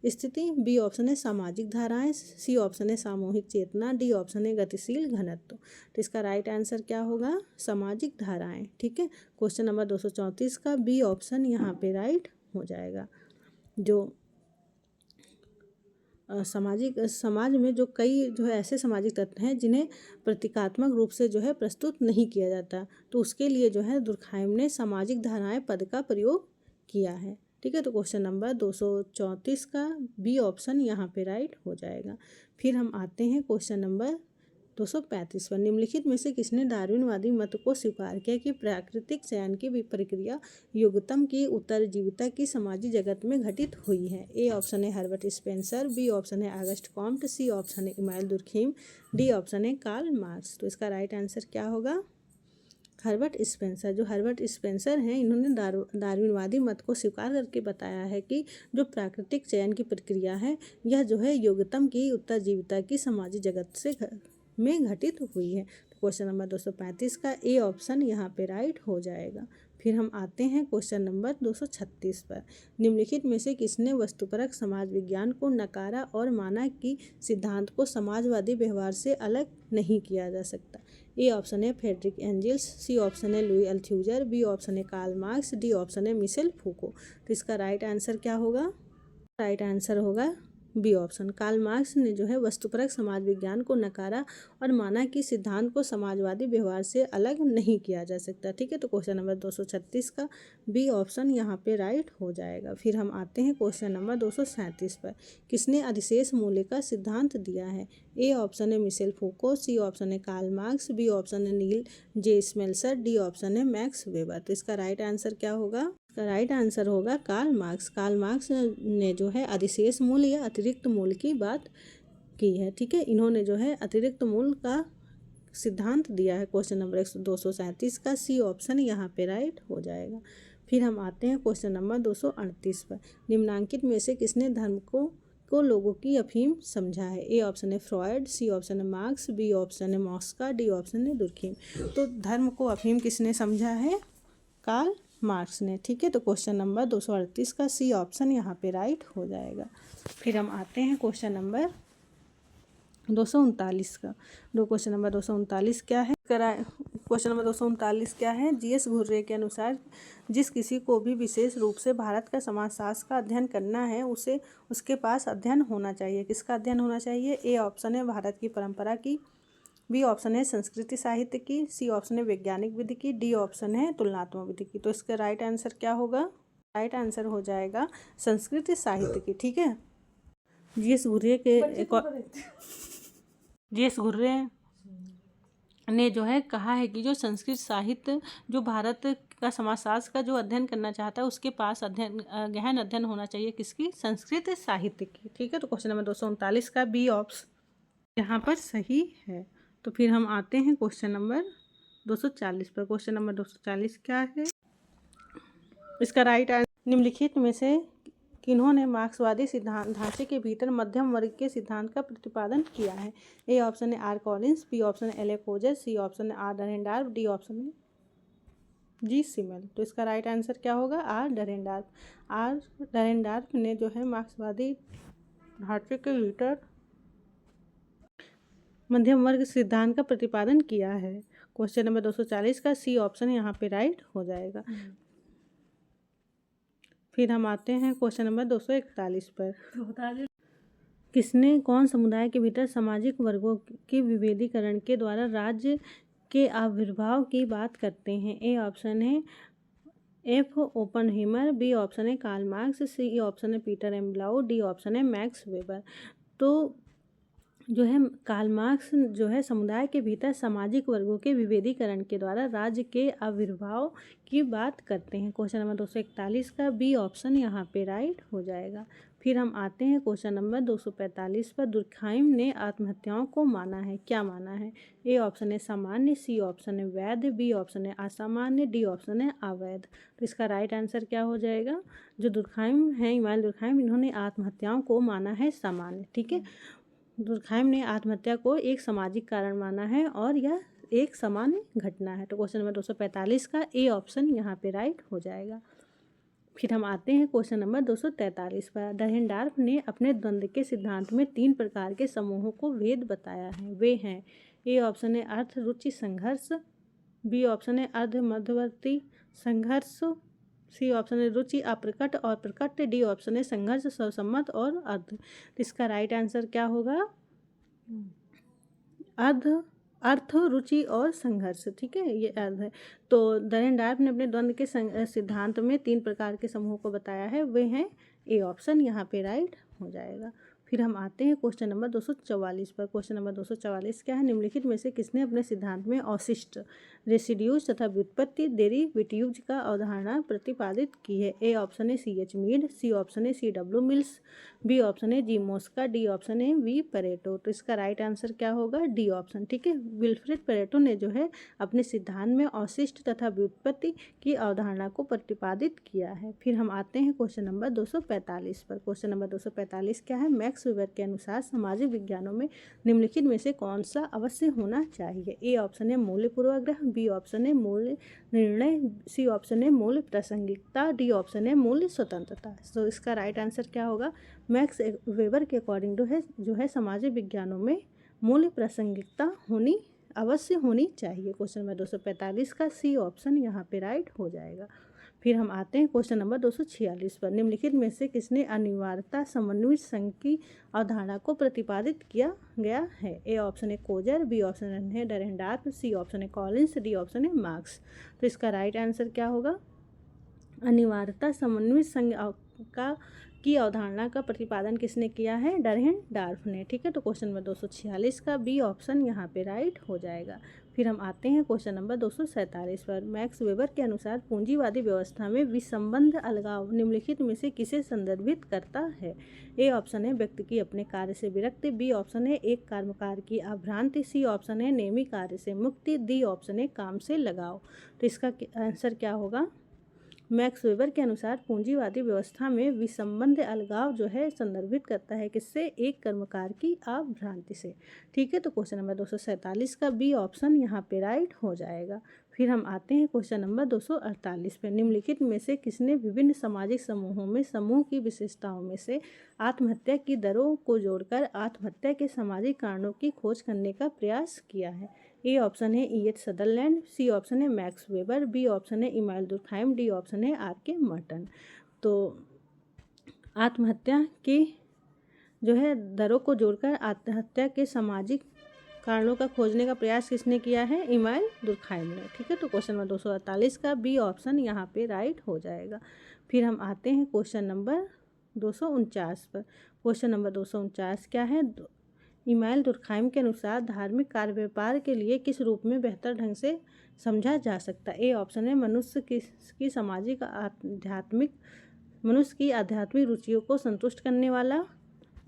स्थिति, बी ऑप्शन है सामाजिक धाराएं, सी ऑप्शन है सामूहिक चेतना, डी ऑप्शन है गतिशील घनत्व। तो इसका राइट आंसर क्या होगा? सामाजिक धाराएं। ठीक है, क्वेश्चन नंबर 234 का बी ऑप्शन यहाँ पे राइट हो जाएगा। जो समाज में जो कई जो है ऐसे सामाजिक तत्व हैं जिन्हें प्रतीकात्मक रूप से जो है प्रस्तुत नहीं किया जाता, तो उसके लिए जो है दुर्खाइम ने सामाजिक धाराएं पद का प्रयोग किया है। ठीक है, तो क्वेश्चन नंबर 234 का बी ऑप्शन यहाँ पे राइट हो जाएगा। फिर हम आते हैं क्वेश्चन नंबर 235 पर। निम्नलिखित में से किसने डार्विनवादी मत को स्वीकार किया कि प्राकृतिक चयन की प्रक्रिया युगतम की उत्तरजीविता की समाजी जगत में घटित हुई है? ए ऑप्शन है हर्बर्ट स्पेंसर, बी ऑप्शन है ऑगस्ट कॉम्ट, सी ऑप्शन है इमाइल दुर्खीम, डी ऑप्शन है कार्ल मार्क्स। तो इसका राइट आंसर क्या होगा? Herbert Spencer. जो हर्बर्ट स्पेंसर हैं इन्होंने डार्विनवादी मत को स्वीकार करके बताया है कि जो प्राकृतिक चयन की प्रक्रिया है यह जो है युगतम की उत्तरजीविता की समाजी जगत से में घटित हुई है। तो क्वेश्चन नंबर 235 का ए ऑप्शन यहाँ पे राइट हो जाएगा। फिर हम आते हैं क्वेश्चन नंबर 236 पर। निम्नलिखित में से किसने वस्तुपरक समाज विज्ञान को नकारा और माना कि सिद्धांत को समाजवादी व्यवहार से अलग नहीं किया जा सकता? ए ऑप्शन है फ्रेडरिक एंजल्स, सी ऑप्शन है लुई अल्थ्यूजर, बी ऑप्शन है कार्ल मार्क्स, डी ऑप्शन है मिशेल फूको। तो इसका राइट आंसर क्या होगा? राइट आंसर होगा बी ऑप्शन। कार्ल मार्क्स ने जो है वस्तुपरक समाज विज्ञान को नकारा और माना कि सिद्धांत को समाजवादी व्यवहार से अलग नहीं किया जा सकता। ठीक है, तो क्वेश्चन नंबर 236 का बी ऑप्शन यहाँ पे राइट हो जाएगा। फिर हम आते हैं क्वेश्चन नंबर 237 पर। किसने अधिशेष मूल्य का सिद्धांत दिया है? ए ऑप्शन है मिशेल फूको, सी ऑप्शन है कार्ल मार्क्स, बी ऑप्शन है नील जे स्मेल्सर, डी ऑप्शन है मैक्स वेबर। तो इसका राइट आंसर क्या होगा? इसका राइट आंसर होगा कार्ल मार्क्स। कार्ल मार्क्स ने जो है अधिशेष मूल्य या अतिरिक्त मूल्य की बात की है। ठीक है, इन्होंने जो है अतिरिक्त मूल्य का सिद्धांत दिया है। क्वेश्चन नंबर 237 का सी ऑप्शन यहाँ पे राइट हो जाएगा। फिर हम आते हैं क्वेश्चन नंबर 238 पर। निम्नांकित में से किसने धर्म को लोगों की अफीम समझा है? ए ऑप्शन है फ्रॉयड, सी ऑप्शन है मार्क्स, बी ऑप्शन है मॉस्का, डी ऑप्शन है दुर्खीम। तो धर्म को अफीम किसने समझा है? कार्ल मार्क्स ने। ठीक है, तो क्वेश्चन नंबर 238 का सी ऑप्शन यहाँ पे राइट हो जाएगा। फिर हम आते हैं क्वेश्चन नंबर 239 का। क्वेश्चन नंबर 239 क्या है? क्वेश्चन नंबर 239 क्या है? जीएस घुर्रे के अनुसार जिस किसी को भी विशेष रूप से भारत का समाजशास्त्र का अध्ययन करना है उसे उसके पास अध्ययन होना चाहिए। किसका अध्ययन होना चाहिए? ए ऑप्शन है भारत की परंपरा की, बी ऑप्शन है संस्कृति साहित्य की, सी ऑप्शन है वैज्ञानिक विधि की, डी ऑप्शन है तुलनात्मक विधि की। तो इसका राइट आंसर क्या होगा? राइट आंसर हो जाएगा संस्कृति साहित्य की। ठीक है, जीएस घुर्रे ने जो है कहा है कि जो संस्कृत साहित्य जो भारत का समाजशास्त्र का जो अध्ययन करना चाहता है उसके पास गहन अध्ययन होना चाहिए। किसकी? संस्कृत साहित्य की। ठीक है, तो क्वेश्चन नंबर 239 का बी ऑप्शन यहाँ पर सही है। तो फिर हम आते हैं क्वेश्चन नंबर 240 पर। क्वेश्चन नंबर 240 क्या है? इसका राइट आंसर निम्नलिखित में से किन्होंने मार्क्सवादी सिद्धांत ढांचे के भीतर मध्यम वर्ग के सिद्धांत का प्रतिपादन किया है? ए ऑप्शन है आर कॉलिंस, बी ऑप्शन है L A Coser, C option है आर डरेंडार्फ, डी ऑप्शन है जी सिमेल। तो इसका राइट आंसर क्या होगा? आर डरेंडार्फ। आर डरेंडार्फ ने जो है मार्क्सवादी ढांचे के भीतर मध्यम वर्ग सिद्धांत का प्रतिपादन किया है। क्वेश्चन नंबर 240 का सी ऑप्शन यहाँ पे राइट हो जाएगा। फिर हम आते हैं क्वेश्चन नंबर 241 पर। किसने कौन समुदाय के भीतर सामाजिक वर्गों के विभेदीकरण के द्वारा राज्य के आविर्भाव की बात करते हैं? ए ऑप्शन है एफ ओपनहीमर, बी ऑप्शन है कार्ल मार्क्स, सी ऑप्शन है पीटर एम ब्लाउ, डी ऑप्शन है मैक्स वेबर। तो जो है कार्ल मार्क्स जो है समुदाय के भीतर सामाजिक वर्गों के विभेदीकरण के द्वारा राज्य के आविर्भाव की बात करते हैं। क्वेश्चन नंबर 241 का बी ऑप्शन यहाँ पे राइट हो जाएगा। फिर हम आते हैं क्वेश्चन नंबर 245 पर। दुर्खाइम ने आत्महत्याओं को माना है, क्या माना है? ए ऑप्शन है सामान्य, सी ऑप्शन है वैध, बी ऑप्शन है असामान्य, डी ऑप्शन है अवैध। तो इसका राइट आंसर क्या हो जाएगा? जो दुर्खाइम है इमानुएल दुर्खाइम, इन्होंने आत्महत्याओं को माना है सामान्य। ठीक है, दुर्खाइम ने आत्महत्या को एक सामाजिक कारण माना है और यह एक सामान्य घटना है। तो क्वेश्चन नंबर 245 का ए ऑप्शन यहाँ पे राइट हो जाएगा। फिर हम आते हैं क्वेश्चन नंबर 243 पर। डरेंडार्फ ने अपने द्वंद्व के सिद्धांत में 3 प्रकार के समूहों को भेद बताया है। वे हैं ए ऑप्शन है अर्थ रुचि संघर्ष, बी ऑप्शन है अर्ध मध्यवर्ती संघर्ष, सी ऑप्शन है रुचि अप्रकट और प्रकट, डी ऑप्शन है संघर्ष स्वसम्मत और अर्ध। तो इसका राइट आंसर क्या होगा? अर्थ रुचि और संघर्ष। ठीक है, ये अर्थ है। तो डरेंडार्फ ने अपने द्वंद्व के सिद्धांत में 3 प्रकार के समूहों को बताया है। वे हैं ए ऑप्शन यहाँ पे राइट हो जाएगा। फिर हम आते हैं क्वेश्चन नंबर 244 पर। क्वेश्चन नंबर 244 क्या है? निम्नलिखित में से किसने अपने सिद्धांत में अवशिष्ट रेसिड्यूज तथा व्युत्पत्ति डेरिवेटिव्स का अवधारणा प्रतिपादित की है? ए ऑप्शन है C H Mead, C option है C W Mills, B option है जी मोस्का, डी ऑप्शन है वी परेटो। तो इसका राइट आंसर क्या होगा? D option. ठीक है, विल्फ्रेड परेटो ने जो है अपने सिद्धांत में अवशिष्ट तथा व्युत्पत्ति की अवधारणा को प्रतिपादित किया है। फिर हम आते हैं क्वेश्चन नंबर 245 पर। क्वेश्चन नंबर 245 क्या है? मैक्स मैक्स वेबर के अनुसार सामाजिक विज्ञानों में निम्नलिखित में से कौन सा अवश्य होना चाहिए? ए ऑप्शन है मूल्य पूर्वाग्रह, बी ऑप्शन है मूल्य निर्णय, सी ऑप्शन है मूल्य प्रासंगिकता, डी ऑप्शन है मूल्य स्वतंत्रता। तो इसका राइट आंसर क्या होगा? मैक्स वेबर के अकॉर्डिंग जो है सामाजिक विज्ञानों में मूल्य प्रासंगिकता अवश्य होनी चाहिए। क्वेश्चन नंबर 245 का सी ऑप्शन यहाँ पे राइट हो जाएगा। फिर हम आते हैं क्वेश्चन नंबर 246 पर। निम्नलिखित में से किसने अनिवार्यता समन्वित संघ की अवधारणा को प्रतिपादित किया गया है? ए ऑप्शन है कोजर, बी ऑप्शन है डरेंडार्फ, सी ऑप्शन है कॉलिंस, डी ऑप्शन है मार्क्स। तो इसका राइट आंसर क्या होगा? अनिवार्यता समन्वित संघ की अवधारणा का प्रतिपादन किसने किया है? डरहेंडार्फ ने। ठीक है, तो क्वेश्चन नंबर 246 का बी ऑप्शन यहाँ पे राइट हो जाएगा। फिर हम आते हैं क्वेश्चन नंबर 247 पर। मैक्स वेबर के अनुसार पूंजीवादी व्यवस्था में विसंबंध अलगाव निम्नलिखित में से किसे संदर्भित करता है? ए ऑप्शन है व्यक्ति की अपने कार्य से विरक्ति, बी ऑप्शन है एक कर्मकार की अभ्रांति, सी ऑप्शन है नेमी कार्य से मुक्ति, डी ऑप्शन है काम से लगाव। तो इसका आंसर क्या होगा? मैक्स वेबर के अनुसार पूंजीवादी व्यवस्था में विसंबंध अलगाव जो है संदर्भित करता है किससे? एक कर्मकार की अभ्रांति से। ठीक है, तो क्वेश्चन नंबर 247 का बी ऑप्शन यहाँ पे राइट हो जाएगा। फिर हम आते हैं क्वेश्चन नंबर 248 पे। निम्नलिखित में से किसने विभिन्न सामाजिक समूहों में समूह की विशेषताओं में से आत्महत्या की दरों को जोड़कर आत्महत्या के सामाजिक कारणों की खोज करने का प्रयास किया है? ए ऑप्शन है ई.एच. सदरलैंड, सी ऑप्शन है मैक्स वेबर, बी ऑप्शन है इमानुएल दुर्खाइम, डी ऑप्शन है आर.के. मर्टन। तो आत्महत्या की जो है दरों को जोड़कर आत्महत्या के सामाजिक कारणों का खोजने का प्रयास किसने किया है? इमानुएल दुर्खाइम ने। ठीक है, तो क्वेश्चन नंबर 248 का बी ऑप्शन यहाँ पे राइट हो जाएगा। फिर हम आते हैं क्वेश्चन नंबर 249 पर। क्वेश्चन नंबर 249 क्या है? इमानुएल दुर्खाइम के अनुसार धार्मिक कार्य व्यापार के लिए किस रूप में बेहतर ढंग से समझा जा सकता है? ए ऑप्शन है मनुष्य की सामाजिक मनुष्य की आध्यात्मिक रुचियों को संतुष्ट करने वाला,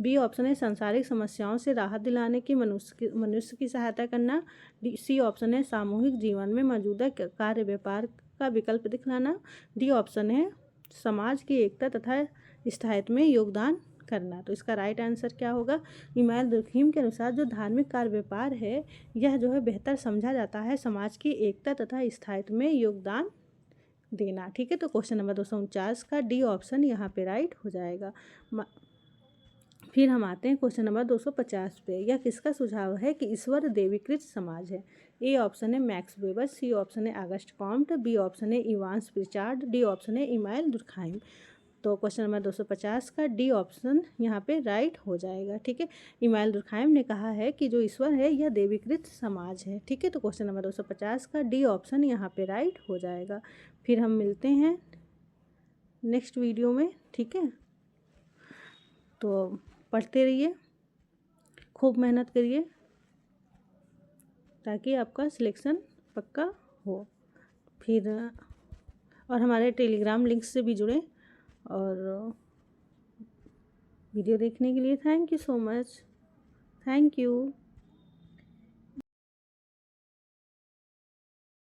बी ऑप्शन है सांसारिक समस्याओं से राहत दिलाने की मनुष्य की सहायता करना, सी ऑप्शन है सामूहिक जीवन में मौजूदा कार्य व्यापार का विकल्प दिखलाना, डी ऑप्शन है समाज की एकता तथा स्थायित्व में योगदान करना। तो इसका राइट आंसर क्या होगा? इमानुएल दुर्खाइम के अनुसार जो धार्मिक कार्य व्यापार है यह जो है बेहतर समझा जाता है समाज की एकता तथा स्थायित्व में योगदान देना। ठीक है, तो क्वेश्चन नंबर 249 का डी ऑप्शन यहाँ पे राइट हो जाएगा। फिर हम आते हैं क्वेश्चन नंबर 250 पे। यह किसका सुझाव है कि ईश्वर देवीकृत समाज है? ए ऑप्शन है मैक्स वेबर, सी ऑप्शन है ऑगस्ट कॉम्ट, बी ऑप्शन है इवांस प्रिचार्ड, डी ऑप्शन है इमानुएल दुर्खाइम। तो क्वेश्चन नंबर 250 का डी ऑप्शन यहाँ पे राइट हो जाएगा। ठीक है, इमानुएल दुर्खाइम ने कहा है कि जो ईश्वर है यह देवीकृत समाज है। ठीक है, तो क्वेश्चन नंबर 250 का डी ऑप्शन यहाँ पे राइट हो जाएगा। फिर हम मिलते हैं नेक्स्ट वीडियो में। ठीक है, तो पढ़ते रहिए, खूब मेहनत करिए ताकि आपका सिलेक्शन पक्का हो। फिर और हमारे टेलीग्राम लिंक से भी जुड़ें। और वीडियो देखने के लिए thank you so much. Thank you.